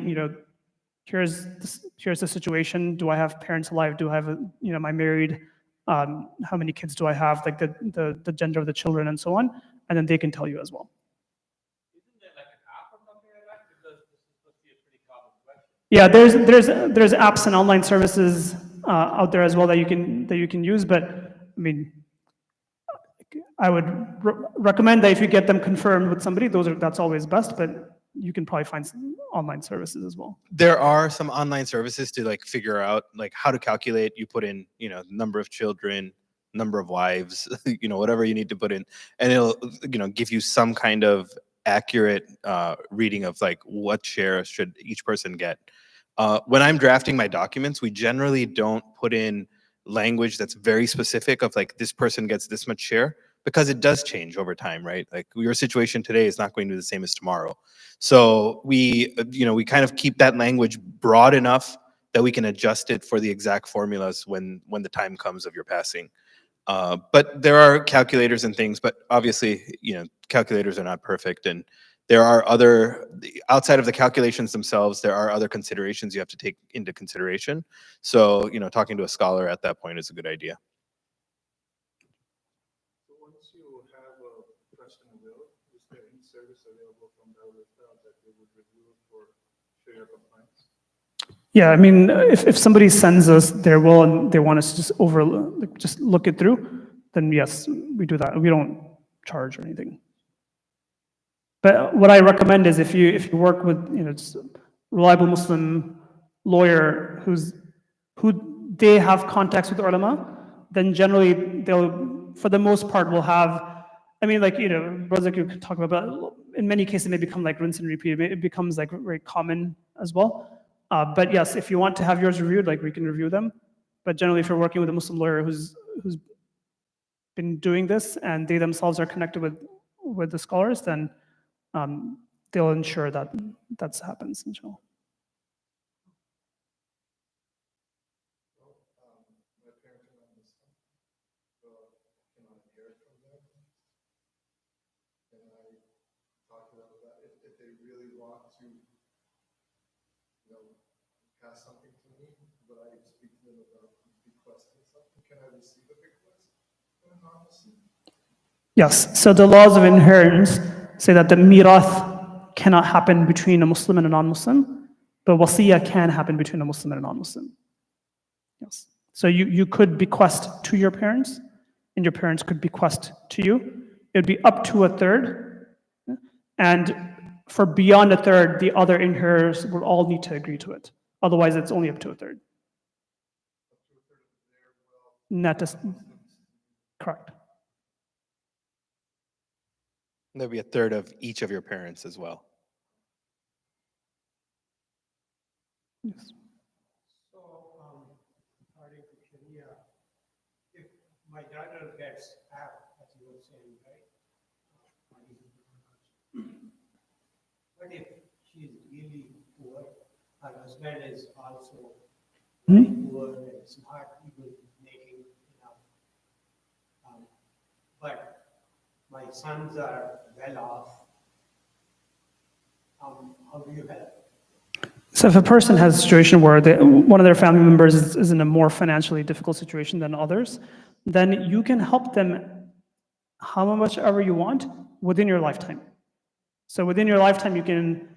[SPEAKER 8] here's the situation. Do I have parents alive? Do I have, am I married? How many kids do I have, like the gender of the children and so on, and then they can tell you as well.
[SPEAKER 6] Isn't there like an app or something like that? Because this is supposed to be a pretty common question.
[SPEAKER 8] Yeah, there's apps and online services out there as well that you can use, but I mean, I would recommend that if you get them confirmed with somebody, that's always best, but you can probably find some online services as well.
[SPEAKER 2] There are some online services to like figure out like how to calculate. You put in, number of children, number of wives, whatever you need to put in, and it'll, give you some kind of accurate reading of like what share should each person get. When I'm drafting my documents, we generally don't put in language that's very specific of like this person gets this much share, because it does change over time, right? Like your situation today is not going to be the same as tomorrow. So we kind of keep that language broad enough that we can adjust it for the exact formulas when the time comes of your passing. But there are calculators and things, but obviously, calculators are not perfect, and there are outside of the calculations themselves, there are other considerations you have to take into consideration. So, talking to a scholar at that point is a good idea.
[SPEAKER 4] Once you have a trust and will, is there any service available from that they would review for Sharia compliance?
[SPEAKER 8] Yeah, I mean, if somebody sends us their will and they want us to just look it through, then yes, we do that. We don't charge or anything. But what I recommend is if you work with just a reliable Muslim lawyer who they have contacts with ulama, then generally they'll, for the most part, will have. I mean, like brothers like you could talk about, but in many cases it may become like rinse and repeat. It becomes like very common as well. But yes, if you want to have yours reviewed, like we can review them. But generally, if you're working with a Muslim lawyer who's been doing this and they themselves are connected with the scholars, then they'll ensure that happens, inshallah.
[SPEAKER 4] My parents are not Muslim, so can I inherit from them? Can I talk to them about if they really want to, pass something to me, but I speak to them about requesting something? Can I receive a request from a non-Muslim?
[SPEAKER 8] Yes, so the laws of inheritance say that the mirath cannot happen between a Muslim and a non-Muslim, but wasiyah can happen between a Muslim and a non-Muslim. Yes. So you could bequest to your parents, and your parents could bequest to you. It would be up to a third, and for beyond a third, the other inheritors would all need to agree to it. Otherwise, it's only up to a third. Not just, correct.
[SPEAKER 2] There'll be a third of each of your parents as well.
[SPEAKER 8] Yes.
[SPEAKER 6] So, according to Sharia, if my daughter gets half, as you were saying, right? What if she's really poor? Her husband is also poor and is not even making enough. But my sons are well off. How do you help?
[SPEAKER 8] So if a person has a situation where one of their family members is in a more financially difficult situation than others, then you can help them how much ever you want within your lifetime. So within your lifetime, you can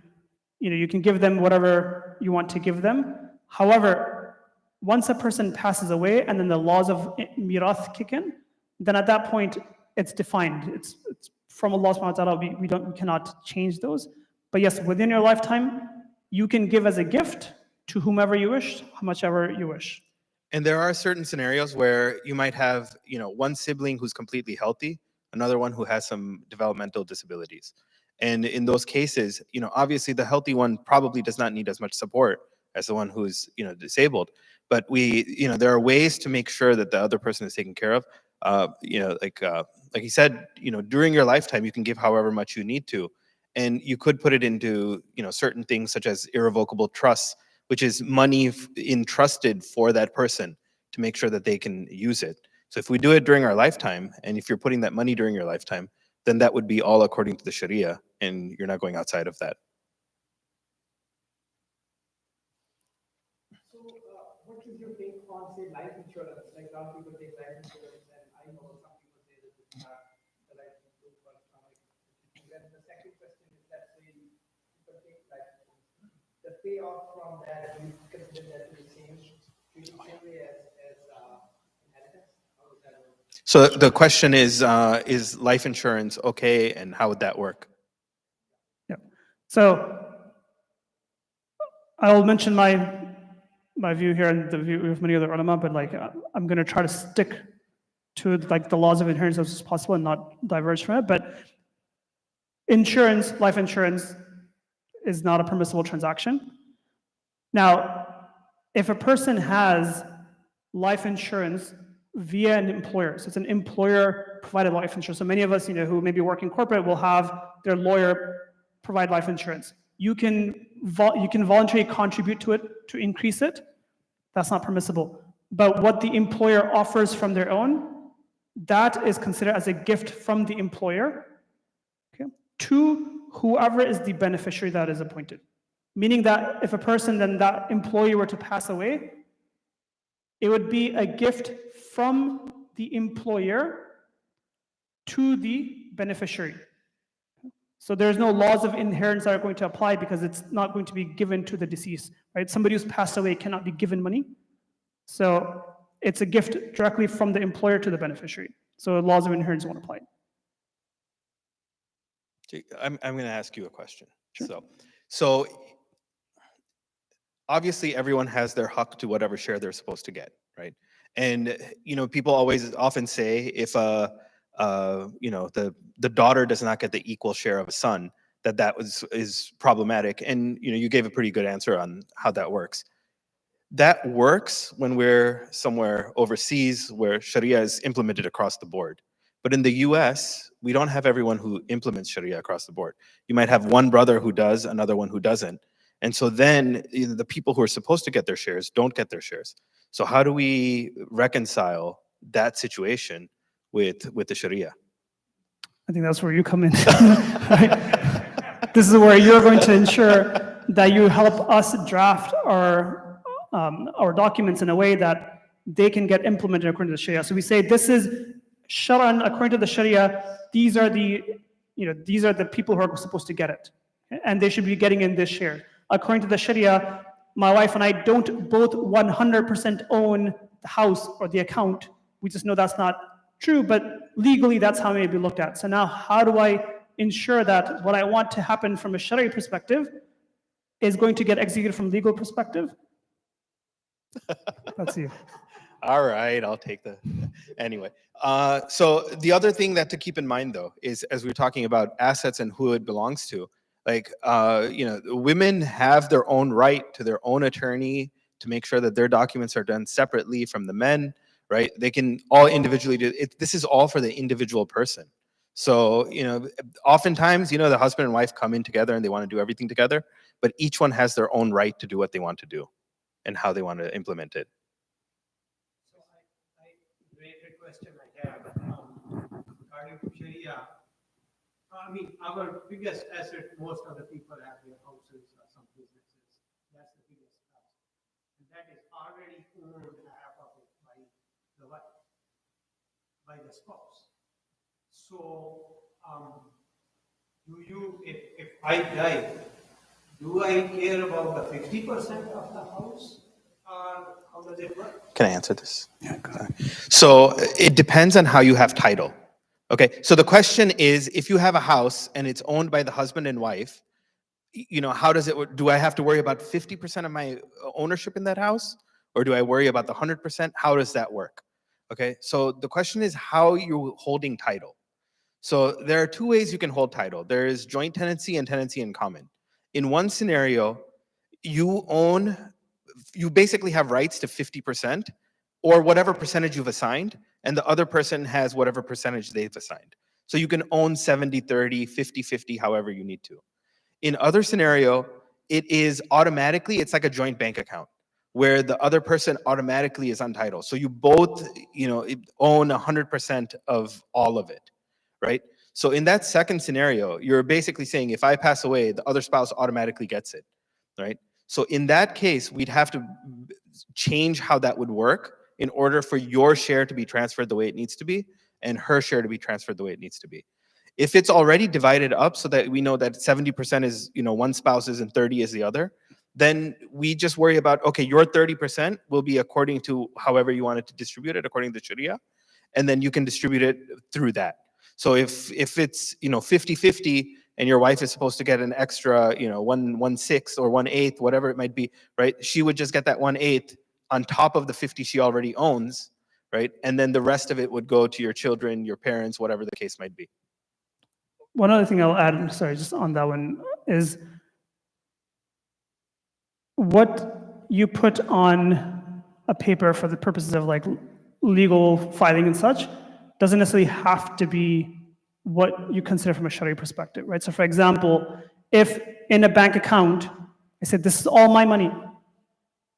[SPEAKER 8] give them whatever you want to give them. However, once a person passes away and then the laws of mirath kick in, then at that point, it's defined. It's from Allah subhanahu wa ta'ala. We cannot change those. But yes, within your lifetime, you can give as a gift to whomever you wish, how much ever you wish.
[SPEAKER 2] And there are certain scenarios where you might have, one sibling who's completely healthy, another one who has some developmental disabilities. And in those cases, obviously the healthy one probably does not need as much support as the one who's, disabled. But there are ways to make sure that the other person is taken care of. Like he said, during your lifetime, you can give however much you need to. And you could put it into, certain things such as irrevocable trusts, which is money entrusted for that person to make sure that they can use it. So if we do it during our lifetime, and if you're putting that money during your lifetime, then that would be all according to the Sharia, and you're not going outside of that.
[SPEAKER 6] So, what is your take on, say, life insurance? Like, some people take life insurance, and I know some people say that it's not the right thing to do for economic. Then the second question is that, say, people take life insurance. The payoff from that, do you consider that to be treated same way as inheritance? How does that work?
[SPEAKER 2] So the question is life insurance okay, and how would that work?
[SPEAKER 8] Yeah. So I'll mention my view here and the view of many other ulama, but I'm going to try to stick to the laws of inheritance as much as possible and not diverge from it. But life insurance, is not a permissible transaction. Now, if a person has life insurance via an employer, so it's an employer-provided life insurance. So many of us, who maybe work in corporate, will have their lawyer provide life insurance. You can voluntarily contribute to it to increase it. That's not permissible. But what the employer offers from their own, that is considered as a gift from the employer, okay, to whoever is the beneficiary that is appointed. Meaning that if a person, then that employee were to pass away, it would be a gift from the employer to the beneficiary. So there's no laws of inheritance that are going to apply because it's not going to be given to the deceased, right? Somebody who's passed away cannot be given money. So it's a gift directly from the employer to the beneficiary. So laws of inheritance won't apply.
[SPEAKER 2] I'm going to ask you a question.
[SPEAKER 8] Sure.
[SPEAKER 2] So obviously everyone has their haqq to whatever share they're supposed to get, right? And people often say if the daughter does not get the equal share of a son, that is problematic. And you gave a pretty good answer on how that works. That works when we're somewhere overseas where Sharia is implemented across the board. But in the US, we don't have everyone who implements Sharia across the board. You might have one brother who does, another one who doesn't. And so then the people who are supposed to get their shares don't get their shares. So how do we reconcile that situation with the Sharia?
[SPEAKER 8] I think that's where you come in. Right? This is where you're going to ensure that you help us draft our documents in a way that they can get implemented according to the Sharia. So we say this is Sharan, according to the Sharia, these are the people who are supposed to get it. And they should be getting in this share. According to the Sharia, my wife and I don't both 100% own the house or the account. We just know that's not true, but legally that's how it may be looked at. So now how do I ensure that what I want to happen from a Sharia perspective is going to get executed from a legal perspective? That's you.
[SPEAKER 2] All right, I'll take anyway. So the other thing that to keep in mind though is as we're talking about assets and who it belongs to, women have their own right to their own attorney to make sure that their documents are done separately from the men, right? They can all individually do it. This is all for the individual person. So, oftentimes, the husband and wife come in together and they want to do everything together, but each one has their own right to do what they want to do and how they want to implement it.
[SPEAKER 6] So related question I have regarding to Sharia. Our biggest asset, most of the people have their houses or some businesses. That's the biggest asset. And that is already owned half of it by the wife, by the spouse. So, if I die, do I care about the 50% of the house? Or how does it work?
[SPEAKER 2] Can I answer this? Yeah, go ahead. So it depends on how you have title. Okay, so the question is, if you have a house and it's owned by the husband and wife, how does it work? Do I have to worry about 50% of my ownership in that house? Or do I worry about the 100%? How does that work? Okay, so the question is how you're holding title. So there are two ways you can hold title. There is joint tenancy and tenancy in common. In one scenario, you basically have rights to 50% or whatever percentage you've assigned, and the other person has whatever percentage they've assigned. So you can own 70-30, 50-50, however you need to. In other scenario, it's like a joint bank account where the other person automatically is on title. So you both, own 100% of all of it, right? So in that second scenario, you're basically saying if I pass away, the other spouse automatically gets it, right? So in that case, we'd have to change how that would work in order for your share to be transferred the way it needs to be and her share to be transferred the way it needs to be. If it's already divided up so that we know that 70% is, one spouse's and 30 is the other, then we just worry about, okay, your 30% will be according to however you want it to distribute it according to Sharia, and then you can distribute it through that. So if it's 50-50 and your wife is supposed to get an extra 1/6 or 1/8, whatever it might be, right? She would just get that 1/8 on top of the 50 she already owns, right? And then the rest of it would go to your children, your parents, whatever the case might be.
[SPEAKER 8] One other thing I'll add, sorry, just on that one, is what you put on a paper for the purposes of like legal filing and such doesn't necessarily have to be what you consider from a Sharia perspective, right? So for example, if in a bank account, I said, this is all my money,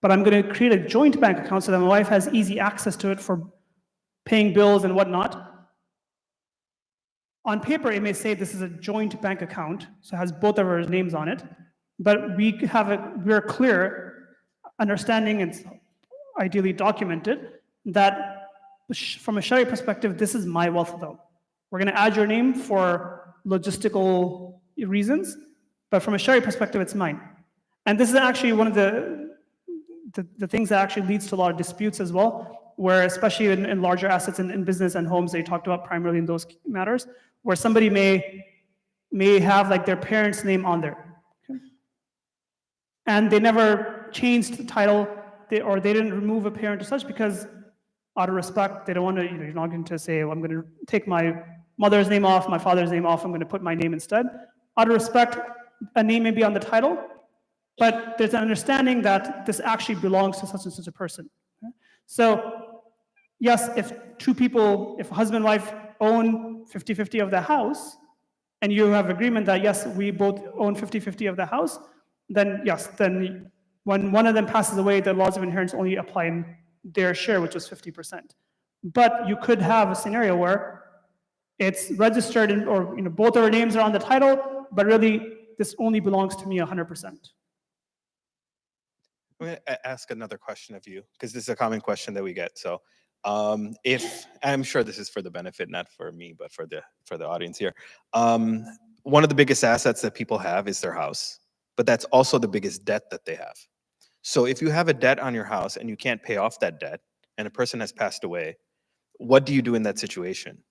[SPEAKER 8] but I'm going to create a joint bank account so that my wife has easy access to it for paying bills and whatnot. On paper, it may say this is a joint bank account, so it has both of our names on it, but we're clear, understanding and ideally documented, that from a Sharia perspective, this is my wealth though. We're going to add your name for logistical reasons, but from a Sharia perspective, it's mine. And this is actually one of the things that actually leads to a lot of disputes as well, where especially in larger assets in business and homes, they talked about primarily in those matters, where somebody may have like their parents' name on there. Okay? And they never changed the title, or they didn't remove a parent or such because out of respect, they don't want to, you're not going to say, well, I'm going to take my mother's name off, my father's name off, I'm going to put my name instead. Out of respect, a name may be on the title, but there's an understanding that this actually belongs to such and such a person. Okay? So yes, if two people, if husband and wife own 50-50 of the house, and you have agreement that yes, we both own 50-50 of the house, then yes, then when one of them passes away, the laws of inheritance only apply in their share, which was 50%. But you could have a scenario where it's registered or both our names are on the title, but really this only belongs to me 100%.
[SPEAKER 2] I'm going to ask another question of you, because this is a common question that we get. So if, I'm sure this is for the benefit, not for me, but for the audience here. One of the biggest assets that people have is their house, but that's also the biggest debt that they have. So if you have a debt on your house and you can't pay off that debt and a person has passed away, what do you do in that situation?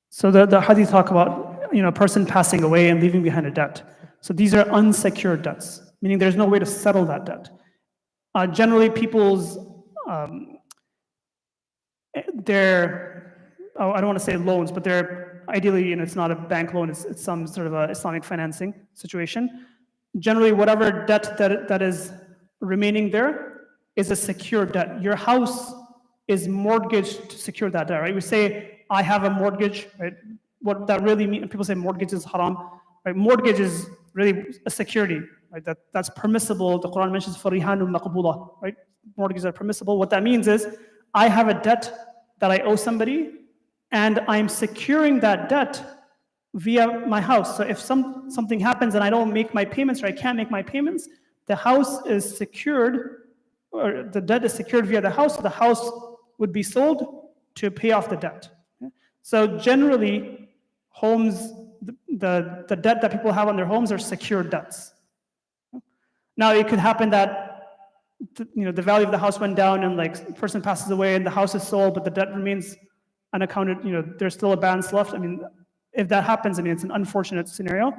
[SPEAKER 8] So the hadith talk about a person passing away and leaving behind a debt. So these are unsecured debts, meaning there's no way to settle that debt. Generally, people's I don't want to say loans, but they're ideally, it's not a bank loan, it's some sort of a Islamic financing situation. Generally, whatever debt that is remaining there is a secure debt. Your house is mortgaged to secure that debt, right? We say, I have a mortgage, right? What that really means, people say mortgage is haram, right? Mortgage is really a security, right? That's permissible. The Quran mentions farihanun maqbula, right? Mortgages are permissible. What that means is, I have a debt that I owe somebody, and I'm securing that debt via my house. So if something happens and I don't make my payments, or I can't make my payments, the house is secured, or the debt is secured via the house. So the house would be sold to pay off the debt. Okay? So generally, homes, the debt that people have on their homes are secured debts. Now it could happen that the value of the house went down and like the person passes away and the house is sold, but the debt remains unaccounted, there's still a balance left. I mean, if that happens, I mean, it's an unfortunate scenario,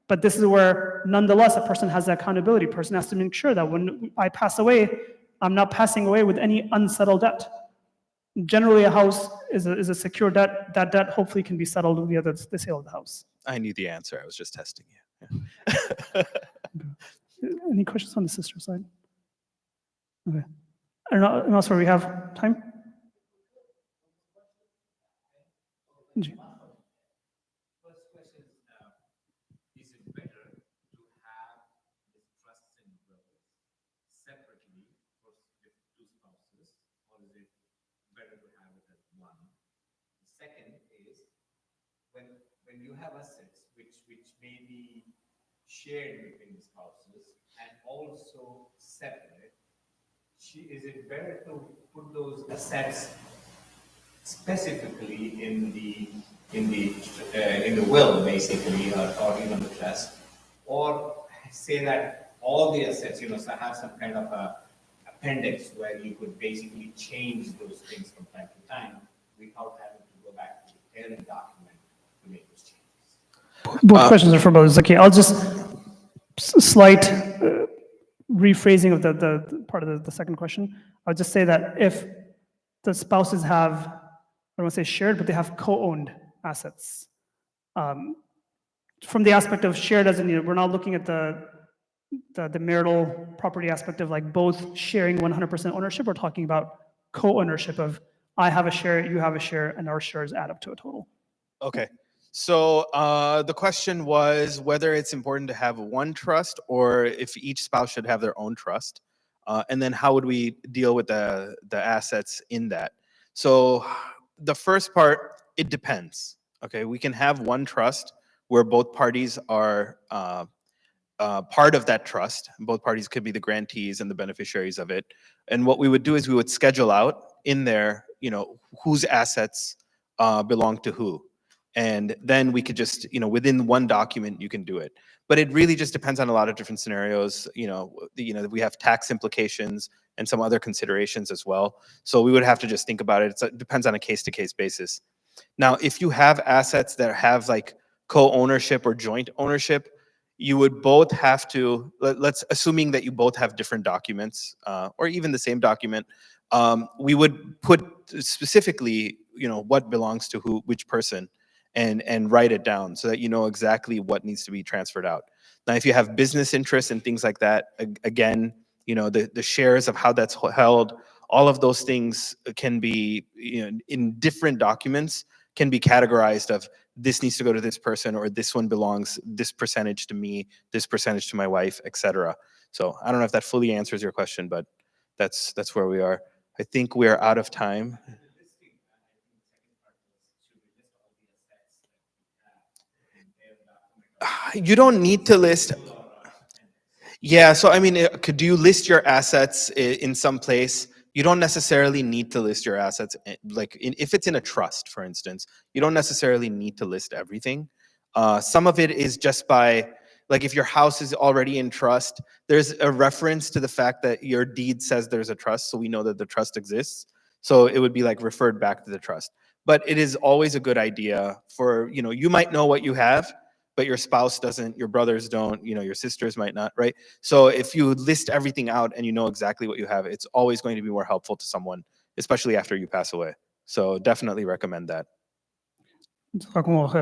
[SPEAKER 8] but this is where nonetheless a person has the accountability. Person has to make sure that when I pass away, I'm not passing away with any unsettled debt. Generally, a house is a secure debt. That debt hopefully can be settled via the sale of the house.
[SPEAKER 2] I knew the answer. I was just testing you.
[SPEAKER 8] Any questions on the sister side? Okay. I don't know, and also we have time?
[SPEAKER 9] First question is it better to have this trust and will separately for two spouses, or is it better to have it as one? The second is when you have assets which may be shared between the spouses and also separate, is it better to put those assets specifically in the will, basically, or even the trust, or say that all the assets, so have some kind of a appendix where you could basically change those things from time to time without having to go back to the parent document to make those changes?
[SPEAKER 8] Both questions are for both. Okay, I'll just slight rephrasing of the part of the second question. I'll just say that if the spouses have, I don't want to say shared, but they have co-owned assets. From the aspect of shared, as in, we're not looking at the marital property aspect of like both sharing 100% ownership. We're talking about co-ownership of I have a share, you have a share, and our shares add up to a total.
[SPEAKER 2] Okay. So the question was whether it's important to have one trust or if each spouse should have their own trust. And then how would we deal with the assets in that? So the first part, it depends. Okay, we can have one trust where both parties are part of that trust. Both parties could be the grantees and the beneficiaries of it. And what we would do is we would schedule out in there, whose assets belong to who. And then we could just, within one document, you can do it. But it really just depends on a lot of different scenarios. We have tax implications and some other considerations as well. So we would have to just think about it. It depends on a case-to-case basis. Now, if you have assets that have like co-ownership or joint ownership, you would both have to, assuming that you both have different documents or even the same document, we would put specifically, what belongs to which person. And write it down so that you know exactly what needs to be transferred out. Now, if you have business interests and things like that, again, the shares of how that's held, all of those things can be, in different documents, can be categorized of this needs to go to this person, or this one belongs this percentage to me, this percentage to my wife, etc. So I don't know if that fully answers your question, but that's where we are. I think we are out of time. You don't need to list. Yeah, so I mean, could you list your assets in some place? You don't necessarily need to list your assets. Like if it's in a trust, for instance, you don't necessarily need to list everything. Some of it is just by, like if your house is already in trust, there's a reference to the fact that your deed says there's a trust, so we know that the trust exists. So it would be like referred back to the trust. But it is always a good idea for, you might know what you have, but your spouse doesn't, your brothers don't, your sisters might not, right? So if you list everything out and you know exactly what you have, it's always going to be more helpful to someone, especially after you pass away. So definitely recommend that.
[SPEAKER 1] Jazakallah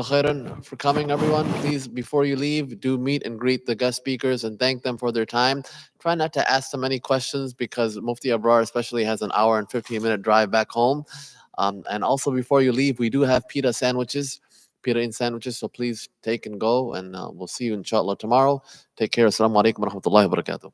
[SPEAKER 1] khairan for coming, everyone. Please, before you leave, do meet and greet the guest speakers and thank them for their time. Try not to ask them any questions because Mufti Abrar especially has an hour and 15-minute drive back home. And also before you leave, we do have pita in sandwiches, so please take and go, and we'll see you inshallah tomorrow. Take care. Assalamu alaikum wa rahmatullahi wa barakatuh.